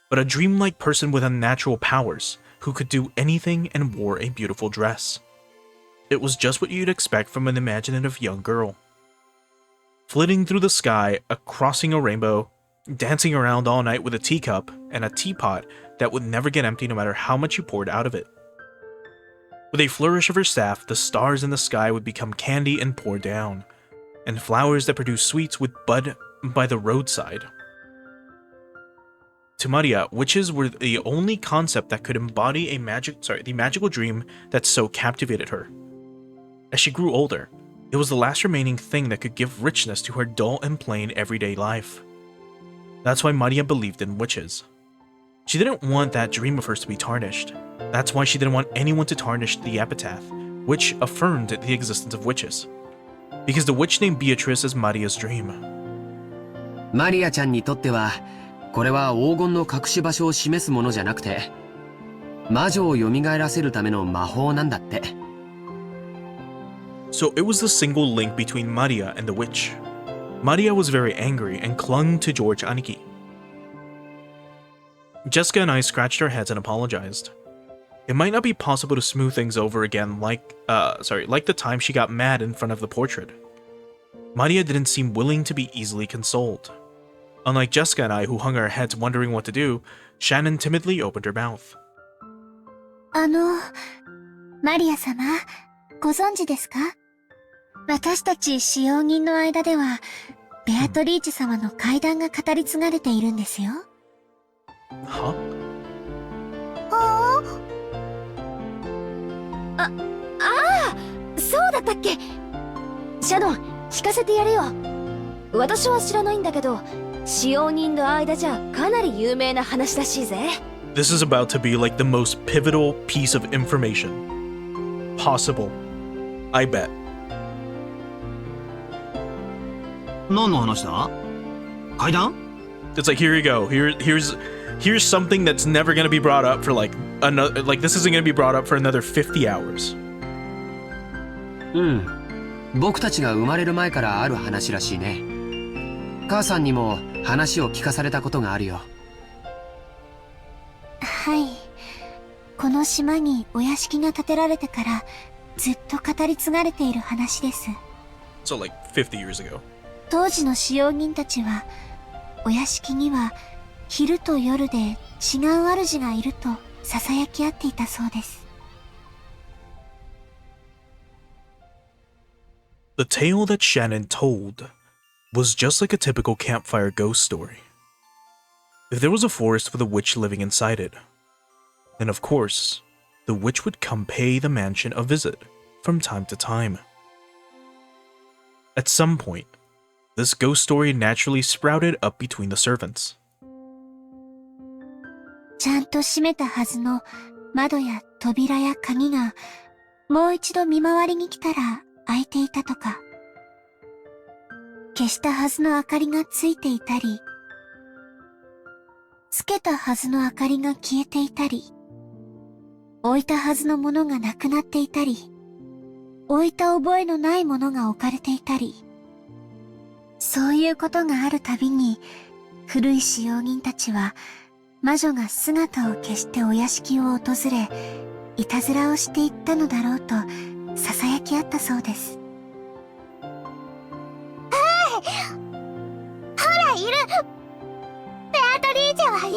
but a dreamlike person with unnatural powers, who could do anything and wore a beautiful dress. It was just what you'd expect from an imaginative young girl. Flitting through the sky, crossing a rainbow, dancing around all night with a teacup and a teapot that would never get empty no matter how much you poured out of it. With a flourish of her staff, the stars in the sky would become candy and pour down, and flowers that produce sweets would bud by the roadside. To Maria, witches were the only concept that could embody the magical dream that so captivated her. As she grew older, it was the last remaining thing that could give richness to her dull and plain everyday life. That's why Maria believed in witches. She didn't want that dream of hers to be tarnished. That's why she didn't want anyone to tarnish the epitaph, which affirmed the existence of witches. Because the witch named Beatrice is Maria's dream. マリアちゃんにとっては、これは黄金の隠し場所を示すものじゃなくて、魔女を蘇らせるための魔法なんだって。So it was the single link between Maria and the witch. Maria was very angry and clung to George Aniki. Jessica and I scratched our heads and apologized. It might not be possible to smooth things over again like the time she got mad in front of the portrait. Maria didn't seem willing to be easily consoled. Unlike Jessica and I, who hung our heads wondering what to do, Shannon timidly opened her mouth. マリア様、ご存知ですか？私たち使用人の間では、ベアトリーチェ様の怪談が語り継がれているんですよ。は？そうだったっけ？シャドン、聞かせてやれよ。私は知らないんだけど、使用人の間じゃかなり有名な話らしいぜ。This is about to be like the most pivotal piece of information possible. I bet. 何の話だ？怪談？ It's like, here you go. Here's something that's never gonna be brought up for this isn't gonna be brought up for another 50 hours. うん。僕たちが生まれる前からある話らしいね。母さんにも話を聞かされたことがあるよ。はい。この島にお屋敷が建てられてからずっと語り継がれている話です。So like 50 years ago. 当時の使用人たちは、お屋敷には昼と夜で違う主がいると囁き合っていたそうです。The tale that Shannon told was just like a typical campfire ghost story. If there was a forest with a witch living inside it, then of course, the witch would come pay the mansion a visit from time to time. At some point, this ghost story naturally sprouted up between the servants. ちゃんと閉めたはずの窓や扉や鍵がもう一度見回りに来たら開いていたとか、消したはずの明かりがついていたり、つけたはずの明かりが消えていたり、置いたはずのものがなくなっていたり、置いた覚えのないものが置かれていたり、そういうことがあるたびに、古い使用人たちは魔女が姿を消してお屋敷を訪れ、いたずらをしていったのだろうと囁き合ったそうです。ほら、いる！ベアトリーチェはい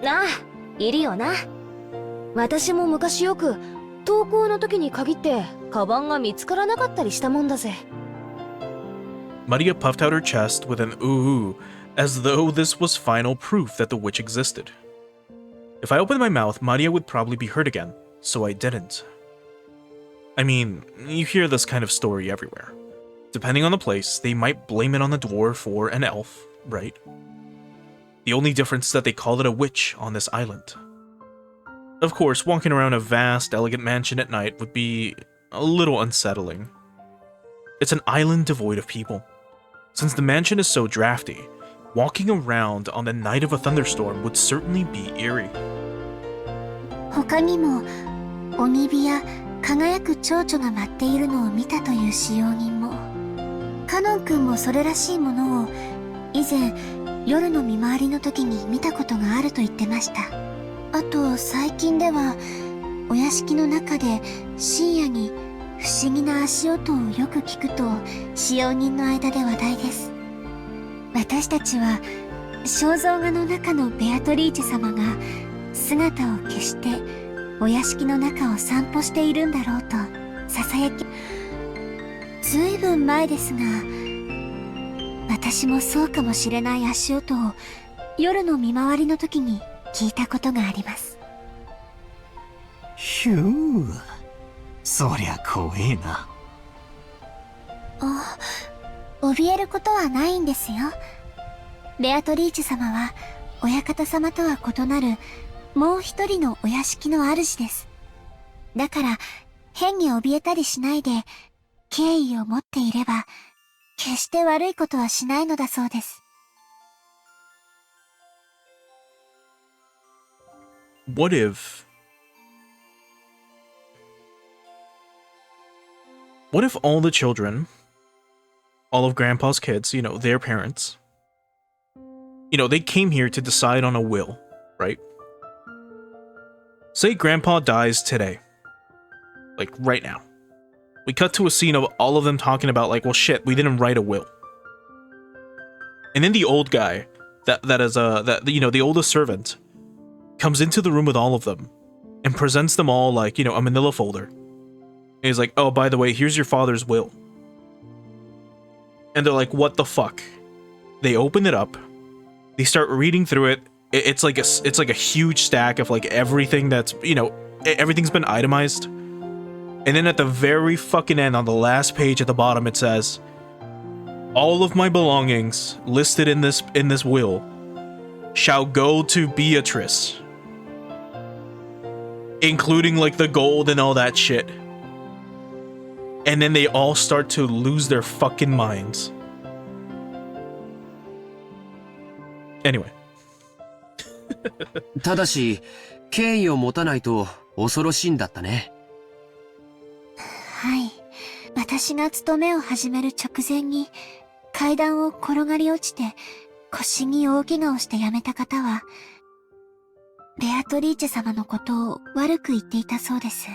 る！ああ、いるよな。私も昔よく登校の時に限ってカバンが見つからなかったりしたもんだぜ。Maria puffed out her chest with an ooh, as though this was final proof that the witch existed. If I opened my mouth, Maria would probably be hurt again, so I didn't. I mean, you hear this kind of story everywhere. Depending on the place, they might blame it on the dwarf or an elf, right? The only difference is that they call it a witch on this island. Of course, walking around a vast, elegant mansion at night would be a little unsettling. It's an island devoid of people. Since the mansion is so drafty, walking around on the night of a thunderstorm would certainly be eerie. 他にも、鬼火や輝く蝶々が舞っているのを見たという使用人も、カノン君もそれらしいものを以前夜の見回りの時に見たことがあると言ってました。あと最近ではお屋敷の中で深夜に不思議な足音をよく聞くと使用人の間で話題です。私たちは肖像画の中のベアトリーチェ様が姿を消してお屋敷の中を散歩しているんだろうと囁き、ずいぶん前ですが、私もそうかもしれない足音を夜の見回りの時に聞いたことがあります。ひゅー。そりゃ怖えな。怯えることはないんですよ。ベアトリーチェ様は、親方様とは異なる、もう一人のお屋敷の主です。だから、変に怯えたりしないで、敬意を持っていれば、決して悪いことはしないのだそうです。What if all the children, all of Grandpa's kids, you know, their parents, you know, they came here to decide on a will, right? Say Grandpa dies today. Like, right now. We cut to a scene of all of them talking about, like, well, shit, we didn't write a will. And then the old guy, the oldest servant, comes into the room with all of them and presents them all, like, you know, a manila folder. And he's like, oh, by the way, here's your father's will. And they're like, what the fuck? They open it up. They start reading through it. It's like a huge stack of, like, everything that's, you know, everything's been itemized. And then at the very fucking end, on the last page at the bottom, it says, all of my belongings listed in this will shall go to Beatrice. Including, like, the gold and all that shit. And then they all start to lose their fucking minds. Anyway. ただし、敬意を持たないと恐ろしいんだったね。はい。私が勤めを始める直前に、階段を転がり落ちて、腰に大怪我をして辞めた方は、ベアトリーチェ様のことを悪く言っていたそうです。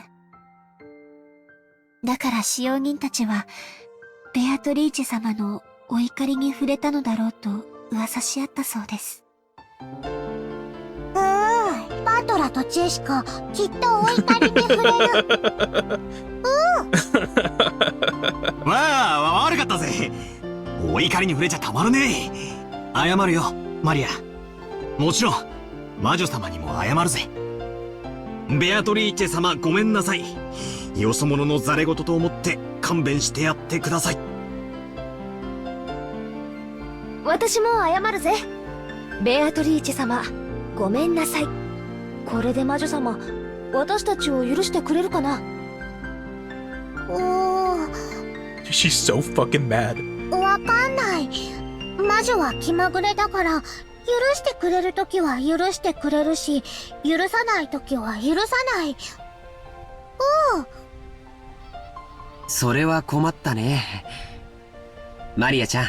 だから使用人たちは、ベアトリーチェ様のお怒りに触れたのだろうと噂し合ったそうです。バトラとジェシカ、きっとお怒りに触れる。わあ、悪かったぜ。お怒りに触れちゃたまるねえ。謝るよ、マリア。もちろん、魔女様にも謝るぜ。ベアトリーチェ様、ごめんなさい。よそ者のザレ言と思って勘弁してやってください。私も謝るぜ。ベアトリーチェ様、ごめんなさい。これで魔女様、私たちを許してくれるかな？She's so fucking mad. わかんない。魔女は気まぐれだから、許してくれるときは許してくれるし、許さないときは許さない。それは困ったね。マリアちゃん、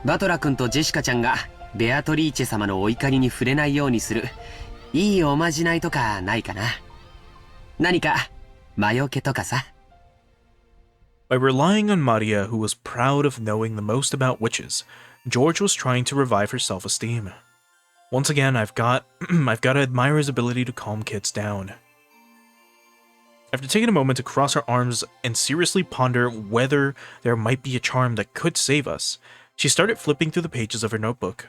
バトラ君とジェシカちゃんがベアトリーチェ様のお怒りに触れないようにするいいおまじないとかないかな。何か魔除けとかさ。By relying on Maria, who was proud of knowing the most about witches, George was trying to revive her self-esteem. Once again, I've got to admire his ability to calm kids down. After taking a moment to cross her arms and seriously ponder whether there might be a charm that could save us, she started flipping through the pages of her notebook.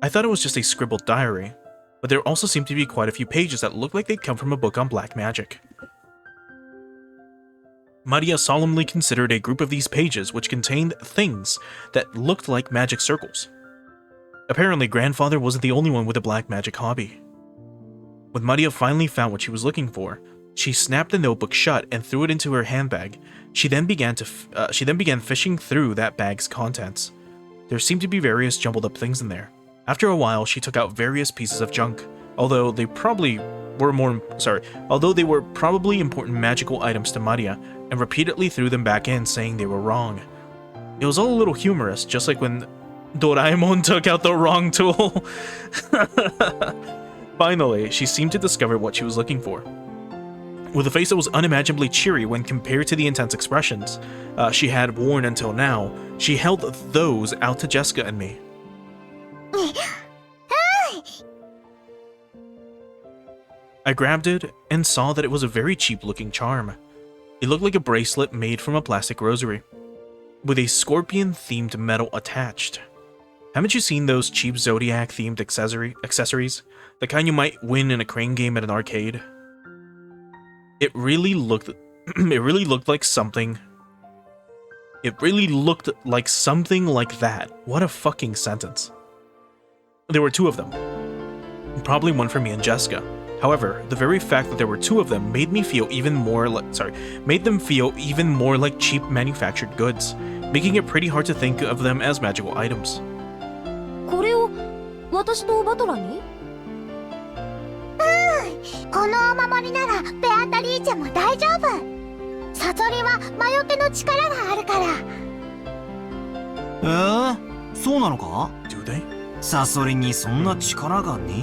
I thought it was just a scribbled diary, but there also seemed to be quite a few pages that looked like they'd come from a book on black magic. Maria solemnly considered a group of these pages which contained things that looked like magic circles. Apparently, Grandfather wasn't the only one with a black magic hobby. When Maria finally found what she was looking for, she snapped the notebook shut and threw it into her handbag. She then began fishing through that bag's contents. There seemed to be various jumbled up things in there. After a while, she took out various pieces of junk, although they were probably important magical items to Maria, and repeatedly threw them back in, saying they were wrong. It was all a little humorous, just like when Doraemon took out the wrong tool. Finally, she seemed to discover what she was looking for. With a face that was unimaginably cheery when compared to the intense expressions she had worn until now, she held those out to Jessica and me. I grabbed it and saw that it was a very cheap-looking charm. It looked like a bracelet made from a plastic rosary, with a scorpion-themed medal attached. Haven't you seen those cheap Zodiac-themed accessories? The kind you might win in a crane game at an arcade? It really looked like something. It really looked like something like that. What a fucking sentence. There were 2 of them. Probably one for me and Jessica. However, the very fact that there were 2 of them made me feel even more like cheap manufactured goods, making it pretty hard to think of them as magical items. これを私とバトラに？このお守りならベアトリーチェも大丈夫。サソリは魔除けの力があるから。そうなのか？ Do they? サソリにそんな力がね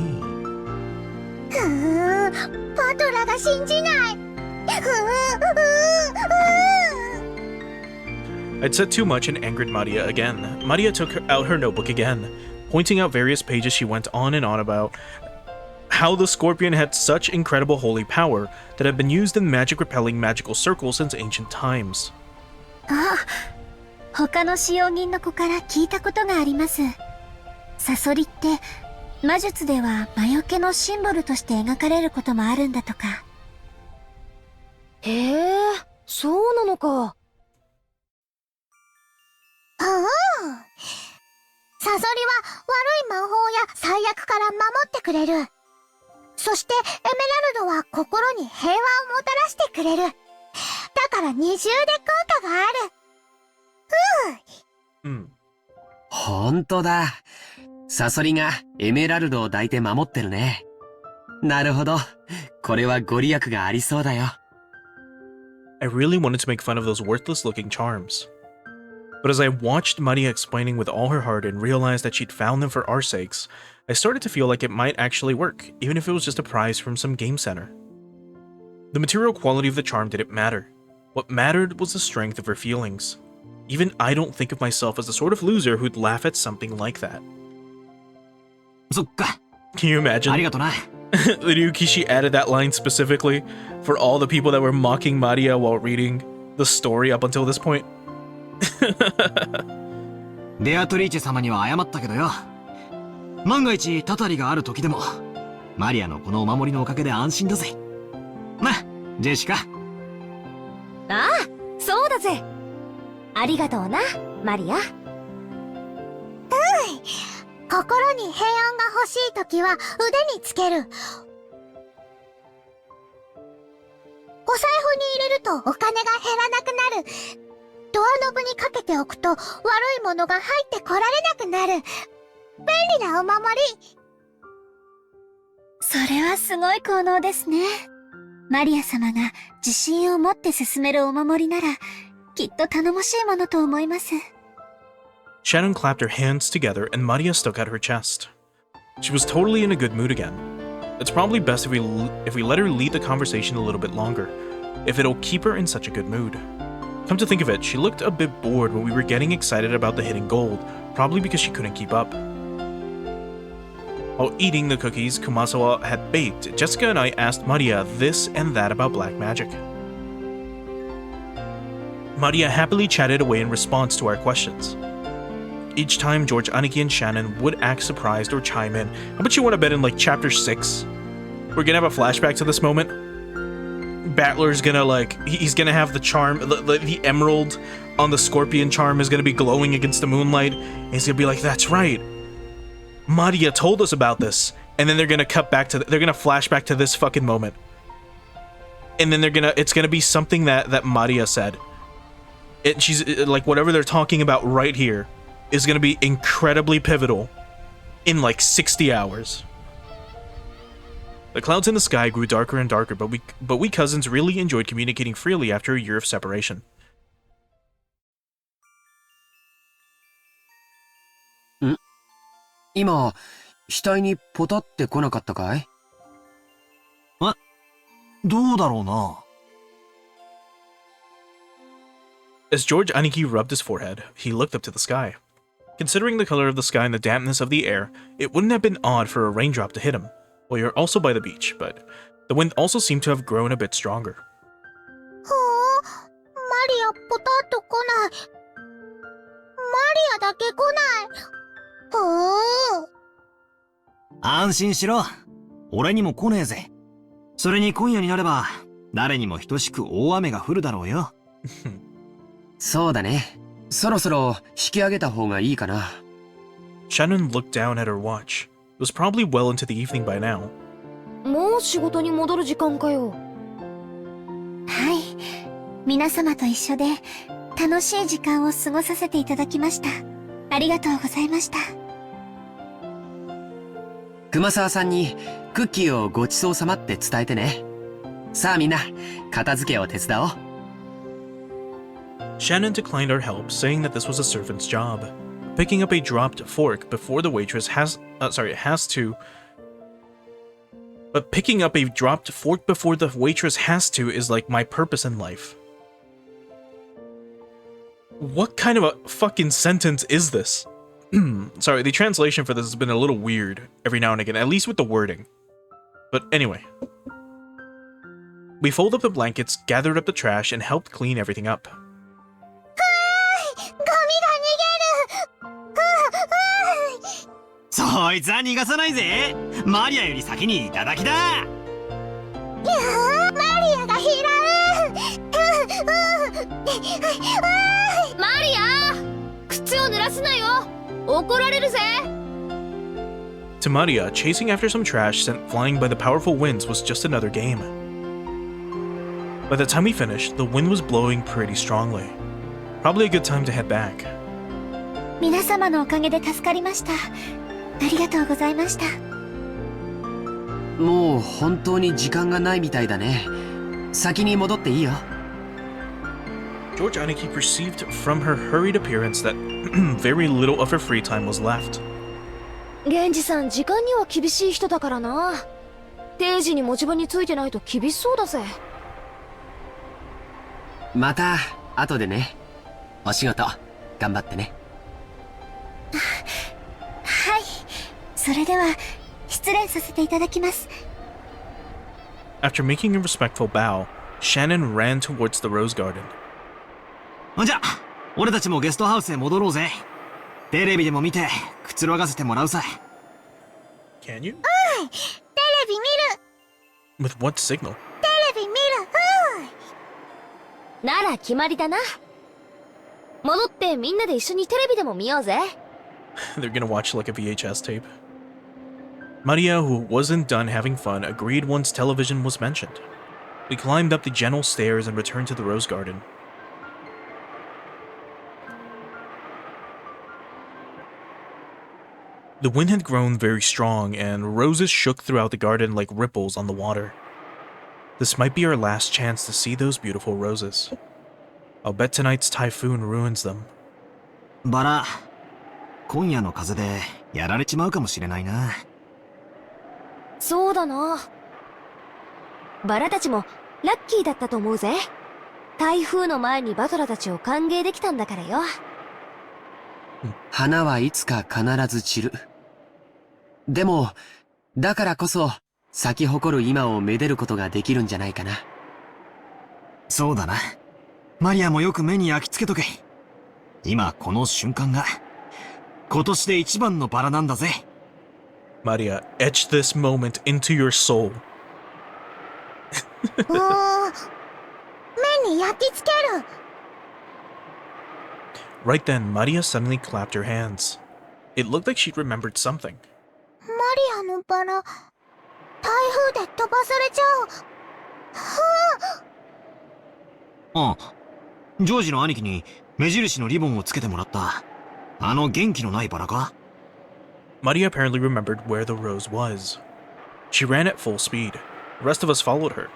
バトラが信じない。I'd said too much and angered Maria again. Maria took out her notebook again, pointing out various pages. She went on and on about how the scorpion had such incredible holy power that had been used in magic-repelling magical circles since ancient times. 他の使用人の子から聞いたことがあります。サソリって魔術では魔除けのシンボルとして描かれることもあるんだとか。へえ、そうなのか。サソリは悪い魔法や災厄から守ってくれる。そしてエメラルドは心に平和をもたらしてくれる。だから二重で効果がある。ほんとだ。サソリがエメラルドを抱いて守ってるね。なるほど。これはご利益がありそうだよ。I really wanted to make fun of those worthless-looking charms. But as I watched Maria explaining with all her heart and realized that she'd found them for our sakes, I started to feel like it might actually work, even if it was just a prize from some game center. The material quality of the charm didn't matter. What mattered was the strength of her feelings. Even I don't think of myself as the sort of loser who'd laugh at something like that. そっか。 Can you imagine? ありがとな。Ryukishi added that line specifically for all the people that were mocking Maria while reading the story up until this point. ベアトリーチェ様には謝ったけどよ。万が一たたりがある時でもマリアのこのお守りのおかげで安心だぜ。な、ジェシカ。ああ、そうだぜ。ありがとうな、マリア。心に平安が欲しいときは腕につける。お財布に入れるとお金が減らなくなる。ドアノブにかけておくと悪いものが入ってこられなくなる。便利なお守り。それはすごい効能ですね。マリア様が自信を持って進めるお守りなら、きっと頼もしいものと思います。Shannon clapped her hands together and Maria stuck out her chest. She was totally in a good mood again. It's probably best if we let her lead the conversation a little bit longer, if it'll keep her in such a good mood. Come to think of it, she looked a bit bored when we were getting excited about the hidden gold, probably because she couldn't keep up. While eating the cookies Kumasawa had baked, Jessica and I asked Maria this and that about black magic. Maria happily chatted away in response to our questions. Each time George, Aniki, and Shannon would act surprised or chime in. How about you want to bet in like chapter 6? We're gonna have a flashback to this moment. Battler's gonna he's gonna have the charm, the emerald on the scorpion charm is gonna be glowing against the moonlight. And he's gonna be like, that's right. Maria told us about this. And then they're gonna cut back to, they're gonna flash back to this fucking moment. And then it's gonna be something that Maria said. She's like, whatever they're talking about right here is going to be incredibly pivotal in like 60 hours. The clouds in the sky grew darker and darker, but we cousins really enjoyed communicating freely after a year of separation. 今、額にポタって来なかったかい？どうだろうな。As George Aniki rubbed his forehead, he looked up to the sky. Considering the color of the sky and the dampness of the air, it wouldn't have been odd for a raindrop to hit him. Well, you're also by the beach, but the wind also seemed to have grown a bit stronger. マリアポタッと来ない。マリアだけ来ない。安心しろ。俺にも来ねえぜ。それに今夜になれば、誰にも等しく大雨が降るだろうよ。そうだね。そろそろ引き上げた方がいいかな。Shannon looked down at her watch. It was probably well into the evening by now. もう仕事に戻る時間かよ。はい。皆様と一緒で楽しい時間を過ごさせていただきました。ありがとうございました。熊沢さんにクッキーをごちそうさまって伝えてね。さあみんな、片付けを手伝おう。Shannon declined our help, saying that this was a servant's job. Picking up a dropped fork before the waitress But picking up a dropped fork before the waitress has to is like my purpose in life. What kind of a fucking sentence is this? Sorry, the translation for this has been a little weird every now and again, at least with the wording. But anyway. We folded up the blankets, gathered up the trash, and helped clean everything up. そいつは逃がさないぜ。マリアより先にいただきだ。マリアが拾う。マリア、靴を濡らすなよ。怒られるぜ。To Maria, chasing after some trash sent flying by the powerful winds was just another game. By the time we finished, the wind was blowing pretty strongly. Probably a good time to head back. 皆様のおかげで助かりました。ありがとうございました。もう本当に時間がないみたいだね。先に戻っていいよ。George Aniki perceived from her hurried appearance that very little of her free time was left. 源氏さん、時間には厳しい人だからな。定時に持ち場についてないと厳しそうだぜ。また後でね。お仕事頑張ってね。はい。それでは失礼させていただきます。After making a respectful bow, Shannon ran towards the rose garden. じゃ、俺たちもゲストハウスへ戻ろうぜ。テレビでも見てくつろがせてもらうさ。Can you? テレビ見る。 With what signal? テレビ見る。なら決まりだな。戻ってみんなで一緒にテレビでも見ようぜ。They're gonna watch like a VHS tape. Maria, who wasn't done having fun, agreed once television was mentioned. We climbed up the gentle stairs and returned to the rose garden. The wind had grown very strong, and roses shook throughout the garden like ripples on the water. This might be our last chance to see those beautiful roses. I'll bet tonight's typhoon ruins them. バラ、今夜の風でやられちまうかもしれないな。そうだな。バラたちもラッキーだったと思うぜ。台風の前にバトラたちを歓迎できたんだからよ。花はいつか必ず散る。でも、だからこそ咲き誇る今をめでることができるんじゃないかな。そうだな。マリアもよく目に焼き付けとけ。今この瞬間が今年で一番のバラなんだぜ。Maria, etch this moment into your soul. 目に焼き付ける。 Right then, Maria suddenly clapped her hands. It looked like she'd remembered something. マリアのバラ、台風で飛ばされちゃう。ああ、ジョージの兄貴に目印のリボンをつけてもらった。あの元気のないバラか？ Maria apparently remembered where the rose was. She ran at full speed. The rest of us followed her.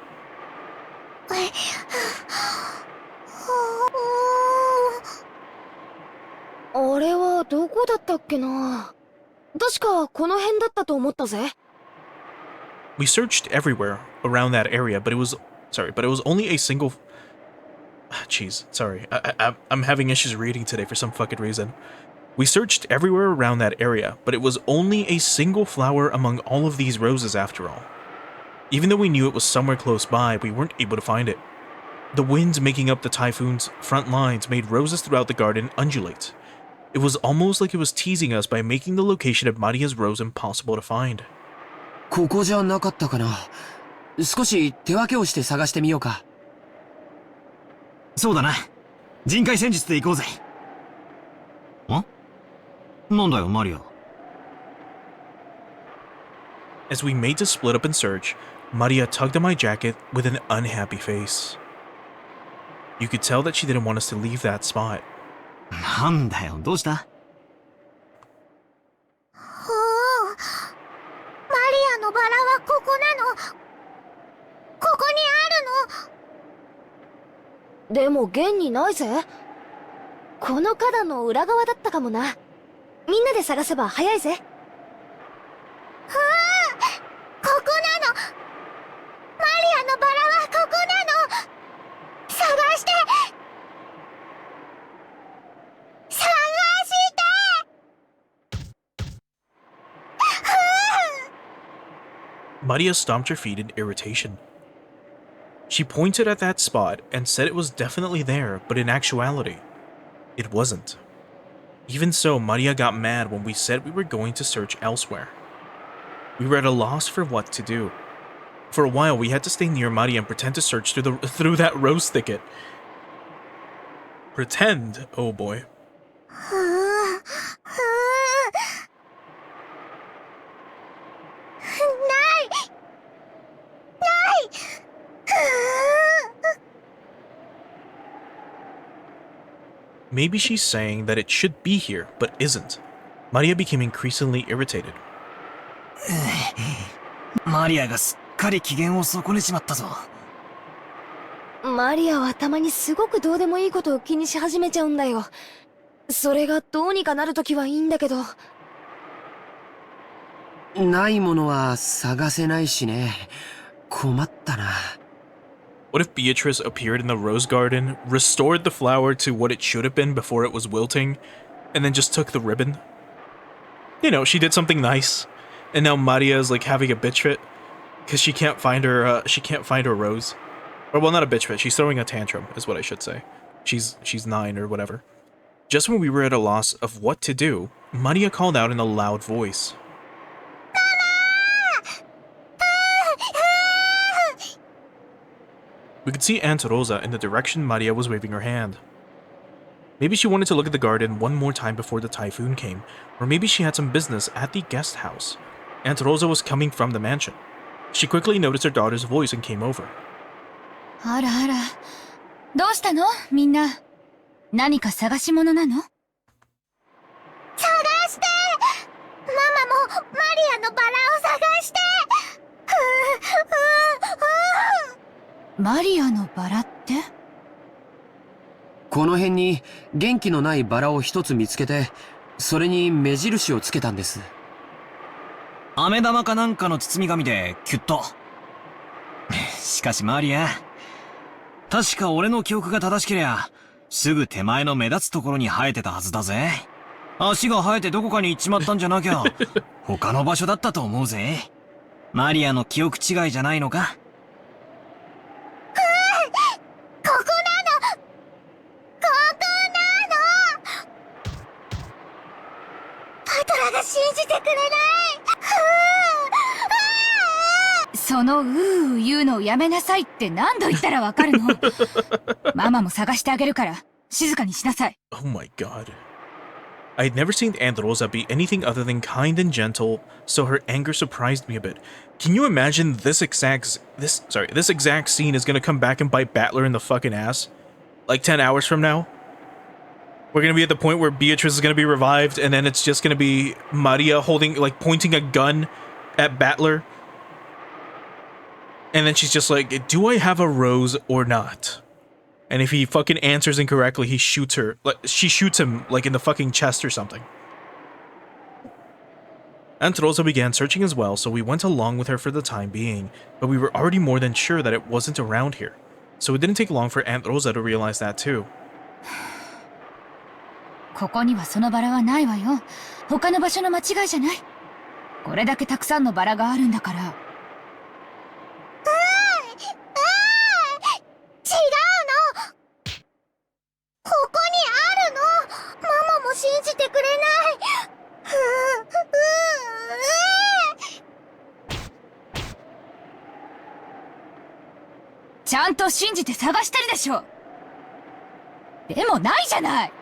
あれはどこだったっけな。確かこの辺だったと思ったぜ。We searched everywhere around that area, but it was only a single. Jeez, sorry. I'm having issues reading today for some fucking reason. We searched everywhere around that area, but it was only a single flower among all of these roses after all. Even though we knew it was somewhere close by, we weren't able to find it. The winds making up the typhoon's front lines made roses throughout the garden undulate. It was almost like it was teasing us by making the location of Maria's rose impossible to find. ここじゃなかったかな。少し手分けをして探してみようか。そうだな。人海戦術で行こうぜ。なんだよ、マリア。As we made to split up and search, Maria tugged at my jacket with an unhappy face. You could tell that she didn't want us to leave that spot. なんだよ、どうした？ほう。マリアのバラはここなの。ここにあるの。でも現にないぜ。この花壇の裏側だったかもな。みんなで探せば早いぜ。ここなの。マリアのバラはここなの。探して。探して。Maria stomped her feet in irritation. She pointed at that spot and said it was definitely there, but in actuality, it wasn't. Even so, Maria got mad when we said we were going to search elsewhere. We were at a loss for what to do. For a while, we had to stay near Maria and pretend to search through that rose thicket. Pretend? Oh boy. Maybe she's saying that it should be here, but isn't. Maria became increasingly irritated. マリアがすっかり機嫌を損ねちまったぞ。マリアはたまにすごくどうでもいいことを気にし始めちゃうんだよ。それがどうにかなるときはいいんだけど。ないものは探せないしね。困ったな。What if Beatrice appeared in the rose garden, restored the flower to what it should have been before it was wilting, and then just took the ribbon? You know, she did something nice, and now Maria is like having a bitch fit because she can't find her rose. Or well, not a bitch fit. She's throwing a tantrum, is what I should say. She's 9 or whatever. Just when we were at a loss of what to do, Maria called out in a loud voice. We could see Aunt Rosa in the direction Maria was waving her hand. Maybe she wanted to look at the garden one more time before the typhoon came, or maybe she had some business at the guest house. Aunt Rosa was coming from the mansion. She quickly noticed her daughter's voice and came over. あらあら。どうしたのみんな。何か探し物なの？探して。ママもマリアのバラを探して。マリアのバラって？この辺に元気のないバラを一つ見つけて、それに目印をつけたんです。飴玉かなんかの包み紙でキュッと。しかしマリア、確か俺の記憶が正しけりゃ、すぐ手前の目立つところに生えてたはずだぜ。足が生えてどこかに行っちまったんじゃなきゃ、他の場所だったと思うぜ。マリアの記憶違いじゃないのか？信じてくれない。そのうー言うのをやめなさいって何度言ったらわかるの？ママも探してあげるから静かにしなさい。Oh my god. I had never seen Aunt Rosa be anything other than kind and gentle, so her anger surprised me a bit. Can you imagine this exact scene is gonna come back and bite Battler in the fucking ass? Like 10 hours from now? We're gonna be at the point where Beatrice is gonna be revived, and then it's just gonna be Maria pointing a gun at Battler. And then she's just like, do I have a rose or not? And if he fucking answers incorrectly, he shoots her. She shoots him, like, in the fucking chest or something. Aunt Rosa began searching as well, so we went along with her for the time being, but we were already more than sure that it wasn't around here. So it didn't take long for Aunt Rosa to realize that too. ここにはそのバラはないわよ。他の場所の間違いじゃない。これだけたくさんのバラがあるんだから。違うの。ここにあるの。ママも信じてくれない。ちゃんと信じて探してるでしょ。でもないじゃない。で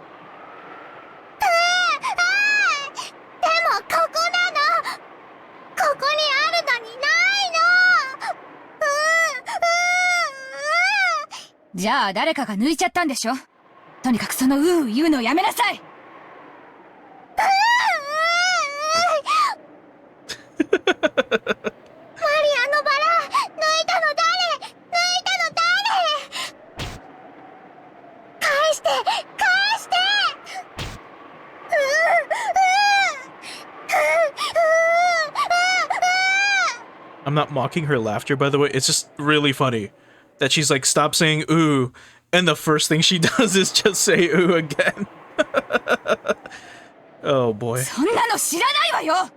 もここなの。ここにあるのにないの。じゃあ誰かが抜いちゃったんでしょ。とにかくその言うのやめなさい。マリアのバラ、抜いたの誰？抜いたの誰？返して、返して！I'm not mocking her laughter, by the way. It's just really funny that she's like, stop saying ooh, and the first thing she does is just say ooh again. Oh boy. そんなの知らないわよ。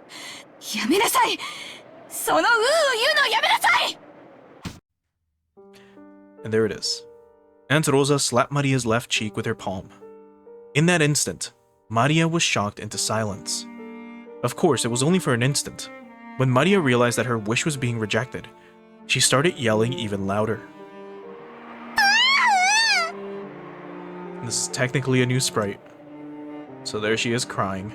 やめなさい。その言うのやめなさい。 And there it is. Aunt Rosa slapped Maria's left cheek with her palm. In that instant, Maria was shocked into silence. Of course, it was only for an instant. When Maria realized that her wish was being rejected, she started yelling even louder. This is technically a new sprite. So there she is crying.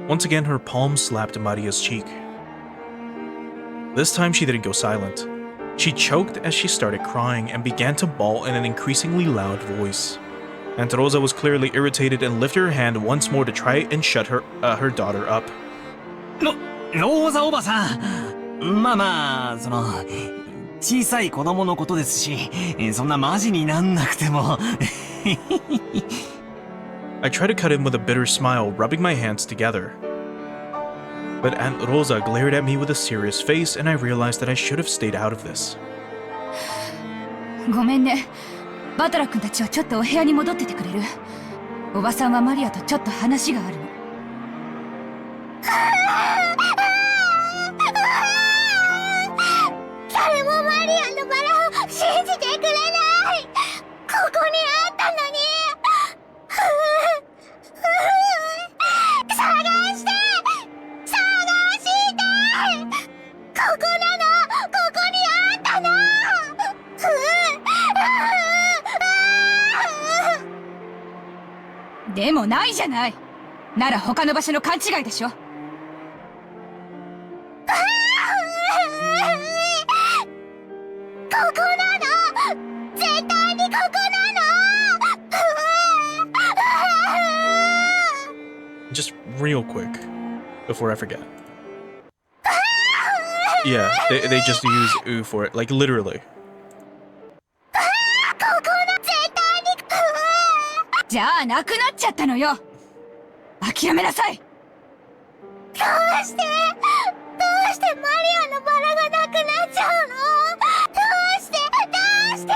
Once again, her palm slapped Maria's cheek. This time she didn't go silent. She choked as she started crying and began to bawl in an increasingly loud voice. Aunt Rosa was clearly irritated and lifted her hand once more to try and shut her daughter up. ローザおばさん。まあまあ、小さい子供のことですし、そんなマジになんなくても。I tried to cut in with a bitter smile, rubbing my hands together. But Aunt Rosa glared at me with a serious face, and I realized that I should have stayed out of this. ごめんね。バトラ君たちはちょっとお部屋に戻っててくれる？おばさんはマリアとちょっと話があるの。誰もマリアのバラを信じてくれない。ここにあったのに。探して、探して。ここなの。ここにあったの。でもないじゃない。なら他の場所の勘違いでしょ。ここなの。絶対にここなの。Just real quick, before I forget. Yeah, they just use ooh for it, like literally. じゃあなくなっちゃったのよ。諦めなさい。どうしてマリアのバラがなくなっちゃうの？どうして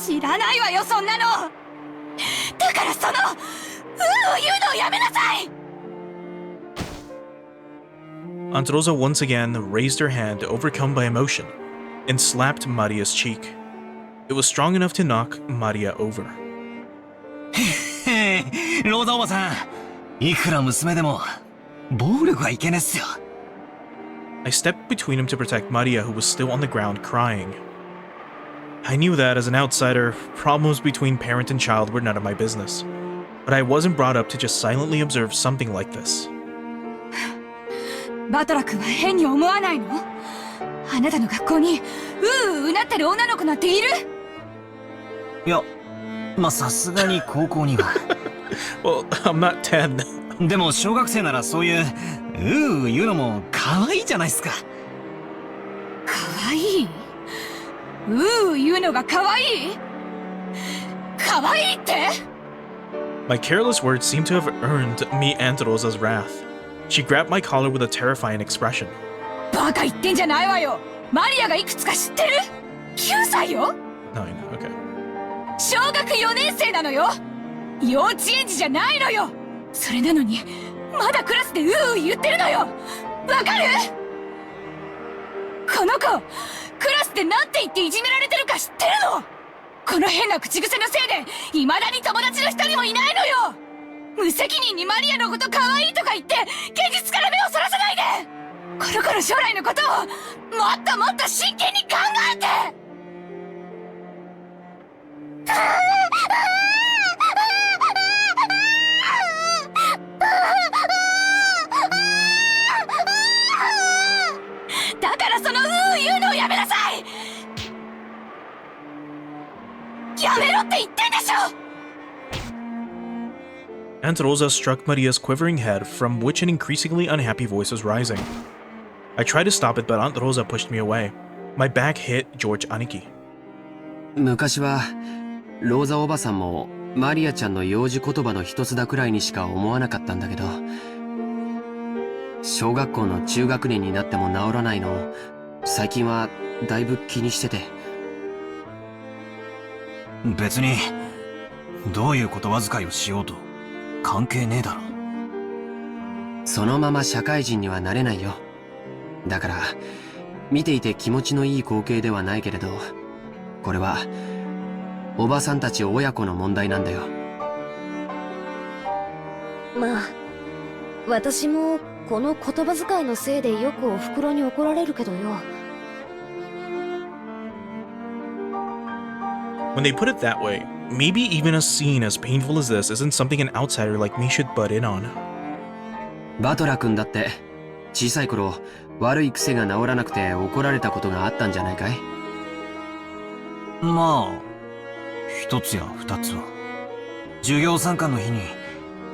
知らないわよ、そんなの。だからその言うのをやめなさい。 Aunt Rosa once again raised her hand, overcome by emotion, and slapped Maria's cheek. It was strong enough to knock Maria over. ローザおばさん、いくら娘でも暴力はいけねっすよ。I stepped between him to protect Maria, who was still on the ground crying. I knew that, as an outsider, problems between parent and child were none of my business. But I wasn't brought up to just silently observe something like this. バトラ君は変に思わないの？あなたの学校にうなってる女の子なんている？いや、まあさすがに高校には。Well, I'm not 10. でも小学生ならそういう言うのも可愛いじゃないっすか。可愛い？言うのが可愛い？可愛いって？ My careless words seemed to have earned me Aunt Rosa's wrath. She grabbed my collar with a terrifying expression. バカ言ってんじゃないわよ。マリアがいくつか知ってる？ 9 歳よ。 9, okay. 小学4年生なのよ。幼稚園児じゃないのよ。それなのにまだクラスでうう言ってるのよ。わかる？この子クラスでなんて言っていじめられてるか知ってるの？この変な口癖のせいで未だに友達の一人もいないのよ。無責任にマリアのこと可愛いとか言って現実から目をそらさないで。この子の将来のことをもっともっと真剣に考えて。だからその言うのをやめなさい。やめろって言ってんでしょ。 Aunt Rosa struck Maria's quivering head, from which an increasingly unhappy voice was rising. I tried to stop it, but Aunt Rosa pushed me away. My back hit George Aniki. 昔はローザおばさんもマリアちゃんの幼児言葉の一つだくらいにしか思わなかったんだけど、小学校の中学年になっても治らないのを最近はだいぶ気にしてて。別にどういう言葉遣いをしようと関係ねえだろ。そのまま社会人にはなれないよ。だから見ていて気持ちのいい光景ではないけれど、これはおばさんたち親子の問題なんだよ。まあ私もこの言葉遣いのせいでよくおふくろに怒られるけどよ。 When they put it that way, maybe even a scene as painful as this isn't something an outsider like me should butt in on. バトラ君だって小さい頃悪い癖が治らなくて怒られたことがあったんじゃないかい？まあ一つや二つは。授業参観の日に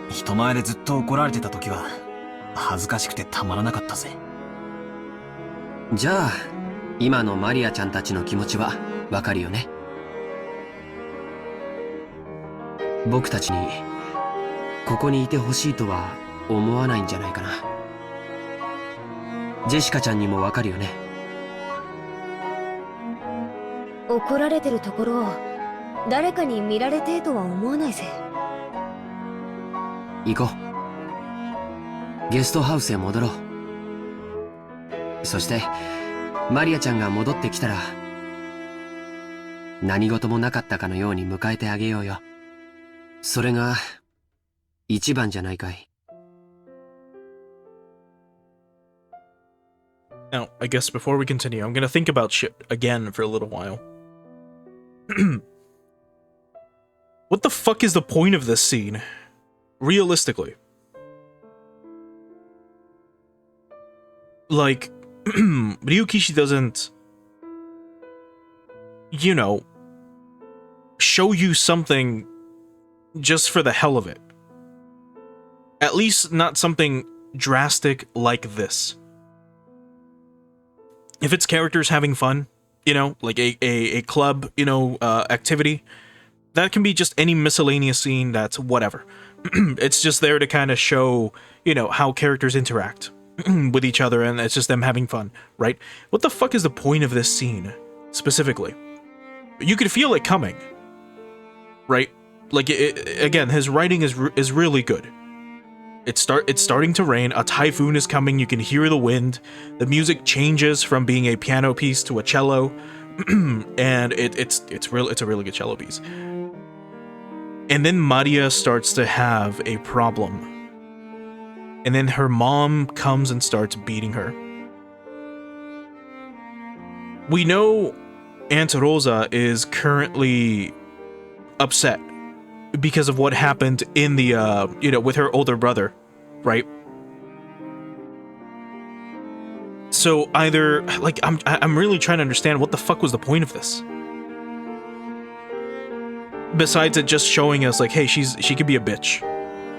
人前でずっと怒られてた時は恥ずかしくてたまらなかったぜ。じゃあ今のマリアちゃんたちの気持ちはわかるよね。僕たちにここにいてほしいとは思わないんじゃないかな。ジェシカちゃんにもわかるよね。怒られてるところを誰かに見られてえとは思わないぜ。行こう。ゲストハウスへ戻ろう。そしてマリアちゃんが戻ってきたら何事もなかったかのように迎えてあげようよ。それが一番じゃないかい。 Now, I guess before we continue, I'm gonna think about shit again for a little while. What the fuck is the point of this scene? Realistically. Like, Ryukishi doesn't, you know, show you something just for the hell of it. At least not something drastic like this. If it's characters having fun, you know, like a club, you know, activity, that can be just any miscellaneous scene that's whatever. It's just there to kind of show, you know, how characters interact with each other, and it's just them having fun, right? What the fuck is the point of this scene, specifically? You could feel it coming, right? Like, again, his writing is really good. It's starting to rain, a typhoon is coming, you can hear the wind, the music changes from being a piano piece to a cello, and it's a really good cello piece. And then Maria starts to have a problem. And then her mom comes and starts beating her. We know Aunt Rosa is currently upset because of what happened in the, you know, with her older brother, right? So either, like, I'm really trying to understand what the fuck was the point of this? Besides it just showing us, like, hey, she could be a bitch.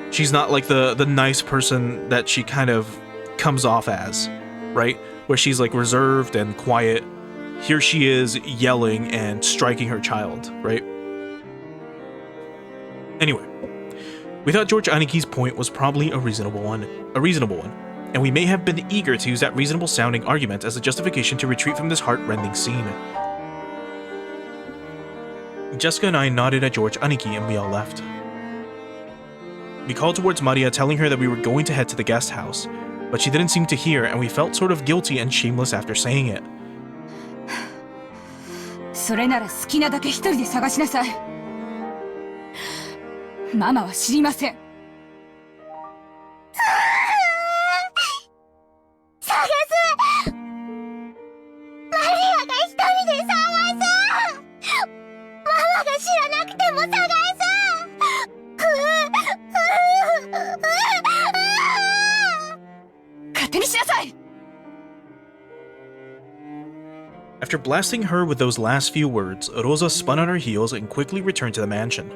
She's not like the nice person that she kind of comes off as, right? Where she's like reserved and quiet. Here she is yelling and striking her child, right? Anyway, we thought George Aniki's point was probably a reasonable one. and we may have been eager to use that reasonable-sounding argument as a justification to retreat from this heart-rending scene. Jessica and I nodded at George Aniki and we all left. We called towards Maria, telling her that we were going to head to the guest house, but she didn't seem to hear, and we felt sort of guilty and shameless after saying it. それなら好きなだけ一人で探しなさい。ママは知りません。探す！マリアが一人で探す！ママが知らなくても探す！勝手にしなさい！ After blasting her with those last few words, Rosa spun on her heels and quickly returned to the mansion.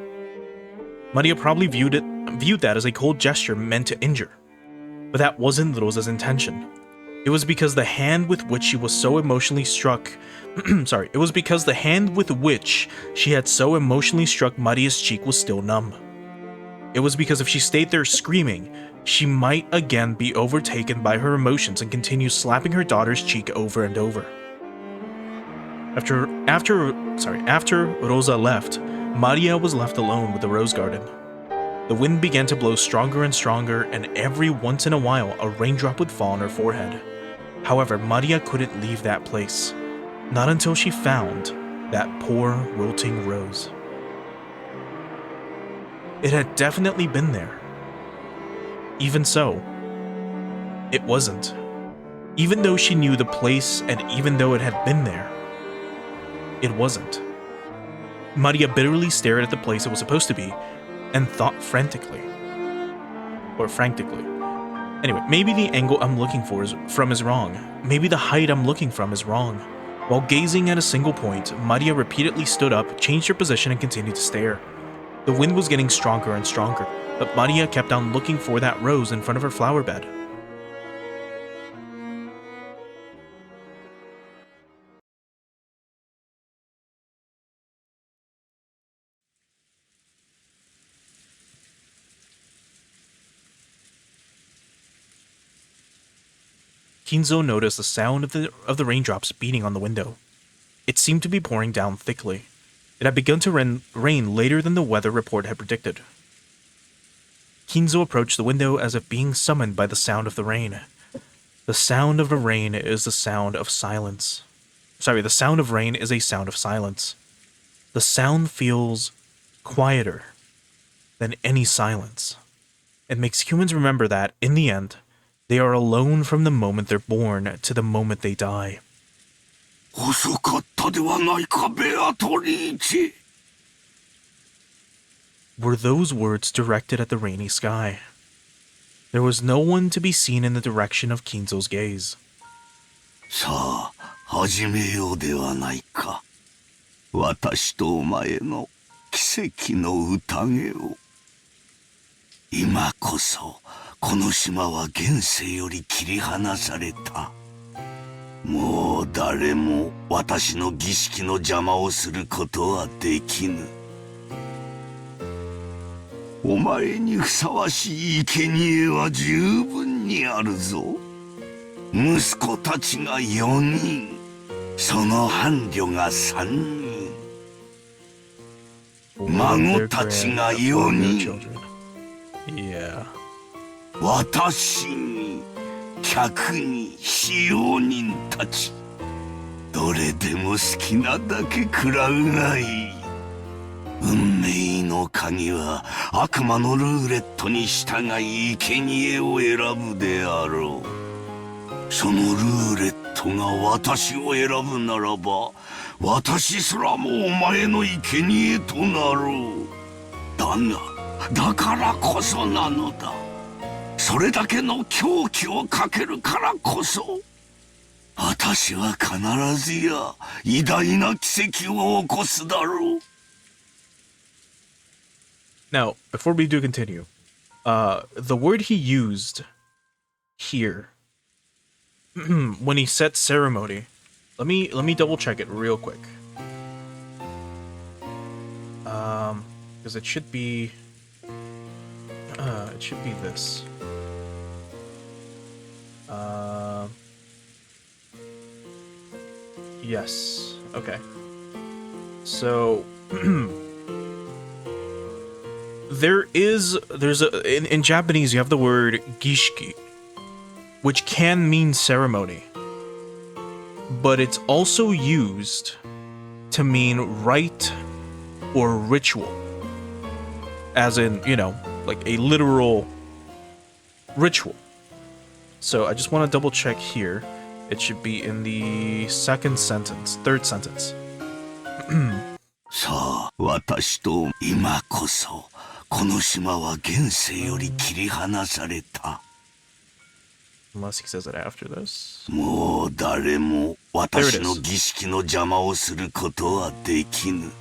Maria probably viewed that as a cold gesture meant to injure. But that wasn't Rosa's intention. It was because the hand with which she was so emotionally struck it was because the hand with which she had so emotionally struck Maria's cheek was still numb. It was because if she stayed there screaming, she might again be overtaken by her emotions and continue slapping her daughter's cheek over and over. After Rosa left, Maria was left alone with the rose garden. The wind began to blow stronger and stronger, and every once in a while a raindrop would fall on her forehead. However, Maria couldn't leave that place, not until she found that poor wilting rose. It had definitely been there. Even so, it wasn't. Even though she knew the place and even though it had been there, it wasn't. Maria bitterly stared at the place it was supposed to be and thought frantically. Anyway, maybe the angle I'm looking from is wrong. Maybe the height I'm looking from is wrong. While gazing at a single point, Maria repeatedly stood up, changed her position, and continued to stare. The wind was getting stronger and stronger, but Maria kept on looking for that rose in front of her flower bed. Kinzo noticed the sound of the raindrops beating on the window. It seemed to be pouring down thickly. It had begun to rain later than the weather report had predicted. Kinzo approached the window as if being summoned by the sound of the rain. The sound of the rain is the sound of silence. The sound of rain is a sound of silence. The sound feels quieter than any silence. It makes humans remember that, in the end, they are alone from the moment they're born to the moment they die. 遅かったではないか、ベアトリーチェ。 Were those words directed at the rainy sky? There was no one to be seen in the direction of Kinzo's gaze. さあ、始めようではないか。私とお前の奇跡の宴を。今こそ、この島は現世より切り離された。もう誰も私の儀式の邪魔をすることはできぬ。お前にふさわしい生贄は十分にあるぞ。息子たちが4人、その伴侶が3人、孫たちが4人。私に客に使用人たち、どれでも好きなだけ食らうがいい。運命の鍵は悪魔のルーレットに従い生贄を選ぶであろう。そのルーレットが私を選ぶならば、私すらもお前の生贄となろう。だからこそなのだ。それだけの狂気をかけるからこそ、私は必ずや偉大な奇跡を起こすだろう。Now, before we do continue, the word he used here when he said ceremony, let me double check it real quick. Because it should be this. Yes. Okay. So in Japanese you have the word gishiki, which can mean ceremony, but it's also used to mean rite or ritual, as in, you know, like a literal ritual. So I just want to double check here. It should be in the third sentence. さあ、私と今こそ、この島は現世より切り離された。Unless he says it after this. もう誰も私の儀式の邪魔をすることはできぬ。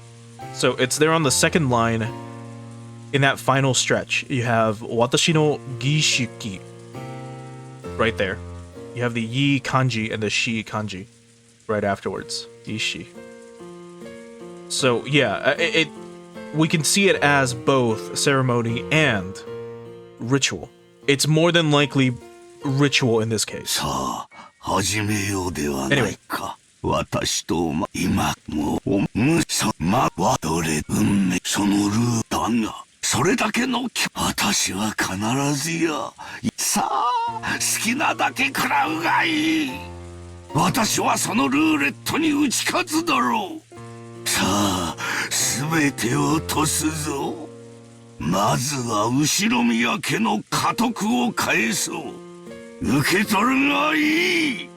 So it's there on the second line. In that final stretch, you have watashi no gishiki right there. You have the yi kanji and the shi kanji right afterwards. Ishi. So yeah, we can see it as both ceremony and ritual. It's more than likely ritual in this case. さあ、始めようではないか。私と今もむさまはどれ運命そのルーだが、それだけの私は必ずやさあ好きなだけ食らうがいい。私はそのルーレットに打ち勝つだろう。さあ全てを落とすぞ。まずは後宮家の家督を返そう。受け取るがいい。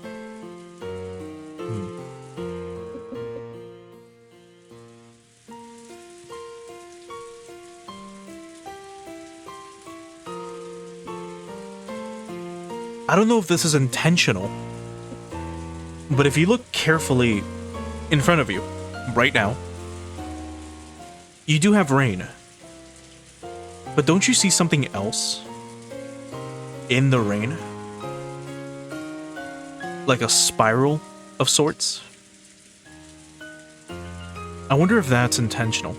I don't know if this is intentional, but if you look carefully in front of you right now, you do have rain. But don't you see something else in the rain? Like a spiral of sorts? I wonder if that's intentional.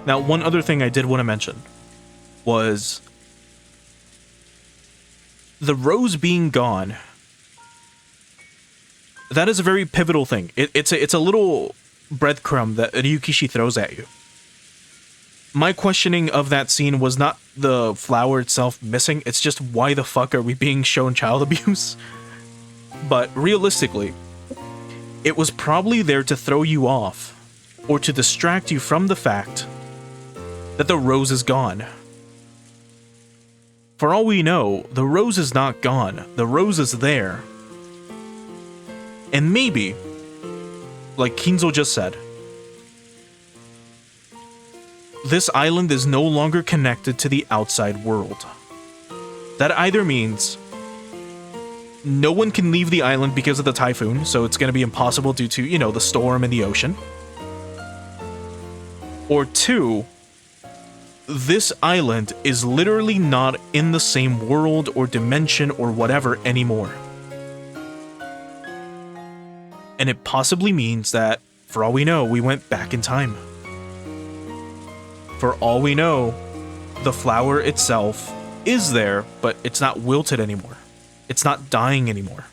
Now, one other thing I did want to mention was the rose being gone. That is a very pivotal thing. It's a little breadcrumb that Ryukishi throws at you. My questioning of that scene was not the flower itself missing, it's just why the fuck are we being shown child abuse? But realistically, it was probably there to throw you off, or to distract you from the fact that the rose is gone. For all we know, the rose is not gone. The rose is there. And maybe, like Kinzo just said, this island is no longer connected to the outside world. That either means no one can leave the island because of the typhoon, so it's going to be impossible due to, you know, the storm in the ocean. Or two, this island is literally not in the same world or dimension or whatever anymore. And it possibly means that, for all we know, we went back in time. For all we know, the flower itself is there, but it's not wilted anymore. It's not dying anymore.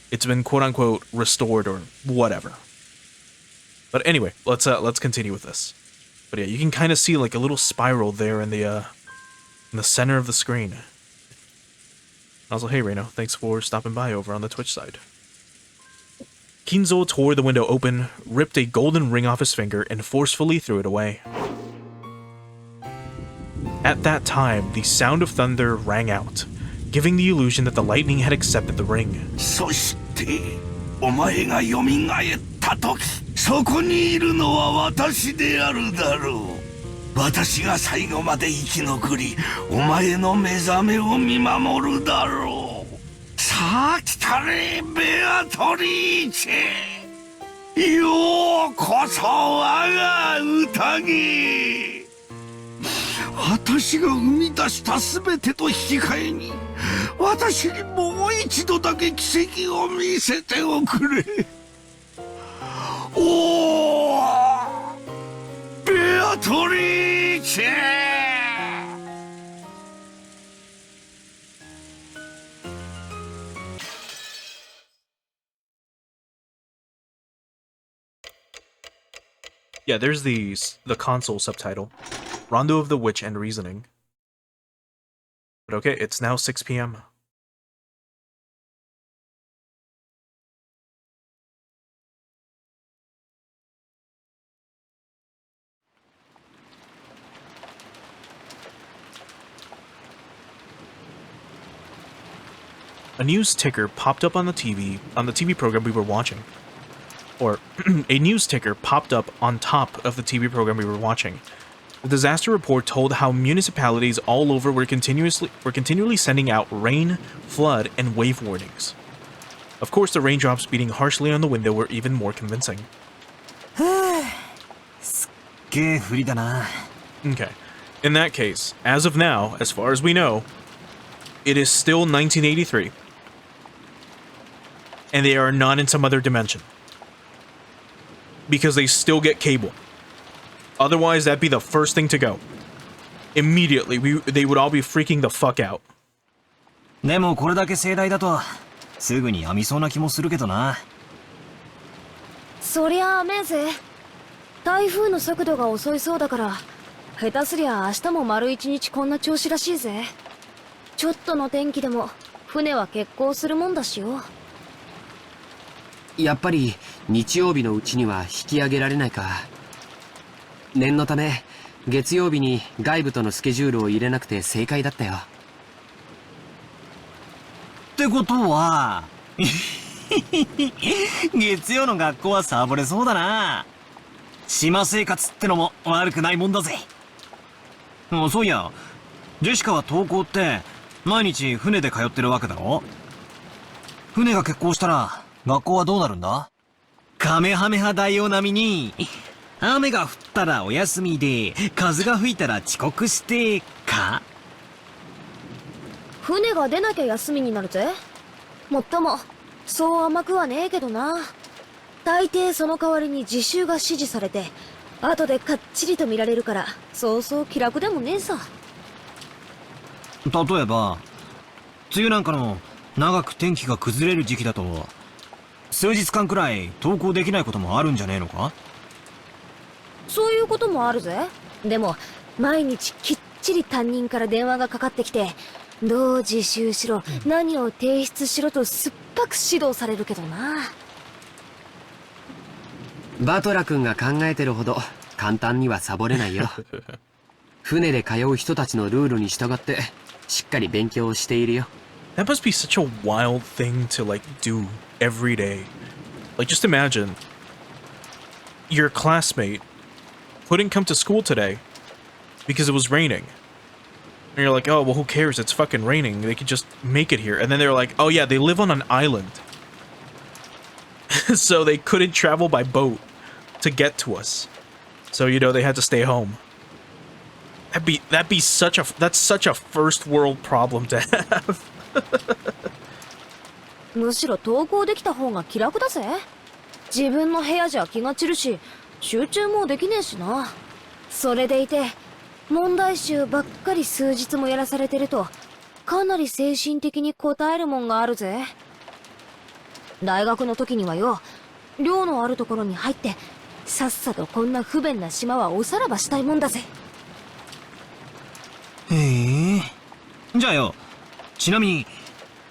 It's been quote-unquote restored or whatever. But anyway, let's continue with this. But yeah, you can kind of see like a little spiral there in the center of the screen. Also, hey Reino, thanks for stopping by over on the Twitch side. Kinzo tore the window open, ripped a golden ring off his finger, and forcefully threw it away. At that time, the sound of thunder rang out, giving the illusion that the lightning had accepted the ring. そしてお前が蘇った時、そこにいるのは私であるだろう。私が最後まで生き残り、お前の目覚めを見守るだろう。さあ来たれ、ベアトリーチェ。ようこそ我が宴。私が生み出した全てと引き換えに、私にもう一度だけ奇跡を見せておくれ。おー、ベアトリーチェ。Yeah, there's the console subtitle. Rondo of the Witch and Reasoning. But okay, it's now 6 p.m. A news ticker popped up on the TV program we were watching. Or, a news ticker popped up on top of the TV program we were watching. The disaster report told how municipalities all over were continually sending out rain, flood, and wave warnings. Of course, the raindrops beating harshly on the window were even more convincing. Okay. In that case, as of now, as far as we know, it is still 1983. And they are not in some other dimension. Because they still get cable. Otherwise, that'd be the first thing to go. Immediately, they would all be freaking the fuck out. でもこれだけ盛大だとすぐにやみそうな気もするけどな。そりゃ雨ぜ。台風の速度が遅いそうだから、下手すりゃ明日も丸一日こんな調子らしいぜ。ちょっとの天気でも船は欠航するもんだしよ。やっぱり日曜日のうちには引き上げられないか。念のため月曜日に外部とのスケジュールを入れなくて正解だったよ。ってことは月曜の学校はサボれそうだな。島生活ってのも悪くないもんだぜ。そういや、ジェシカは登校って毎日船で通ってるわけだろ。船が欠航したら学校はどうなるんだ？カメハメハ大王並みに雨が降ったらお休みで風が吹いたら遅刻してか？船が出なきゃ休みになるぜ。もっともそう甘くはねえけどな。大抵その代わりに自習が指示されて後でかっちりと見られるからそうそう気楽でもねえさ。例えば梅雨なんかの長く天気が崩れる時期だと数日間くらい登校できないこともあるんじゃねえのか？そういうこともあるぜ。でも毎日きっちり担任から電話がかかってきて、どう自習しろ、何を提出しろと酸っぱく指導されるけどな。バトラ君が考えてるほど簡単にはサボれないよ。船で通う人たちのルールに従ってしっかり勉強をしているよ。That must be such a wild thing to like do every day. Like just imagine your classmate couldn't come to school today because it was raining. And you're like, oh, well, who cares? It's fucking raining. They could just make it here. And then they're like, oh yeah, they live on an island. So they couldn't travel by boat to get to us. So, you know, they had to stay home. That's such a first world problem to have. むしろ登校できた方が気楽だぜ。自分の部屋じゃ気が散るし、集中もできねえしな。それでいて、問題集ばっかり数日もやらされてると、かなり精神的に応えるもんがあるぜ。大学の時にはよ、寮のあるところに入って、さっさとこんな不便な島はおさらばしたいもんだぜ。へえ。じゃあよ、ちなみに、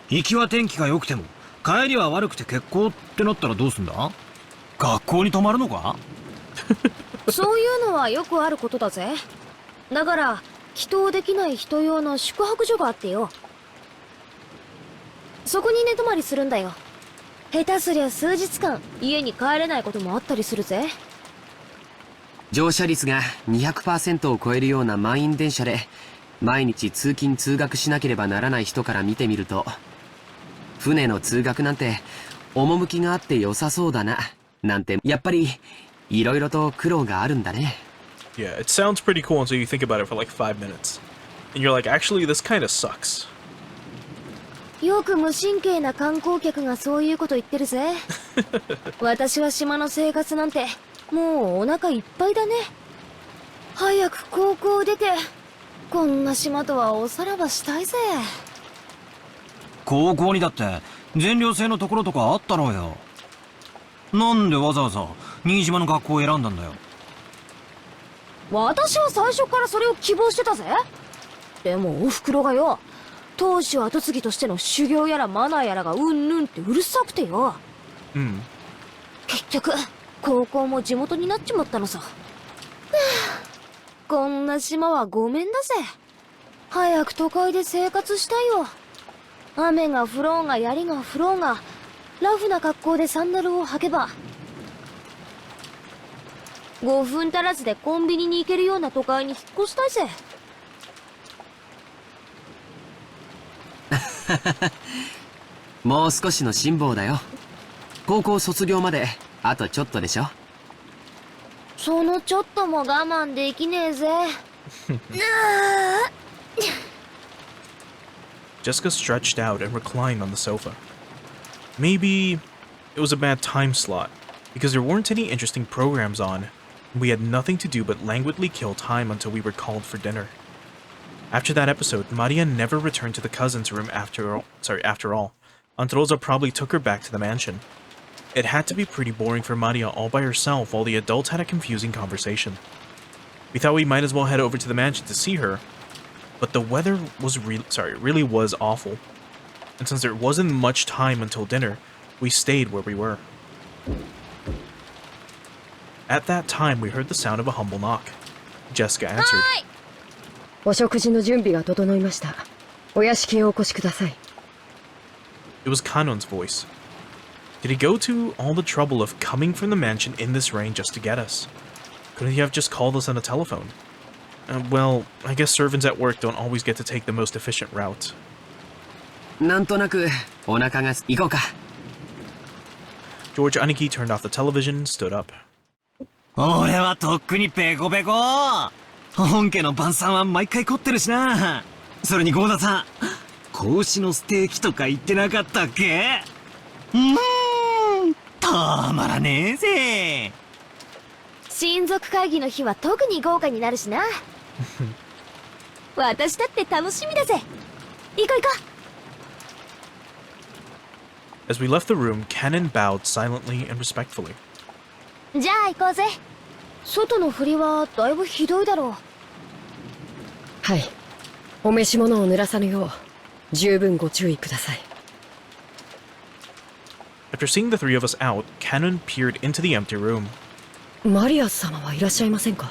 行きは天気が良くても、帰りは悪くて欠航ってなったらどうすんだ？学校に泊まるのか？そういうのはよくあることだぜ。だから、帰島できない人用の宿泊所があってよ。そこに寝泊まりするんだよ。下手すりゃ数日間家に帰れないこともあったりするぜ。乗車率が 200% を超えるような満員電車で毎日通勤通学しなければならない人から見てみると、船の通学なんて趣があって良さそうだななんて、やっぱりいろいろと苦労があるんだね。Yeah, it sounds pretty cool until you think about it for like 5 minutes. And you're like, actually, this kind of sucks. よく無神経な観光客がそういうこと言ってるぜ。私は島の生活なんてもうお腹いっぱいだね。早く高校出てこんな島とはおさらばしたいぜ。高校にだって全寮制のところとかあったろうよ。なんでわざわざ新島の学校を選んだんだよ。私は最初からそれを希望してたぜ。でもお袋がよ、当主後継ぎとしての修行やらマナーやらがうんぬんってうるさくてよ。結局高校も地元になっちまったのさ。こんな島はごめんだぜ。早く都会で生活したいよ。雨が降ろうが槍が降ろうが、ラフな格好でサンダルを履けば5分足らずでコンビニに行けるような都会に引っ越したいぜ。もう少しの辛抱だよ。高校卒業まであとちょっとでしょ。そのちょっとも我慢できねえぜ。Jessica stretched out and reclined on the sofa. Maybe it was a bad time slot, because there weren't any interesting programs on, and we had nothing to do but languidly kill time until we were called for dinner. After that episode, Maria never returned to the cousin's room after all. Aunt Rosa probably took her back to the mansion. It had to be pretty boring for Maria all by herself while the adults had a confusing conversation. We thought we might as well head over to the mansion to see her, but the weather was really was awful. And since there wasn't much time until dinner, we stayed where we were. At that time, we heard the sound of a humble knock. Jessica answered. お食事の準備が整いました。お屋敷へお越しください。It was Kanon's voice. Did he go to all the trouble of coming from the mansion in this rain just to get us? Couldn't he have just called us on a telephone? Well, I guess servants at work don't always get to take the most efficient route. なんとなくお腹が行こうか。George Aniki turned off the television and stood up. 俺はとっくにペコペコ。本家の晩餐は毎回凝ってるしな。それにゴーダさん、子牛のステーキとか言ってなかったっけ？たまらねえぜ。親族会議の日は特に豪華になるしな。私だって楽しみだぜ。行こう行こう。As we left the room, Canon bowed silently and respectfully. じゃあ行こうぜ。外の振りはだいぶひどいだろう。はい。お召し物を濡らさぬよう十分ご注意ください。After seeing the three of us out, Canon peered into the empty room. マリア様はいらっしゃいませんか？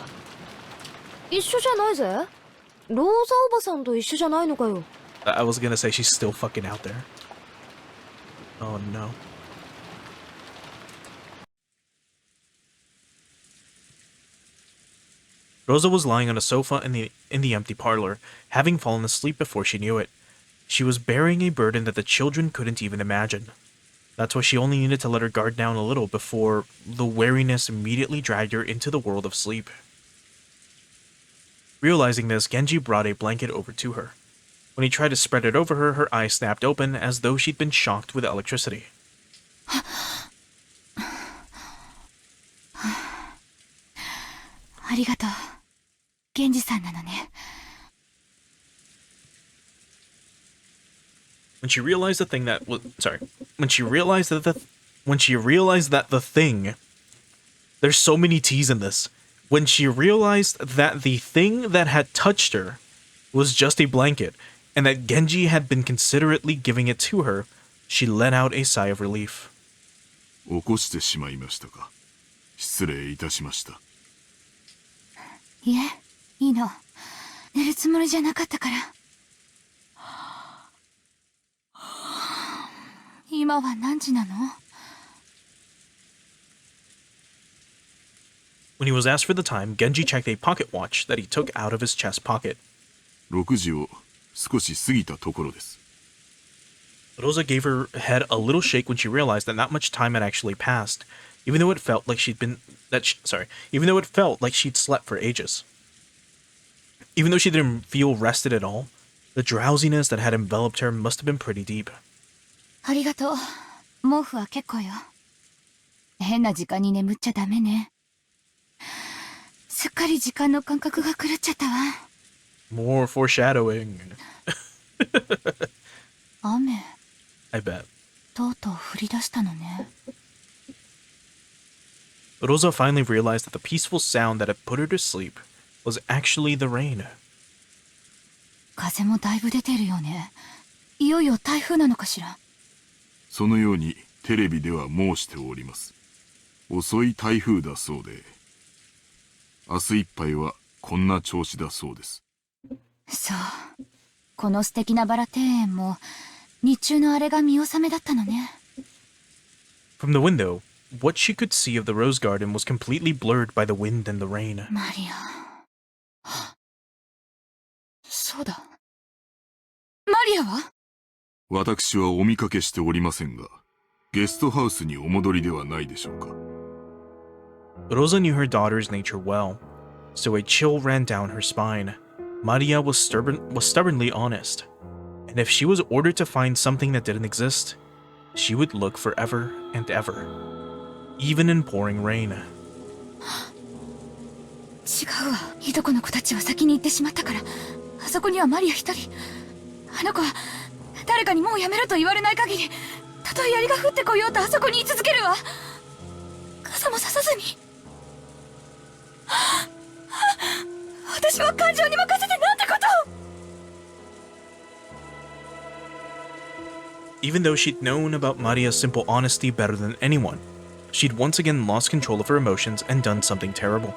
一緒じゃないぜ。ローザおばさんと一緒じゃないのかよ。I was gonna say she's still fucking out there. Oh no. Rosa was lying on a sofa in the empty parlor, having fallen asleep before she knew it. She was bearing a burden that the children couldn't even imagine. That's why she only needed to let her guard down a little before the weariness immediately dragged her into the world of sleep. Realizing this, Genji brought a blanket over to her. When he tried to spread it over her, her eyes snapped open as though she'd been shocked with electricity. When she realized the thing, there's so many T's in this. When she realized that the thing that had touched her was just a blanket, and that Genji had been considerately giving it to her, she let out a sigh of relief. 起こしてしまいましたか。失礼いたしました。いえ、いいの。寝るつもりじゃなかったから。今は何時なの？ When he was asked for the time, Genji checked a pocket watch that he took out of his chest pocket. 6時を少し過ぎたところです。Rosa gave her head a little shake when she realized that not much time had actually passed, even though it felt like she'd slept for ages. Even though she didn't feel rested at all, the drowsiness that had enveloped her must have been pretty deep. ありがとう。毛布は結構よ。変な時間に眠っちゃダメね。すっかり時間の感覚が狂っちゃったわ。More foreshadowing. 雨。I bet. とうとう降り出したのね。Rosa finally realized that the peaceful sound that had put her to sleep was actually the rain. 風もだいぶ出てるよね。いよいよ台風なのかしら。そのようにテレビでは申しております。遅い台風だそうで、明日いっぱいはこんな調子だそうです。そう。この素敵なバラ庭園も日中のあれが見納めだったのね。From the window, what she could see of the rose garden was completely blurred by the wind and the rain. マリア。そうだ。マリアは？私はお見かけしておりませんが、ゲストハウスにお戻りではないでしょうか。Rosa knew her daughter's nature well, so a chill ran down her spine. Maria was stubbornly honest, and if she was ordered to find something that didn't exist, she would look forever and ever, even in pouring rain. 違うわ。いとこの子たちは先に行ってしまったから、あそこにはマリア一人。あの子は誰かにもうやめろと言われない限り、たとえ槍が降ってこようとあそこに居続けるわ。傘もささずに。私は感情に任せてなんてことを。Even though she'd known about Maria's simple honesty better than anyone, she'd once again lost control of her emotions and done something terrible.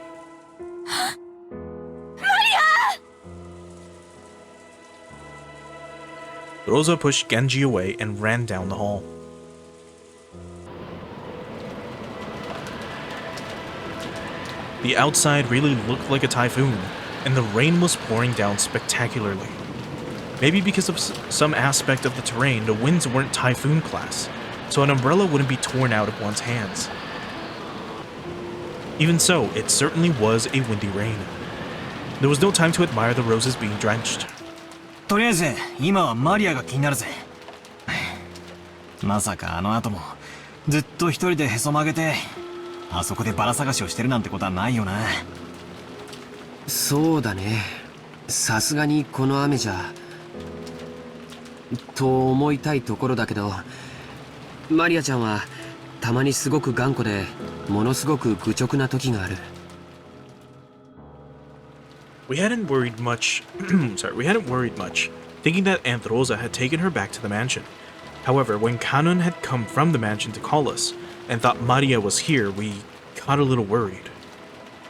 Rosa pushed Genji away and ran down the hall. The outside really looked like a typhoon, and the rain was pouring down spectacularly. Maybe because of some aspect of the terrain, the winds weren't typhoon class, so an umbrella wouldn't be torn out of one's hands. Even so, it certainly was a windy rain. There was no time to admire the roses being drenched. とりあえず今はマリアが気になるぜ。まさかあの後もずっと一人でへそ曲げてあそこでバラ探しをしてるなんてことはないよな。そうだね。さすがにこの雨じゃと思いたいところだけど、マリアちゃんはたまにすごく頑固でものすごく愚直な時がある。We hadn't worried much, thinking that Aunt Rosa had taken her back to the mansion. However, when Kanon had come from the mansion to call us, and thought Maria was here, we got a little worried.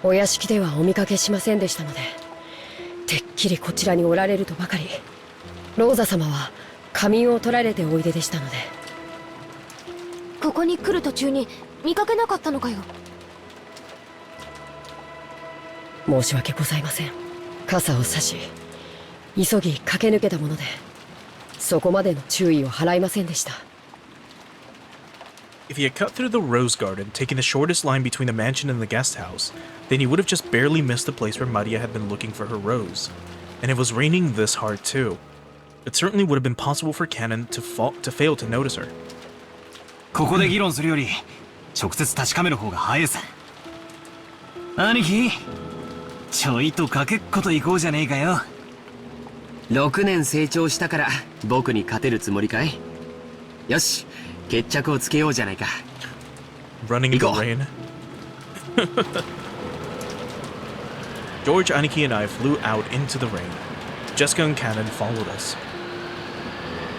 お屋敷ではお見かけしませんでしたので、てっきりこちらにおられるとばかり。ローザ様は仮眠を取られておいででしたので。ここに来る途中に見かけなかったのかよ。申し訳ございません。傘を差し急ぎ駆け抜けたもので、そこまでの注意を払いませんでした。If he had cut through the rose garden, taking the shortest line between the mansion and the guest house, then he would have just barely missed the place where Maria had been looking for her rose. And it was raining this hard too. It certainly would have been possible for Canon to fail to notice her. ここで議論するより直接確かめる方が早いさ。兄貴、ちょいとかけっこと行こうじゃねえかよ。6年成長したから僕に勝てるつもりかい？よし、決着をつけようじゃないか。Running in the rain. George, Aniki, and I flew out into the rain. Jessica and Cannon followed us.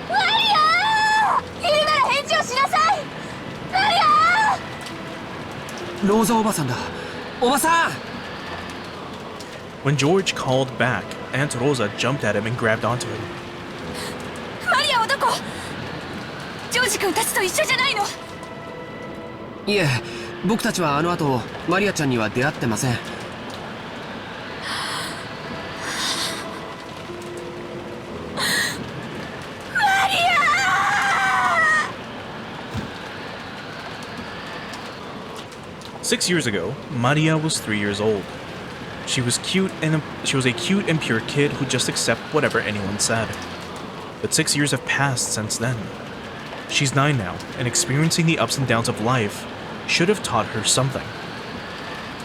マリアー！いるなら返事をしなさい！マリアー！ローザおばさんだ。おばさん！ When George called back, Aunt Rosa jumped at him and grabbed onto him. マリアはどこ？ジョージ君たちと一緒じゃないの？いえ、僕たちはあの後マリアちゃんには出会ってません。6 years ago, Maria was 3 years old. She was a cute and pure kid who'd just accept whatever anyone said. But 6 years have passed since then. She's 9 now, and experiencing the ups and downs of life should have taught her something.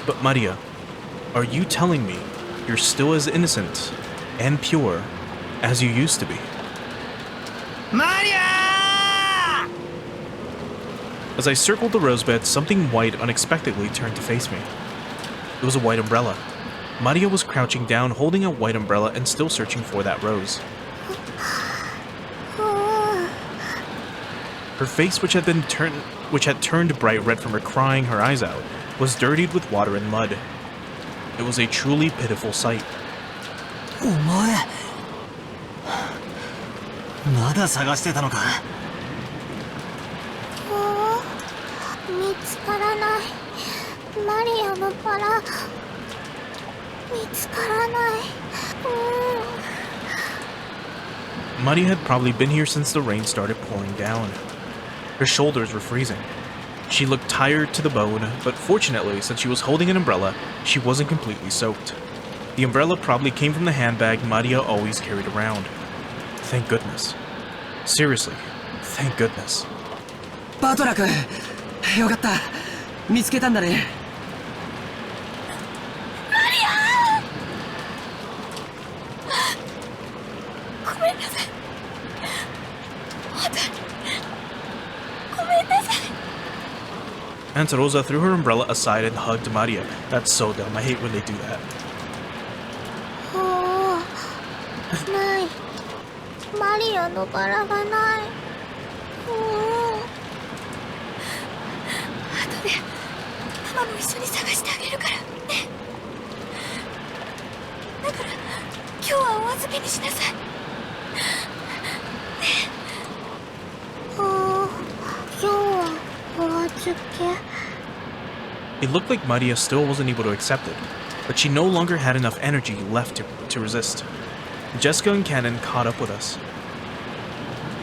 But Maria, are you telling me you're still as innocent and pure as you used to be? Maria! As I circled the rosebed, something white unexpectedly turned to face me. It was a white umbrella. Maria was crouching down, holding a white umbrella and still searching for that rose. Her face, which had turned bright red from her crying her eyes out, was dirtied with water and mud. It was a truly pitiful sight. お前まだ探してたのか。見つからない。マリアのバラ見つからない。Maria had probably been here since the rain started pouring down. Her shoulders were freezing. She looked tired to the bone, but fortunately, since she was holding an umbrella, she wasn't completely soaked. The umbrella probably came from the handbag Maria always carried around. Thank goodness. Seriously, thank goodness. バトラ君、よかった。見つけたんだね。マリア！ごめんなさい。本当にごめんなさい。Aunt Rosa threw her umbrella aside and hugged Maria. That's so dumb. I hate when they do that. ない。マリアのバラがない。後でママも一緒に探してあげるからね。だから今日はお預けにしなさい。 It looked like Maria still wasn't able to accept it, but she no longer had enough energy left to resist. Jessica and Cannon caught up with us.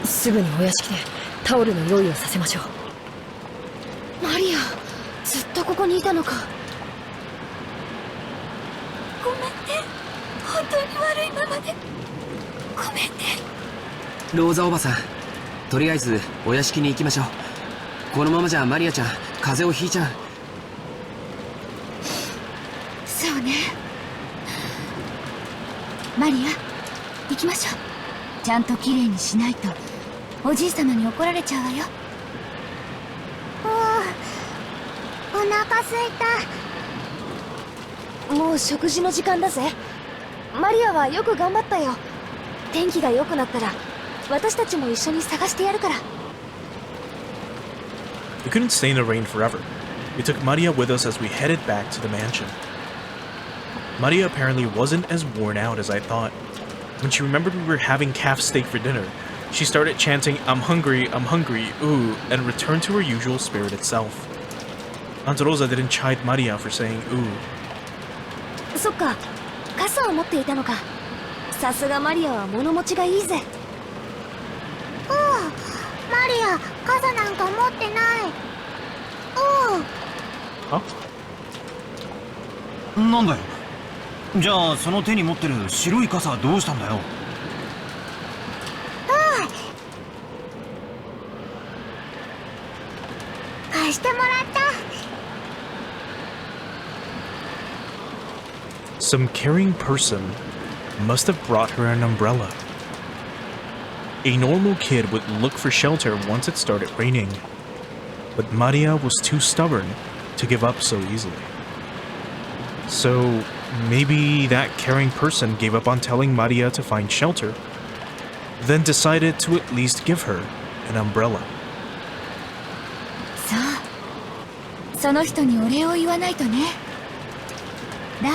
すぐにお屋敷でタオルの用意をさせましょう。マリア、ずっとここにいたのか。ごめんね。本当に悪いままで。ごめんね。ローザおばさん、とりあえずお屋敷に行きましょう。このままじゃマリアちゃん風邪をひいちゃう。そうね。マリア、行きましょう。ちゃんときれいにしないとおじいさまに怒られちゃうわよ。お腹すいた。もう食事の時間だぜ。マリアはよく頑張ったよ。天気が良くなったら私たちも一緒に探してやるから。 We couldn't stay in the rain forever. We took Maria with us as we headed back to the mansion. Maria apparently wasn't as worn out as I thought. When she remembered we were having calf steak for dinner, she started chanting, I'm hungry, ooh, and returned to her usual spirit itself. Aunt Rosa didn't chide Maria for saying ooh. そっか、傘を持っていたのか。さすがマリアは物持ちがいいぜ。マリア、傘なんか持ってない。なんだよ。じゃあその手に持ってる白い傘はどうしたんだよ。貸してもらった。 Some caring person must have brought her an umbrella. A normal kid would look for shelter once it started raining, but Maria was too stubborn to give up so easily. So maybe that caring person gave up on telling Maria to find shelter, then decided to at least give her an umbrella. そう。その人にお礼を言わないとね。誰？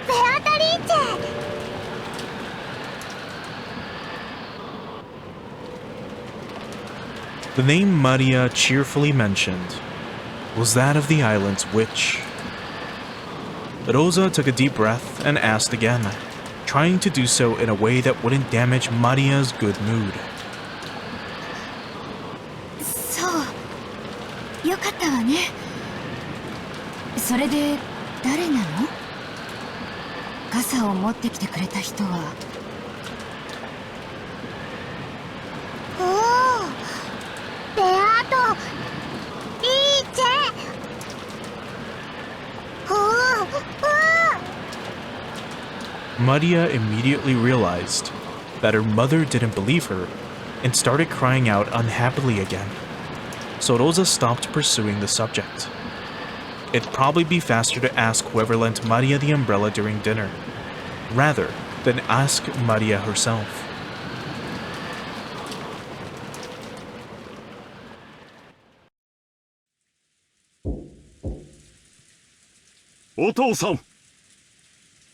ベアトリーチェ。 The name Maria cheerfully mentioned was that of the island's witch. Rosa took a deep breath and asked again, trying to do so in a way that wouldn't damage Maria's good mood. そう。よかったわね。それで誰なの？傘を持ってきてくれた人は。ベアトリーチェ。Maria immediately realized that her mother didn't believe her and started crying out unhappily again. So Rosa stopped pursuing the subject. It'd probably be faster to ask whoever lent Maria the umbrella during dinner, rather than ask Maria herself. O父さん、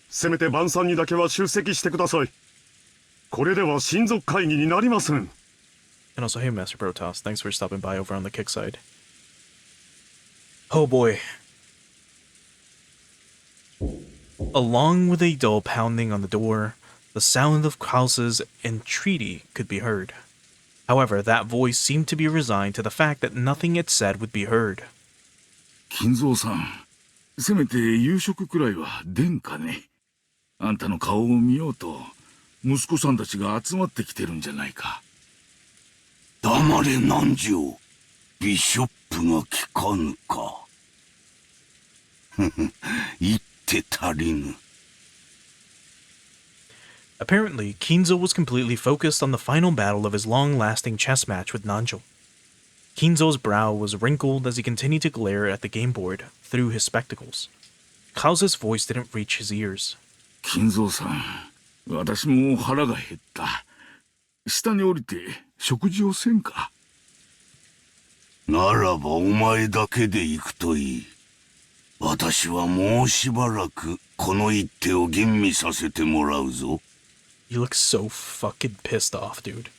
せめて晩餐にだけは出席してください。これでは親族会議になりません。And also, hey Master Protoss, thanks for stopping by over on the kick side. Oh boy. Along with a dull pounding on the door, the sound of Klaus's entreaty could be heard. However, that voice seemed to be resigned to the fact that nothing it said would be heard. 金蔵さん、せめて夕食くらいは出んかね。あんたの顔を見ようと、息子さんたちが集まってきてるんじゃないか。黙れ南條。ビショップが聞かぬか。言って足りぬ。Apparently, Kinzo was completely focused on the final battle of his long-lasting chess match with Nanjo. Kinzo's brow was wrinkled as he continued to glare at the game board through his spectacles. Klaus's voice didn't reach his ears. 金蔵さん、私も腹が減った。下に降りて食事をせんか。ならばお前だけで行くといい。私はもうしばらくこの一手を吟味させてもらうぞ。You look so fucking pissed off, dude.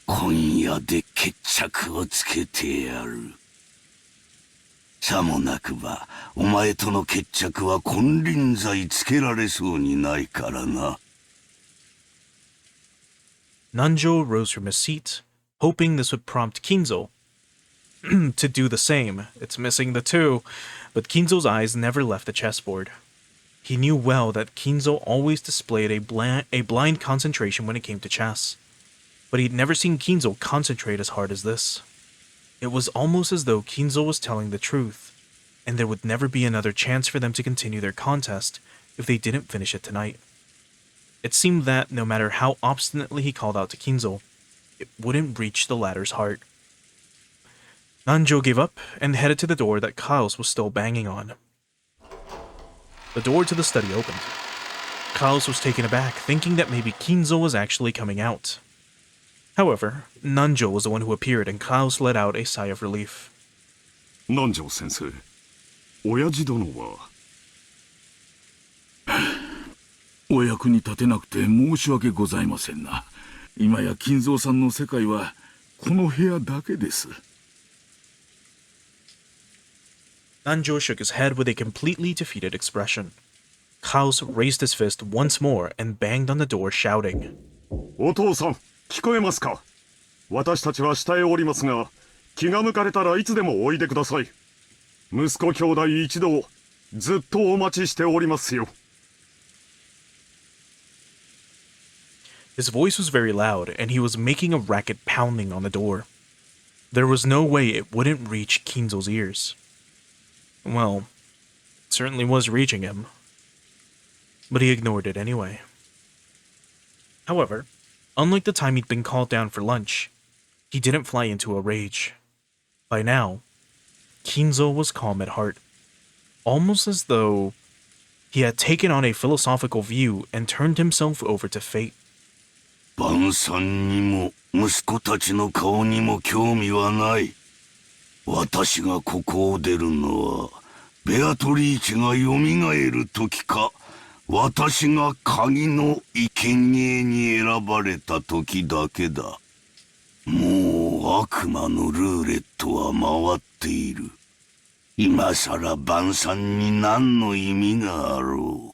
今夜で決着をつけてやる。さもなくば、お前との決着は金輪際つけられそうにないからな。Nanjo rose from his seat, hoping this would prompt Kinzo to do the same. It's missing the two, but Kinzo's eyes never left the chessboard. He knew well that Kinzo always displayed a blind concentration when it came to chess, but he'd never seen Kinzo concentrate as hard as this. It was almost as though Kinzo was telling the truth, and there would never be another chance for them to continue their contest if they didn't finish it tonight. It seemed that no matter how obstinately he called out to Kinzo, it wouldn't reach the latter's heart. Nanjo gave up and headed to the door that Klaus was still banging on. The door to the study opened. Klaus was taken aback, thinking that maybe Kinzo was actually coming out. However, Nanjo was the one who appeared, and Klaus let out a sigh of relief. 南條先生、親父殿は。お役に立てなくて申し訳ございませんな。今や金蔵さんの世界はこの部屋だけです。Nanjo shook his head with a completely defeated expression. Klaus raised his fist once more and banged on the door, shouting, お父さん、聞こえますか。私たちは下へ降りますが、気が向かれたらいつでもおいでください。息子兄弟一同、ずっとお待ちしておりますよ。His voice was very loud, and he was making a racket pounding on the door. There was no way it wouldn't reach Kinzo's ears. Well, it certainly was reaching him. But he ignored it anyway. However, unlike the time he'd been called down for lunch, he didn't fly into a rage. By now, Kinzo was calm at heart, almost as though he had taken on a philosophical view and turned himself over to fate. 晩餐にも息子たちの顔にも興味はない。私がここを出るのは、ベアトリーチがよみがえる時か、私が鍵の生贄に選ばれた時だけだ。もう悪魔のルーレットは回っている。今さら晩餐に何の意味があろう。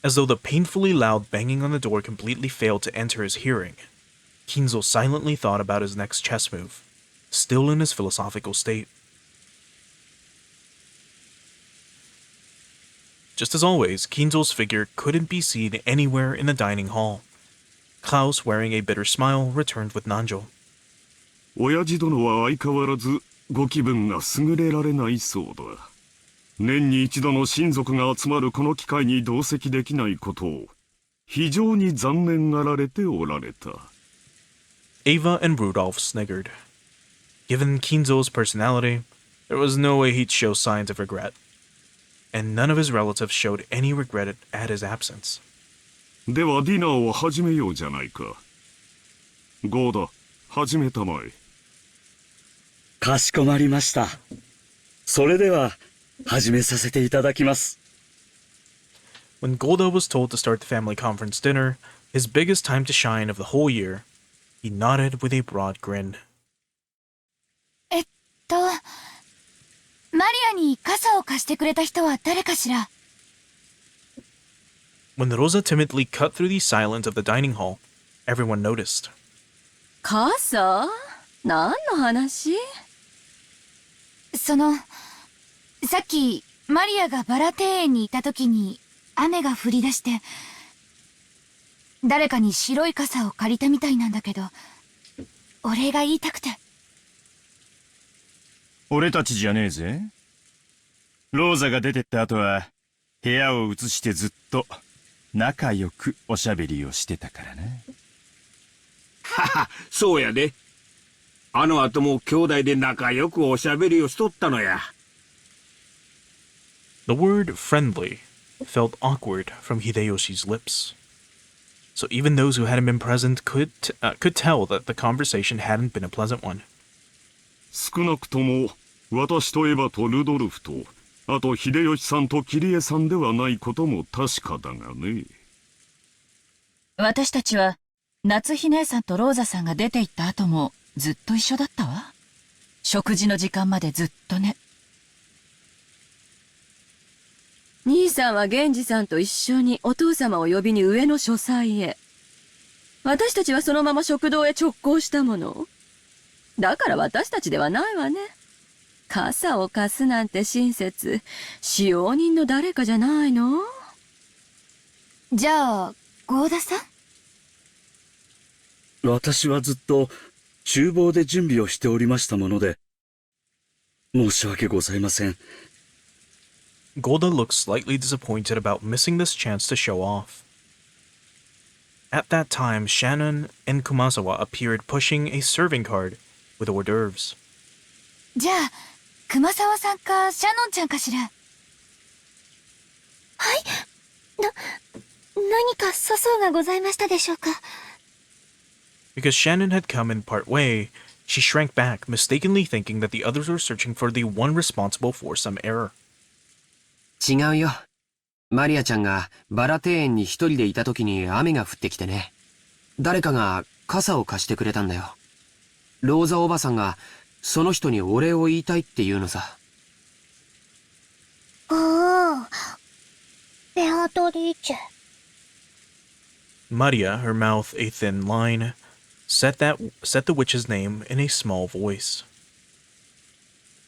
As though the painfully loud banging on the door completely failed to enter his hearing, Kinzo silently thought about his next chess move, still in his philosophical state. Just as always, Kinzo's figure couldn't be seen anywhere in the dining hall. Klaus, wearing a bitter smile, returned with Nanjo. 親父殿は相変わらずご気分が優れられないそうだ。年に一度の親族が集まるこの機会に同席できないことを非常に残念がられておられた。Ava and Rudolph sniggered. Given Kinzo's personality, there was no way he'd show signs of regret. And none of his relatives showed any regret at his absence. ではディナーを始めようじゃないか。ゴーダ、始めたまえ。かしこまりました。それでは、始めさせていただきます。When Golda was told to start the family conference dinner, his biggest time to shine of the whole year, he nodded with a broad grin. マリアに傘を貸してくれた人は誰かしら？ When Rosa timidly cut through the silence of the dining hall, everyone noticed. 傘？何の話？さっきマリアがバラ庭園にいた時に雨が降り出して、誰かに白い傘を借りたみたいなんだけど、お礼が言いたくて。俺たちじゃねえぜ。ローザが出てった後は部屋を移してずっと仲良くおしゃべりをしてたからな。はは、そうやで。あの後も兄弟で仲良くおしゃべりをしとったのや。The word friendly felt awkward from Hideyoshi's lips. So even those who hadn't been present could tell that the conversation hadn't been a pleasant one. 少なくとも私とエヴァとルドルフと、あと秀吉さんとキリエさんではないことも確かだがね。私たちは夏日姉さんとローザさんが出て行った後もずっと一緒だったわ。食事の時間までずっとね。兄さんは源氏さんと一緒にお父様を呼びに上の書斎へ。私たちはそのまま食堂へ直行したもの。だから私たちではないわね。傘を貸すなんて親切、使用人の誰かじゃないの？じゃあ、ゴーダさん？私はずっと厨房で準備をしておりましたもので、申し訳ございません。Golda looked slightly disappointed about missing this chance to show off. At that time, Shannon and Kumasawa appeared pushing a serving cart with hors d'oeuvres. じゃあ、熊沢さんかシャノンちゃんかしら？はい。何か粗相がございましたでしょうか？ Because Shannon had come in part way, she shrank back, mistakenly thinking that the others were searching for the one responsible for some error. 違うよ。マリアちゃんがバラ庭園に一人でいた時に雨が降ってきてね。誰かが傘を貸してくれたんだよ。ローザおばさんがその人にお礼を言いたいって言うのさ。ベアトリーチェ。Maria, her mouth a thin line, said the witch's name in a small voice.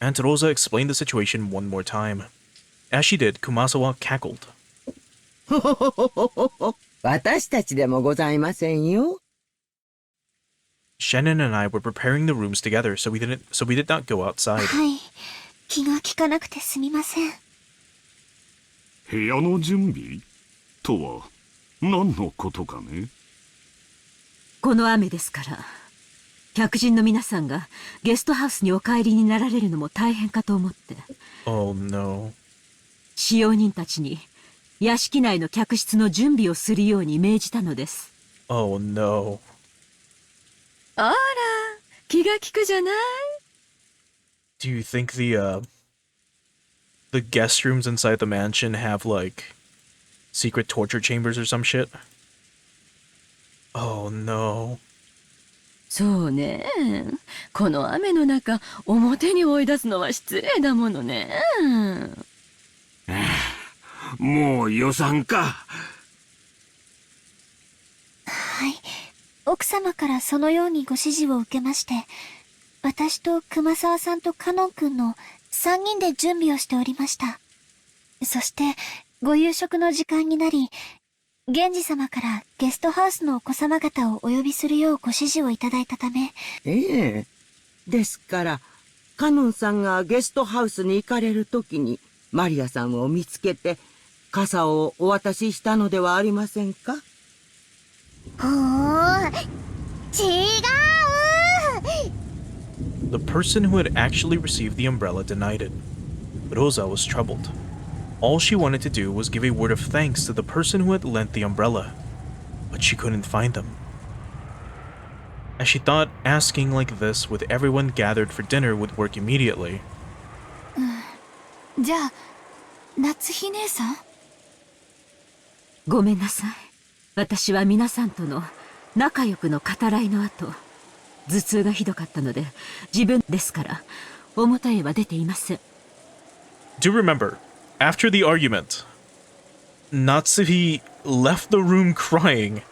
Aunt Rosa explained the situation one more time. As she did, Kumasawa cackled. 私たちでもございませんよ。Shannon and I were preparing the rooms together, so we did not go outside. はい。気が利かなくてすみません。部屋の準備とは何のことかね。この雨ですから、客人の皆さんがゲストハウスにお帰りになられるのも大変かと思って。Oh no. 使用人たちに屋敷内の客室の準備をするように命じたのです。Oh no. あら、気が利くじゃない。Do you think the guest rooms inside the mansion have like secret torture chambers or some shit? Oh no. そうね。この雨の中、表に追い出すのは失礼だものね。もう予算か。はい。奥様からそのようにご指示を受けまして、私と熊沢さんとカノン君の3人で準備をしておりました。そして、ご夕食の時間になり、源氏様からゲストハウスのお子様方をお呼びするようご指示をいただいたため。ええ。ですから、カノンさんがゲストハウスに行かれるときに、マリアさんを見つけて傘をお渡ししたのではありませんか？ほー、違う。 The person who had actually received the umbrella denied it. Rosa was troubled. All she wanted to do was give a word of thanks to the person who had lent the umbrella, but she couldn't find them. As she thought asking like this with everyone gathered for dinner would work immediately. じゃあ夏日姉さん。ごめんなさい。私は皆さんとの仲良くの語らいの後、頭痛がひどかったので、自分ですから表へは出ていません。Do remember, after the argument, Natsuhi left the room crying,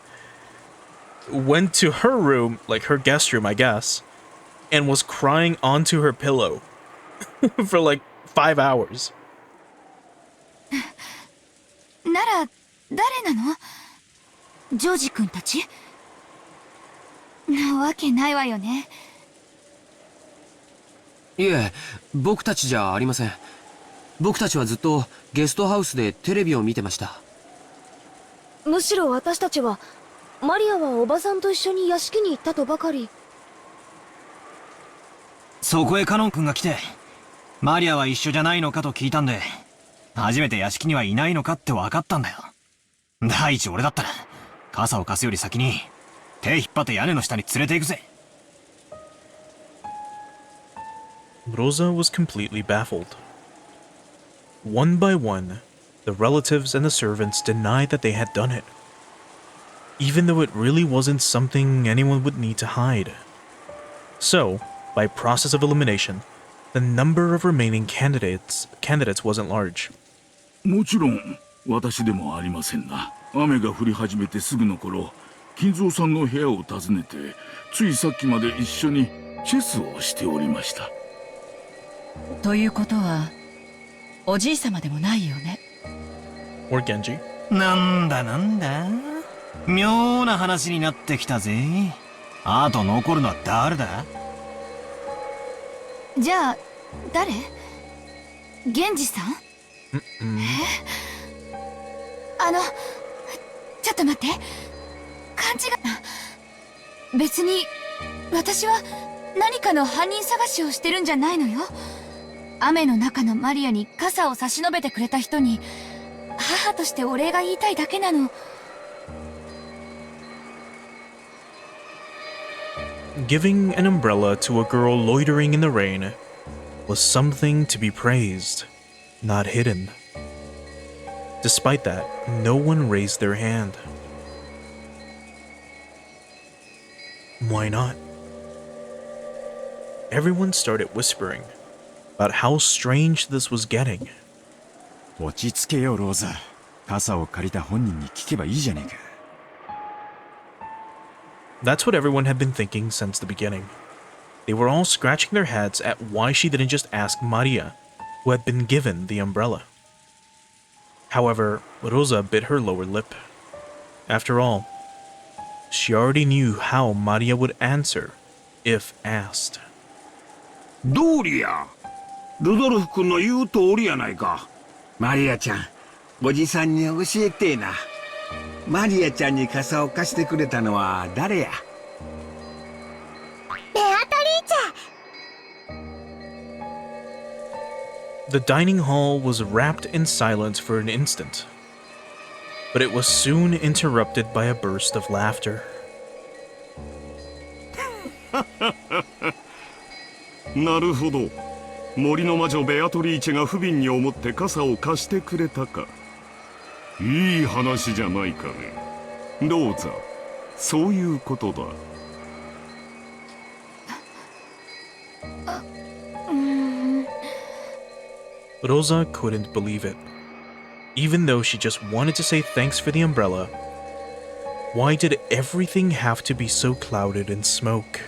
went to her room, like her guest room, I guess, and was crying onto her pillow for like 5 hours. なら誰なの？ジョージ君たち？なわけないわよね。いえ、僕たちじゃありません。僕たちはずっとゲストハウスでテレビを見てました。むしろ私たちは、マリアはおばさんと一緒に屋敷に行ったとばかり。そこへカノン君が来て、マリアは一緒じゃないのかと聞いたんで、初めて屋敷にはいないのかって分かったんだよ。第一俺だったら、傘を貸すより先に、手引っ張って屋根の下に連れて行くぜ。Rosa was completely baffled. One by one, the relatives and the servants denied that they had done it, even though it really wasn't something anyone would need to hide. So, by process of elimination, the number of remaining candidates wasn't large. もちろん私でもありませんな。雨が降り始めてすぐの頃、金蔵さんの部屋を訪ねて、ついさっきまで一緒にチェスをしておりました。ということは、おじいさまでもないよね。Or Genji. なんだなんだ、妙な話になってきたぜ。あと残るのは誰だ？じゃあ誰？源氏さん？ちょっと待って。勘違い。別に私は何かの犯人探しをしてるんじゃないのよ。雨の中のマリアに傘を差し伸べてくれた人に母としてお礼が言いたいだけなの。Giving an umbrella to a girl loitering in the rain was something to be praised, not hidden. Despite that, no one raised their hand. Why not? Everyone started whispering about how strange this was getting. 落ち着けよローザ。傘を借りた本人に聞けばいいじゃねえか。That's what everyone had been thinking since the beginning. They were all scratching their heads at why she didn't just ask Maria, who had been given the umbrella. However, Rosa bit her lower lip. After all, she already knew how Maria would answer if asked. どうりや。ルドルフ君の言う通りやないか。マリアちゃん、おじさんに教えてえな。マリアちゃんに傘を貸してくれたのは誰や？ベアトリーチェ。 The dining hall was wrapped in silence for an instant, but it was soon interrupted by a burst of laughter. なるほど。森の魔女ベアトリーチェが不憫に思って傘を貸してくれたか。いい話じゃないかね。ローザ、そういうことだ。Rosa couldn't believe it. Even though she just wanted to say thanks for the umbrella, why did everything have to be so clouded in smoke?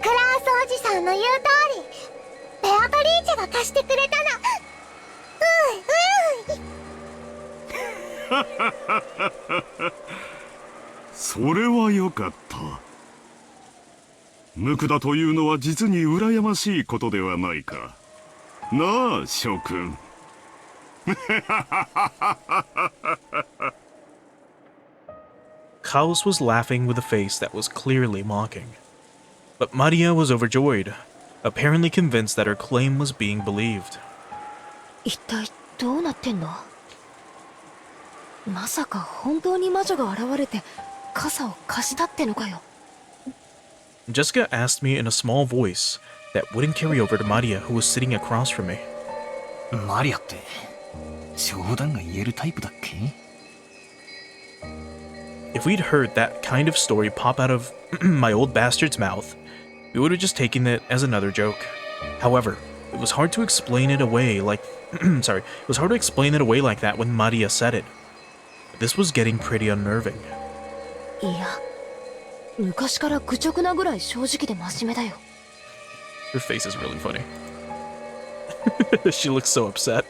クラウスおじさんの言う通り、ベアトリーチェが貸してくれたの。それはよかった。無垢だというのは実に羨ましいことではないか。なあ諸君。Kaos was laughing with a face that was clearly mocking. But Maria was overjoyed, apparently convinced that her claim was being believed. 一体どうなってんの？まさか本当に魔女が現れて傘を貸したってのかよ。Jessica asked me in a small voice that wouldn't carry over to Maria, who was sitting across from me. マリアって冗談が言えるタイプだっけ？ If we'd heard that kind of story pop out of my old bastard's mouth, we would have just taken it as another joke. However, it was hard to explain it away like it was hard to explain it away like that when Maria said it. This was getting pretty unnerving. いや、昔から愚直なぐらい正直で真面目だよ。Her face is really funny. She looks so upset.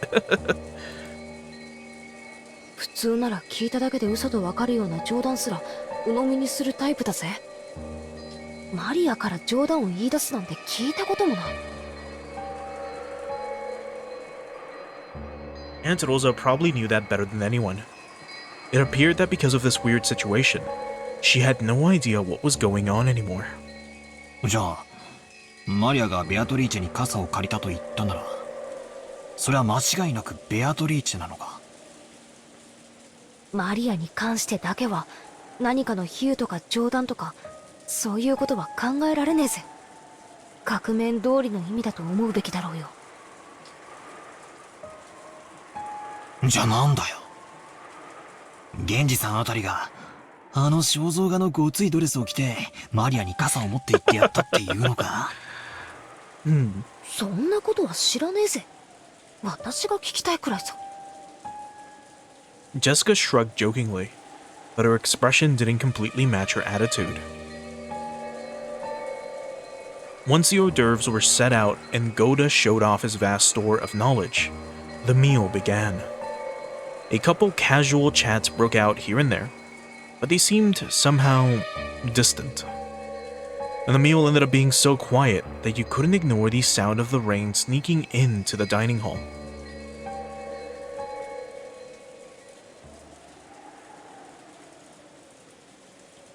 普通なら聞いただけで嘘とわかるような冗談すら鵜呑みにするタイプだぜ。マリアから冗談を言い出すなんて聞いたこともない。Aunt Rosa probably knew that better than anyone. It appeared that because of this weird situation, she had no idea what was going on anymore. じゃあ、マリアがベアトリーチェに傘を借りたと言ったなら、それは間違いなくベアトリーチェなのか。マリアに関してだけは何かの比喩とか冗談とかそういうことは考えられねえぜ。額面通りの意味だと思うべきだろうよ。じゃあなんだよ。源氏さんあたりがあの肖像画のごついドレスを着てマリアに傘を持って行ってやったっていうのか？そんなことは知らねえぜ。私が聞きたいくらいさ。Jessica shrugged jokingly, but her expression didn't completely match her attitude. Once the hors d'oeuvres were set out and Goda showed off his vast store of knowledge, the meal began. A couple casual chats broke out here and there, but they seemed somehow distant. And the meal ended up being so quiet that you couldn't ignore the sound of the rain sneaking into the dining hall.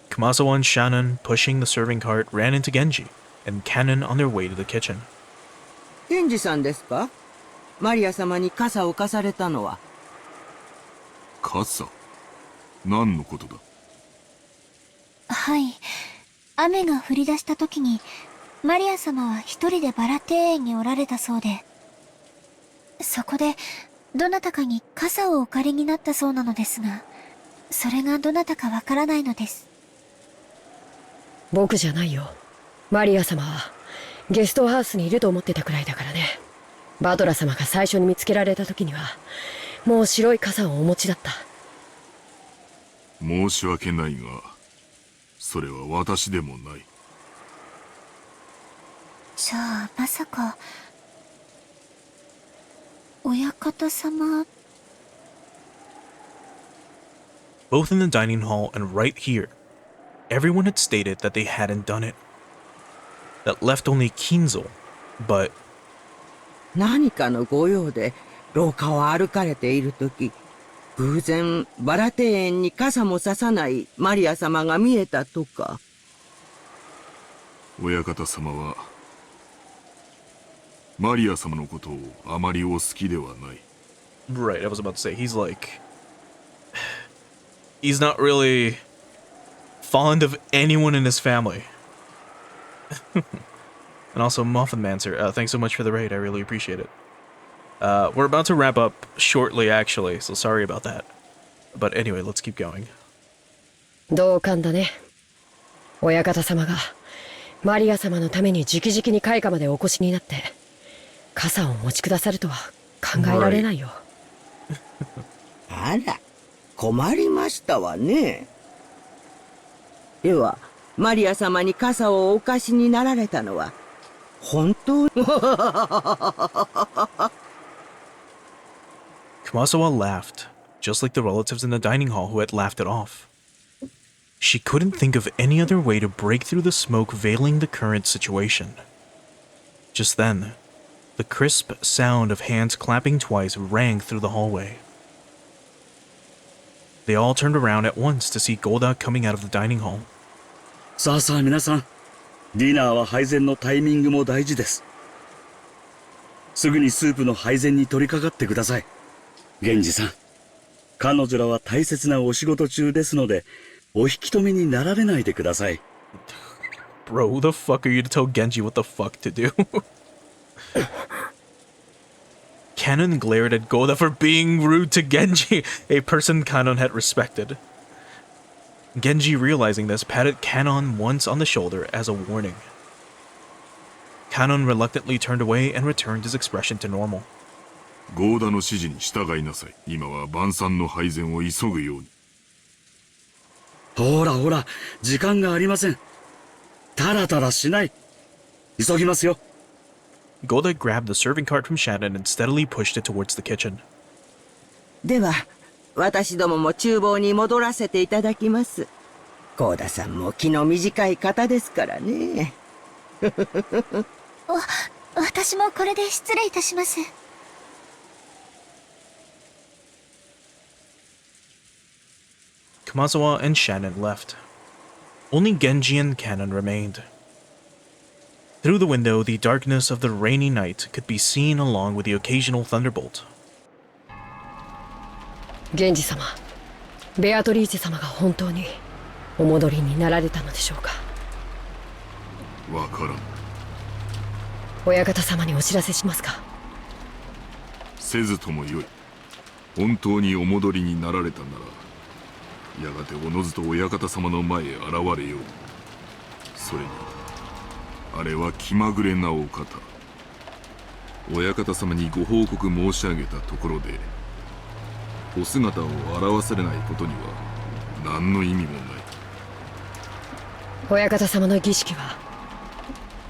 Kumasawa and Shannon, pushing the serving cart, ran into Genji and Cannon on their way to the kitchen. ケンジさんですか？マリア様に傘を貸されたのは。傘？何のことだ？はい。雨が降り出した時に、マリア様は一人でバラ庭園におられたそうで、そこで、どなたかに傘をお借りになったそうなのですが、それがどなたかわからないのです。僕じゃないよ。マリア様は、ゲストハウスにいると思ってたくらいだからね。バトラ様が最初に見つけられた時には、もう白い傘をお持ちだった。申し訳ないが、それは私でもない。じゃあ、まさか、親方様。Both in the dining hall and right here, everyone had stated that they hadn't done it. That left only Kinzo, but... 何かのご用で廊下を歩かれているとき、偶然バラ庭園に傘もささないマリア様が見えたとか。親方様はマリア様のことをあまりお好きではない。 Right, I was about to say, he's not really fond of anyone in his family. And also, Muffin Mancer, thanks so much for the raid, I really appreciate it. We're about to wrap up shortly, actually, so sorry about that. But anyway, let's keep going. 同感だね。親方様がマリア様のために直々に開花までお越しになって傘をお持ちくださるとは考えられないよ。あら、困りましたわね。では、マリア様に傘をお貸しになられたのは本当にKumasawa laughed, just like the relatives in the dining hall who had laughed it off. She couldn't think of any other way to break through the smoke veiling the current situation. Just then, The crisp sound of hands clapping twice rang through the hallway. They all turned around at once to see Golda coming out of the dining hall. さあさあ皆さん、ディナーは配膳のタイミングも大事です。すぐにスープの配膳に取り掛かってください。源氏さん、彼女らは大切なお仕事中ですので、お引き止めになられないでください。Bro, who the fuck are you to tell Genji what the fuck to do? Kanon glared at Golda for being rude to Genji, a person Kanon had respected. Genji, realizing this, patted Kanon once on the shoulder as a warning. Kanon reluctantly turned away and returned his expression to normal. ゴーダの指示に従いなさい。今は晩餐の配膳を急ぐように。ほらほら、時間がありません。タラタラしない。急ぎますよ。Golda grabbed the serving cart from Shannon and steadily pushed it towards the kitchen. では、私どもも厨房に戻らせていただきます。ゴーダさんも気の短い方ですからね。私もこれで失礼いたします。Kamazawa and Shannon left. Only Genji and Kanon remained. Through the window, the darkness of the rainy night could be seen along with the occasional thunderbolt. 源氏様、ベアトリーチェ様が本当にお戻りになられたのでしょうか。わからん。親方様にお知らせしますか。せずともよい。本当にお戻りになられたなら、やがておのずと親方様の前へ現れよう。それにあれは気まぐれなお方。親方様にご報告申し上げたところで、お姿を現されないことには何の意味もない。親方様の儀式は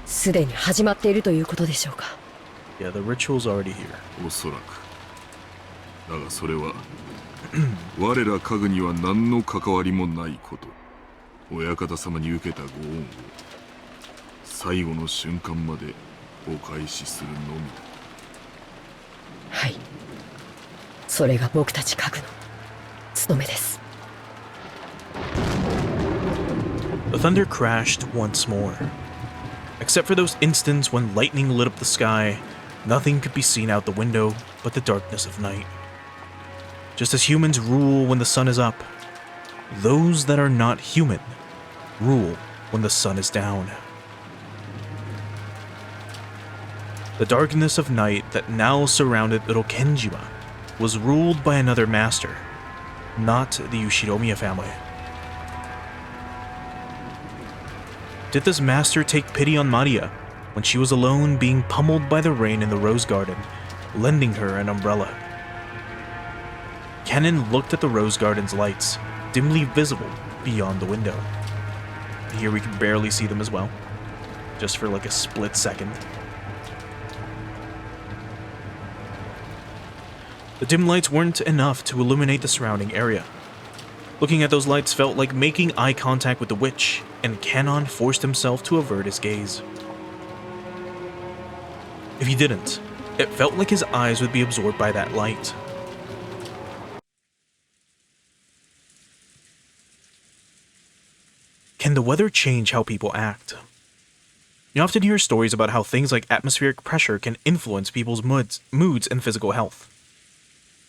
すでに始まっているということでしょうか。Yeah, the ritual's already here. おそらく。だがそれは我ら家具には何の関わりもないこと。親方様に受けたご恩を最後の瞬間までお返しするのみだ。はい、それが僕たち家具の務めです。 The thunder crashed once more. Except for those instants when lightning lit up the sky, nothing could be seen out the window but the darkness of night. Just as humans rule when the sun is up, those that are not human rule when the sun is down. The darkness of night that now surrounded little Kenjiwa was ruled by another master, not the Yoshiromiya family. Did this master take pity on Maria when she was alone being pummeled by the rain in the rose garden, lending her an umbrella? Kennen looked at the rose garden's lights, dimly visible beyond the window. Here we can barely see them as well, just for like a split second. The dim lights weren't enough to illuminate the surrounding area. Looking at those lights felt like making eye contact with the witch, and Kanon forced himself to avert his gaze. If he didn't, it felt like his eyes would be absorbed by that light. Can the weather change how people act? You often hear stories about how things like atmospheric pressure can influence people's moods and physical health.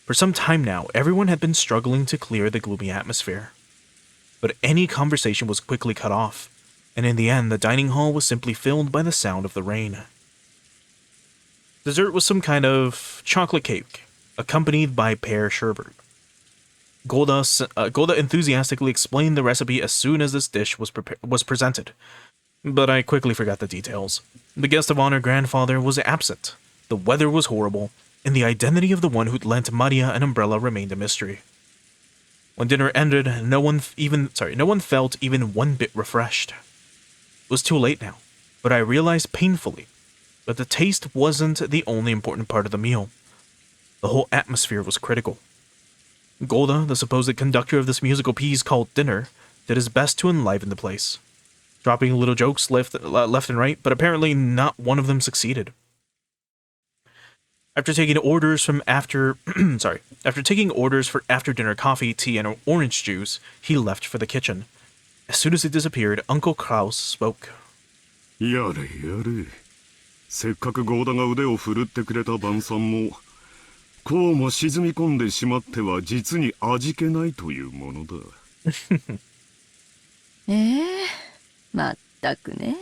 For some time now, everyone had been struggling to clear the gloomy atmosphere. But any conversation was quickly cut off, and in the end, the dining hall was simply filled by the sound of the rain. Dessert was some kind of chocolate cake, accompanied by pear sherbet. Golda enthusiastically explained the recipe as soon as this dish was presented, but I quickly forgot the details. The guest of honor grandfather was absent, the weather was horrible, and the identity of the one who'd lent Maria an umbrella remained a mystery. When dinner ended, no one felt even one bit refreshed. It was too late now, but I realized painfully that the taste wasn't the only important part of the meal. The whole atmosphere was critical. Golda, the supposed conductor of this musical piece called Dinner, did his best to enliven the place, dropping little jokes left and right, but apparently not one of them succeeded. After taking orders for after dinner coffee, tea, and orange juice, he left for the kitchen. As soon as he disappeared, Uncle Klaus spoke. やれやれ。せっかくゴーダが腕を振るってくれた晩餐も、こうも沈み込んでしまっては実に味気ないというものだ。まったくね。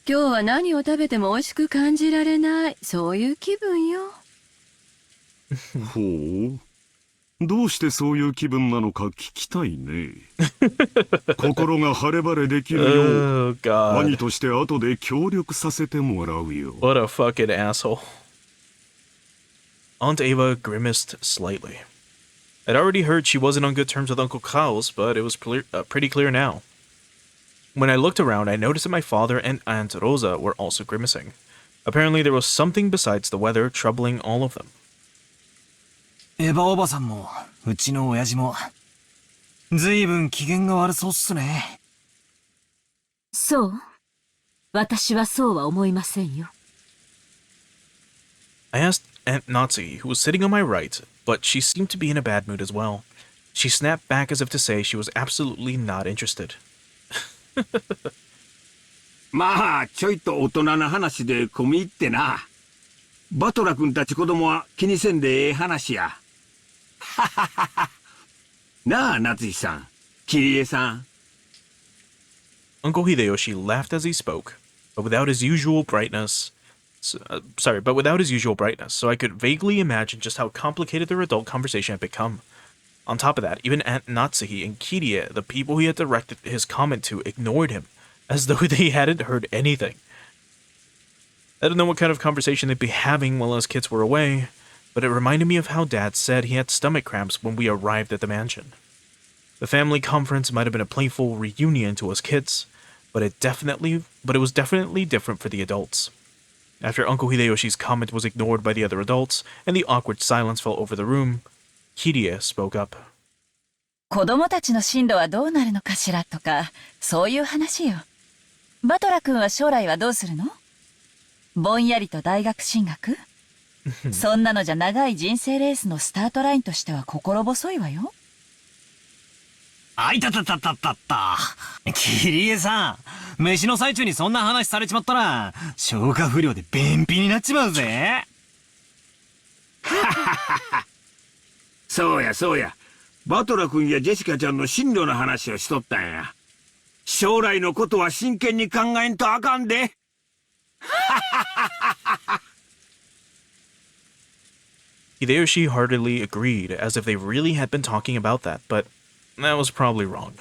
今日は何を食べても美味しく感じられない、そういう気分よ。ほう。どうしてそういう気分なのか聞きたいね。心が晴れ晴れできるよう、兄として後で協力させてもらうよ。What a fucking asshole. Aunt Ava grimaced slightly. I'd already heard she wasn't on good terms with Uncle Klaus, but it was pretty clear now. When I looked around, I noticed that my father and Aunt Rosa were also grimacing. Apparently there was something besides the weather troubling all of them. エヴァおばさんも、うちの親父も、ずいぶん機嫌が悪そうっすね。そう？私はそうは思いませんよ。I asked Aunt Nazi, who was sitting on my right, but she seemed to be in a bad mood as well. She snapped back as if to say she was absolutely not interested. まあ、ちょいと大人な話で込み入ってな。バトラ君たち子供は気にせんでええ話や。はははは。なあ、夏日さん、キリエさん。Uncle Hideyoshi laughed as he spoke, but without his usual brightness. So I could vaguely imagine just how complicated their adult conversation had become. On top of that, even Aunt Natsuhi and Kirie, the people he had directed his comment to, ignored him, as though they hadn't heard anything. I don't know what kind of conversation they'd be having while his kids were away, but it reminded me of how Dad said he had stomach cramps when we arrived at the mansion. The family conference might have been a playful reunion to us kids, but it was definitely different for the adults. After Uncle Hideyoshi's comment was ignored by the other adults, and the awkward silence fell over the room, Kirie spoke up. 子供たちの進路はどうなるのかしらとか、そういう話よ。バトラ君は将来はどうするの？ぼんやりと大学進学？そんなのじゃ長い人生レースのスタートラインとしては心細いわよ。あいたたたたたた。キリエさん、飯の最中にそんな話されちまったら、消化不良で便秘になっちまうぜ。そうやそうや。バトラ君やジェシカちゃんの進路の話をしとったんや。将来のことは真剣に考えんとあかんで。Hideyoshi heartily agreed, as if they really had been talking about that, but that was probably wrong.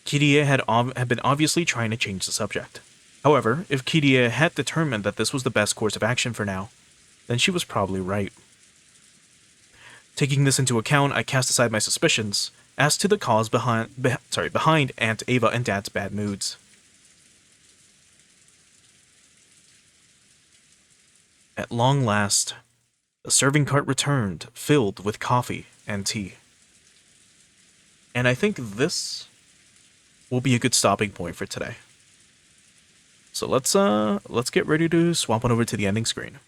Kirie had been obviously trying to change the subject. However, if Kirie had determined that this was the best course of action for now, then she was probably right. Taking this into account, I cast aside my suspicions as to the cause behind Aunt Ava and Dad's bad moods. At long last, the serving cart returned, filled with coffee and tea. And I think this will be a good stopping point for today. So let's get ready to swap on over to the ending screen.